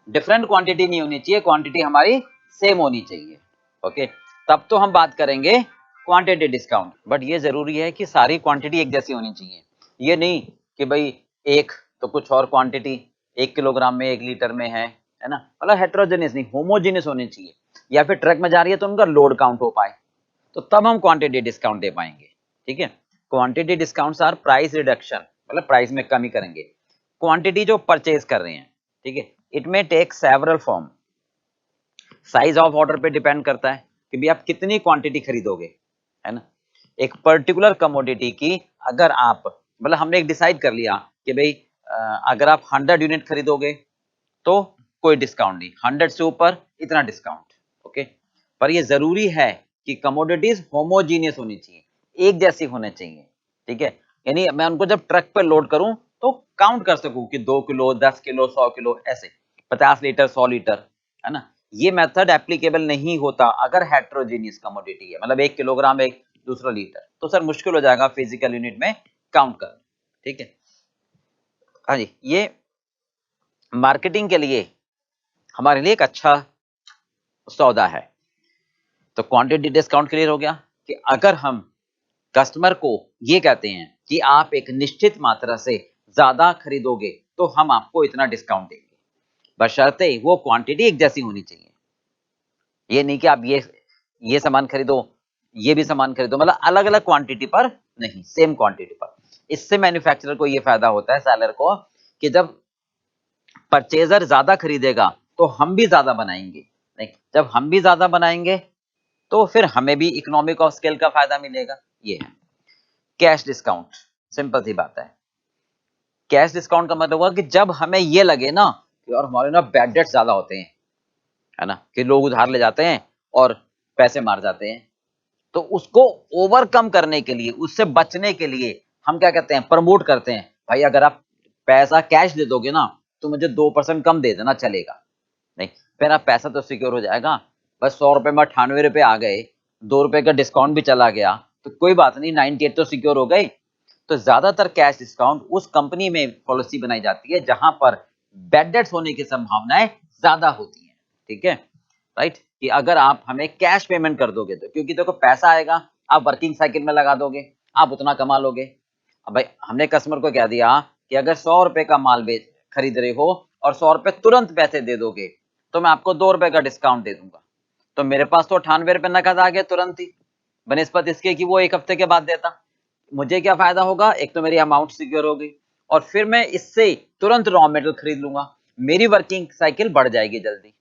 डिफरेंट क्वांटिटी नहीं होनी चाहिए, क्वांटिटी हमारी सेम होनी चाहिए। ओके, तब तो हम बात करेंगे क्वांटिटी डिस्काउंट। बट ये जरूरी है कि सारी क्वांटिटी एक जैसी होनी चाहिए। ये नहीं कि भाई एक तो कुछ और क्वांटिटी 1 किलोग्राम में 1 लीटर में है ना। मतलब हेट्रोजेनियस नहीं, होमोजेनियस होनी चाहिए। या फिर ट्रक में जा रही है तो उनका लोड काउंट हो पाए, तो तब हम क्वांटिटी डिस्काउंट दे पाएंगे। ठीक है, quantity discounts are price reduction, मतलब प्राइस में कमी करेंगे क्वांटिटी जो परचेज कर रहे हैं। ठीक है, it may take several form. Size of order पे डिपेंड करता है कि भाई आप कितनी क्वांटिटी खरीदोगे, है ना। एक पर्टिकुलर कमोडिटी की अगर आप, मतलब हमने एक डिसाइड कर लिया कि भाई अगर आप 100 यूनिट खरीदोगे तो कोई डिस्काउंट नहीं, 100 से ऊपर इतना डिस्काउंट। ओके, पर ये जरूरी है कि कमोडिटीज होमोजीनियस होनी चाहिए, एक जैसी होने चाहिए। ठीक है, यानी मैं उनको जब ट्रक पे लोड करूं तो काउंट कर सकूं कि 2 किलो, 10 किलो, 100 किलो, ऐसे 50 लीटर, 100 लीटर, है ना। ये मेथड एप्लीकेबल नहीं होता अगर हेट्रोजीनियस कमोडिटी है, मतलब 1 किलोग्राम एक दूसरा लीटर, तो सर मुश्किल हो जाएगा फिजिकल यूनिट में काउंट करना। ठीक है, हाँ जी, ये मार्केटिंग के लिए हमारे लिए एक अच्छा सौदा है। तो क्वांटिटी डिस्काउंट क्लियर हो गया कि अगर हम कस्टमर को ये कहते हैं कि आप एक निश्चित मात्रा से ज्यादा खरीदोगे तो हम आपको इतना डिस्काउंट देंगे, बशर्ते वो क्वांटिटी एक जैसी होनी चाहिए। ये नहीं कि आप ये सामान खरीदो, ये भी सामान खरीदो, मतलब अलग अलग क्वांटिटी पर नहीं, सेम क्वांटिटी पर। इससे मैन्युफैक्चरर को ये फायदा होता है, सेलर को, कि जब परचेजर ज्यादा खरीदेगा तो हम भी ज्यादा बनाएंगे। नहीं, जब हम भी ज्यादा बनाएंगे तो फिर हमें भी इकोनॉमिक ऑफ स्केल का फायदा मिलेगा। ये है कैश डिस्काउंट। सिंपल सी बात है, कैश डिस्काउंट का मतलब हुआ कि जब हमें ये लगे ना कि और हमारे ना बैड डेट्स ज्यादा होते हैं, है ना, कि लोग उधार ले जाते हैं और पैसे मार जाते हैं, तो उसको ओवरकम करने के लिए, उससे बचने के लिए हम क्या कहते हैं, प्रमोट करते हैं, भाई अगर आप पैसा कैश दे दोगे ना तो मुझे 2% कम दे देना, चलेगा। नहीं, फिर आप पैसा तो सिक्योर हो जाएगा, बस 100 रुपए में 98 रुपए आ गए, 2 रुपए का डिस्काउंट भी चला गया तो कोई बात नहीं, 98 तो सिक्योर हो गए। तो ज्यादातर कैश डिस्काउंट उस कंपनी में पॉलिसी बनाई जाती है जहां पर बैड डेट्स होने की संभावनाएं ज्यादा होती हैं। ठीक है, राइट, कि अगर आप हमें कैश पेमेंट कर दोगे तो, क्योंकि देखो पैसा आएगा, आप वर्किंग साइकिल में लगा दोगे, आप उतना कमा लोगे। अब भाई हमने कस्टमर को क्या दिया कि अगर 100 रुपए का माल बेच खरीद रहे हो और 100 रुपए तुरंत पैसे दे दोगे तो मैं आपको 2 रुपए का डिस्काउंट दे दूंगा। तो मेरे पास तो 98 रुपए नकद आ गए तुरंत ही, बनिस्पत इसके कि वो 1 हफ्ते के बाद देता। मुझे क्या फायदा होगा, एक तो मेरी अमाउंट सिक्योर हो गई और फिर मैं इससे तुरंत रॉ मेटेरियल खरीद लूंगा, मेरी वर्किंग साइकिल बढ़ जाएगी जल्दी।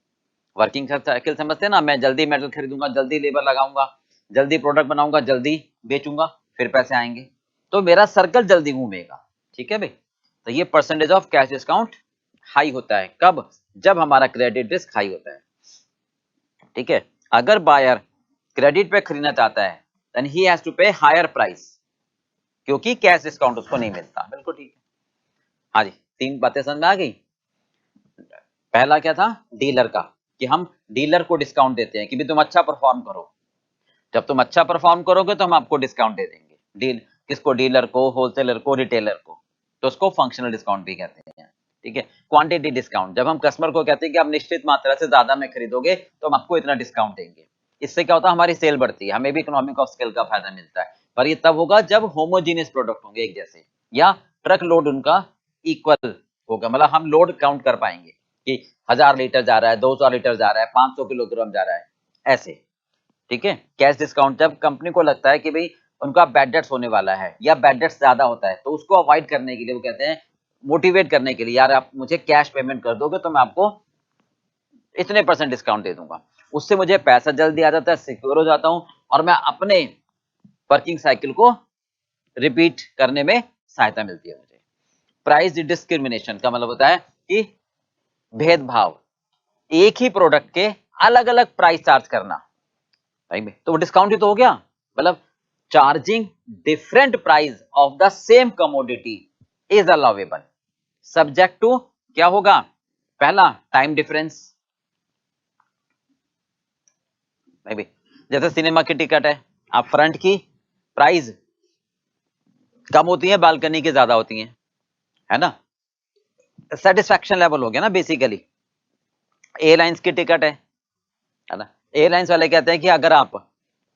वर्किंग साइकिल समझते हैं ना, मैं जल्दी मेटल खरीदूंगा, जल्दी लेबर लगाऊंगा, जल्दी प्रोडक्ट बनाऊंगा, जल्दी बेचूंगा, फिर पैसे आएंगे, तो मेरा सर्कल जल्दी घूमेगा। ठीक है भाई, तो ये percentage of cash discount high होता है कब, जब हमारा क्रेडिट रिस्क हाई होता है। ठीक है, अगर बायर क्रेडिट पे खरीदना चाहता है देन ही हैज टू पे हायर प्राइस, क्योंकि कैश डिस्काउंट उसको नहीं मिलता। बिल्कुल ठीक है, हाँ जी, 3 बातें समझ में आ गई। पहला क्या था डीलर का, कि हम डीलर को डिस्काउंट देते हैं कि भी तुम अच्छा परफॉर्म करो, जब तुम अच्छा परफॉर्म करोगे तो हम आपको डिस्काउंट दे देंगे। डील किसको, डीलर को, होलसेलर को, रिटेलर को, तो उसको फंक्शनल डिस्काउंट भी कहते हैं। ठीक है, क्वांटिटी डिस्काउंट, जब हम कस्टमर को कहते हैं कि आप निश्चित मात्रा से ज्यादा में खरीदोगे तो हम आपको इतना डिस्काउंट देंगे। इससे क्या होता है, हमारी सेल बढ़ती है, हमें भी इकोनॉमिक ऑफ स्केल का फायदा मिलता है। पर ये तब होगा जब होमोजीनियस प्रोडक्ट होंगे एक जैसे, या ट्रक लोड उनका इक्वल होगा, मतलब हम लोड काउंट कर पाएंगे कि 1000 लीटर जा रहा है, 2000 लीटर जा रहा है, 500 किलोग्राम जा रहा है, ऐसे। ठीक है, कैश डिस्काउंट, जब कंपनी को लगता है कि भाई उनका बैड डेट्स होने वाला है या बैड डेट्स ज्यादा होता है, तो उसको अवॉइड करने के लिए वो कहते हैं, मोटिवेट करने के लिए, यार आप मुझे कैश पेमेंट कर दोगे तो मैं आपको इतने % डिस्काउंट दे दूंगा। उससे मुझे पैसा जल्दी आ जाता है, सिक्योर हो जाता हूं, और मैं अपने वर्किंग साइकिल को रिपीट करने में सहायता मिलती है मुझे। प्राइस डिस्क्रिमिनेशन का मतलब होता है कि भेदभाव, एक ही प्रोडक्ट के अलग अलग प्राइस चार्ज करना, राइट में, तो वो डिस्काउंट ही तो हो गया। मतलब charging different price of the same commodity is allowable subject to, क्या होगा, पहला टाइम डिफरेंस, जैसे सिनेमा की टिकट है, आप फ्रंट की प्राइस कम होती है, बालकनी की ज्यादा होती है ना। सेटिस्फैक्शन लेवल हो गया ना बेसिकली। एयरलाइंस की टिकट है ना, एयरलाइंस वाले कहते हैं कि अगर आप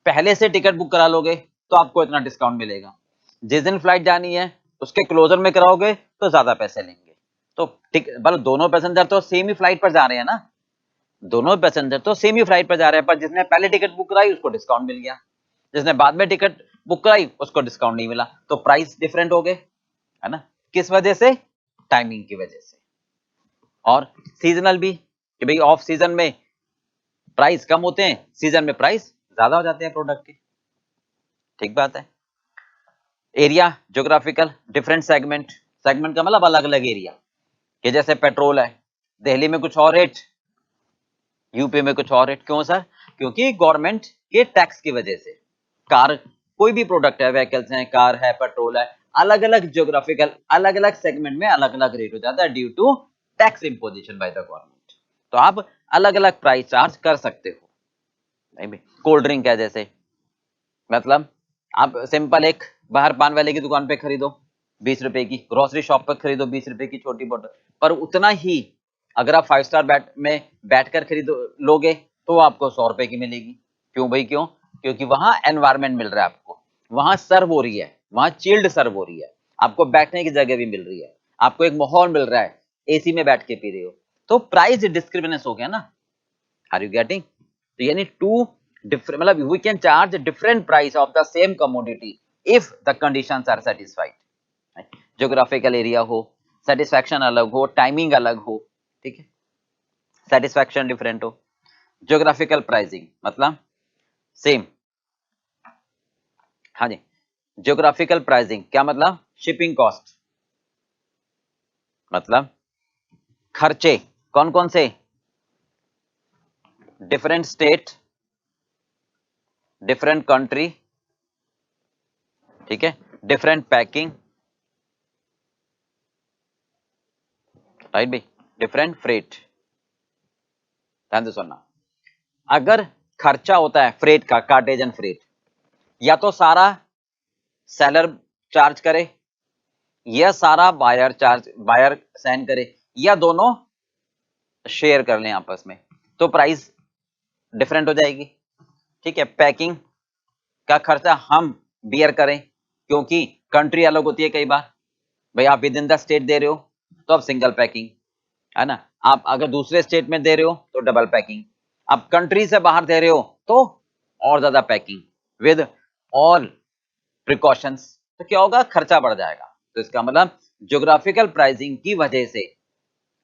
पहले से टिकट बुक करा लोगे तो आपको इतना डिस्काउंट मिलेगा, जिस दिन फ्लाइट जानी है उसके क्लोजर में कराओगे तो ज्यादा पैसे लेंगे। तो मतलब दोनों पैसेंजर तो सेम ही फ्लाइट पर जा रहे हैं ना, दोनों पैसेंजर तो सेम ही फ्लाइट पर जा रहे हैं, पर जिसने पहले टिकट बुक कराई उसको डिस्काउंट मिल गया, जिसने बाद में टिकट बुक कराई उसको डिस्काउंट नहीं मिला, तो प्राइस डिफरेंट हो गए, है ना। किस वजह से, टाइमिंग की वजह से। और सीजनल भी, कि भाई ऑफ सीजन में प्राइस कम होते हैं, सीजन में प्राइस ज्यादा हो जाते हैं प्रोडक्ट के। ठीक बात है। Area, geographical different segment, segment का मतलब अलग अलग एरिया, कि जैसे पेट्रोल है, दिल्ली में कुछ और रेट, यूपी में कुछ और रेट, क्यों सर, क्योंकि गवर्नमेंट के टैक्स की वजह से। कार, कोई भी प्रोडक्ट है, व्हीकल्स हैं, कार है, पेट्रोल है, अलग अलग ज्योग्राफिकल, अलग अलग सेगमेंट में अलग अलग रेट हो जाता है due to tax imposition by the government. तो आप अलग अलग प्राइस चार्ज कर सकते हो। कोल्ड ड्रिंक है जैसे, मतलब आप सिंपल एक बाहर पान वाले की दुकान पे खरीदो 20 रुपए की, ग्रोसरी शॉप पर खरीदो 20 रुपए की छोटी बोतल, पर उतना ही अगर आप 5 स्टार में बैठकर खरीदो लोगे तो आपको 100 रुपए की मिलेगी। क्यों भाई, क्यों, क्योंकि वहां एनवायरमेंट मिल रहा है आपको, वहां सर्व हो रही है, वहां चिल्ड सर्व हो रही है, आपको बैठने की जगह भी मिल रही है, आपको एक माहौल मिल रहा है, एसी में बैठ के पी रहे हो, तो प्राइस डिस्क्रिमिनेंस हो गया ना। आर यू गेटिंग, तो यानी टू different, मतलब we can charge different price of the same commodity if the conditions are satisfied। geographical area हो, satisfaction अलग हो, टाइमिंग अलग हो, ठीक है, satisfaction डिफरेंट हो। geographical pricing मतलब सेम, हाँ जी, geographical pricing क्या मतलब, शिपिंग कॉस्ट, मतलब खर्चे, कौन कौन से, डिफरेंट स्टेट, डिफरेंट कंट्री, ठीक है, डिफरेंट पैकिंग, राइट भाई, डिफरेंट फ्रेट। ध्यान से सुनना, अगर खर्चा होता है फ्रेट का, कार्टेज एंड फ्रेट, या तो सारा सेलर चार्ज करे या सारा बायर चार्ज, बायर साइन करे, या दोनों शेयर कर लें आपस में, तो प्राइस डिफरेंट हो जाएगी। ठीक है, पैकिंग का खर्चा हम बियर करें, क्योंकि कंट्री अलग होती है कई बार, भाई आप विद इन द स्टेट दे रहे हो तो आप सिंगल पैकिंग, है ना, आप अगर दूसरे स्टेट में दे रहे हो तो डबल पैकिंग, आप कंट्री से बाहर दे रहे हो तो और ज्यादा पैकिंग विद ऑल प्रिकॉशंस, तो क्या होगा, खर्चा बढ़ जाएगा। तो इसका मतलब ज्योग्राफिकल प्राइसिंग की वजह से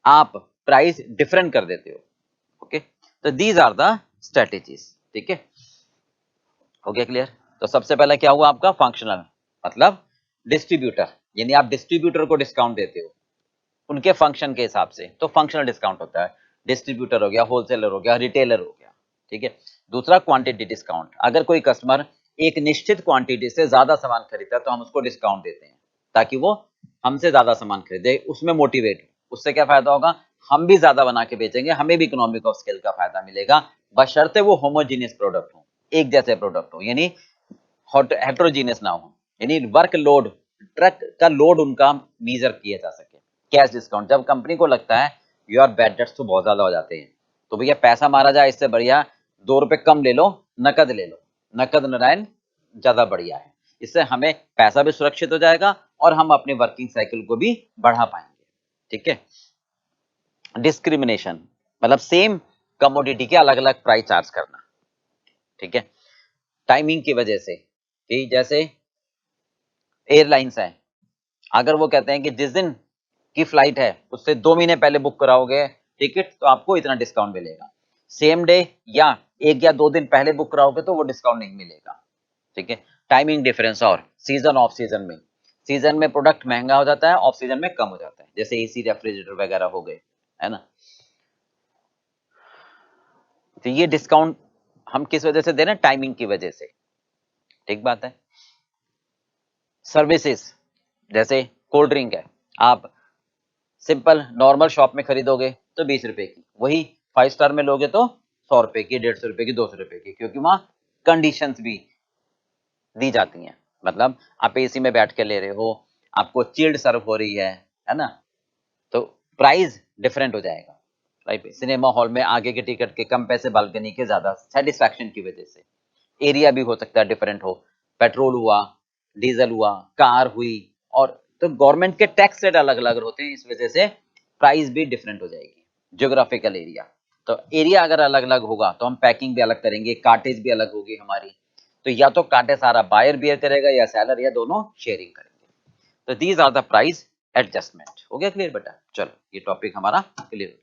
आप प्राइस डिफरेंट कर देते हो। ओके, तो दीज आर द स्ट्रेटेजीज। ठीक है, हो गया क्लियर। तो सबसे पहले क्या हुआ आपका, फंक्शनल, मतलब डिस्ट्रीब्यूटर, यानी आप डिस्ट्रीब्यूटर को डिस्काउंट देते हो उनके फंक्शन के हिसाब से, तो फंक्शनल डिस्काउंट होता है। डिस्ट्रीब्यूटर हो गया, होलसेलर हो गया, रिटेलर हो गया। ठीक है, दूसरा क्वांटिटी डिस्काउंट, अगर कोई कस्टमर एक निश्चित क्वांटिटी से ज्यादा सामान खरीदता है तो हम उसको डिस्काउंट देते हैं ताकि वो हमसे ज्यादा सामान खरीदे, उसमें मोटिवेट, उससे क्या फायदा होगा, हम भी ज्यादा बना के बेचेंगे, हमें भी इकोनॉमिक ऑफ स्केल का फायदा मिलेगा, बशर्ते वो होमोजीनियस प्रोडक्ट हो, एक जैसे प्रोडक्ट हो, यानी हेट्रोजीनियस ना हो, यानी वर्क लोड, ट्रक का लोड उनका मेजर किया जा सके। कैश डिस्काउंट, जब कंपनी को लगता है योर बैड डेट्स तो बहुत ज्यादा हो जाते हैं, तो भैया पैसा मारा जाए, इससे बढ़िया 2 रुपए कम ले लो, नकद ले लो, नकद नारायण ज्यादा बढ़िया है, इससे हमें पैसा भी सुरक्षित हो जाएगा और हम अपने वर्किंग साइकिल को भी बढ़ा पाएंगे। ठीक है। डिस्क्रिमिनेशन मतलब सेम कमोडिटी के अलग अलग प्राइस चार्ज करना। ठीक है। टाइमिंग की वजह से कि जैसे एयरलाइंस है, अगर वो कहते हैं कि जिस दिन की फ्लाइट है उससे 2 महीने पहले बुक कराओगे टिकट तो आपको इतना डिस्काउंट मिलेगा, सेम डे या 1 या 2 दिन पहले बुक कराओगे तो वो डिस्काउंट नहीं मिलेगा। ठीक है। टाइमिंग डिफरेंस और सीजन ऑफ सीजन में प्रोडक्ट महंगा हो जाता है, ऑफ सीजन में कम हो जाता है, जैसे एसी रेफ्रिजरेटर वगैरह हो गए, है ना। तो ये डिस्काउंट हम किस वजह से दे रहे हैं, टाइमिंग की वजह से। ठीक बात है। सर्विसेज, जैसे कोल्ड ड्रिंक है, आप सिंपल नॉर्मल शॉप में खरीदोगे तो 20 रुपए की, वही 5 स्टार में लोगे तो 100 रुपए की, 150 रुपए की, 200 रुपए की, क्योंकि वहां कंडीशंस भी दी जाती हैं। मतलब आप एसी में बैठ के ले रहे हो, आपको चिल्ड सर्व हो रही है ना, तो प्राइस डिफरेंट हो जाएगा। राइट। सिनेमा हॉल में आगे के टिकट के कम पैसे, बालकनी के ज्यादा, सेटिस्फैक्शन की वजह से। एरिया भी हो सकता है डिफरेंट हो, पेट्रोल हुआ, डीजल हुआ, कार हुई, और तो गवर्नमेंट के टैक्स रेट अलग अलग होते हैं, इस वजह से प्राइस भी डिफरेंट हो जाएगी। ज्योग्राफिकल एरिया, तो एरिया अगर अलग अलग होगा तो हम पैकिंग भी अलग करेंगे, कार्टेज भी अलग होगी हमारी, तो या तो कांटे सारा बायर बियर करेगा या सेलर, या दोनों शेयरिंग करेंगे। तो these are the price adjustment. हो गया क्लियर बेटा? चलो ये टॉपिक हमारा क्लियर।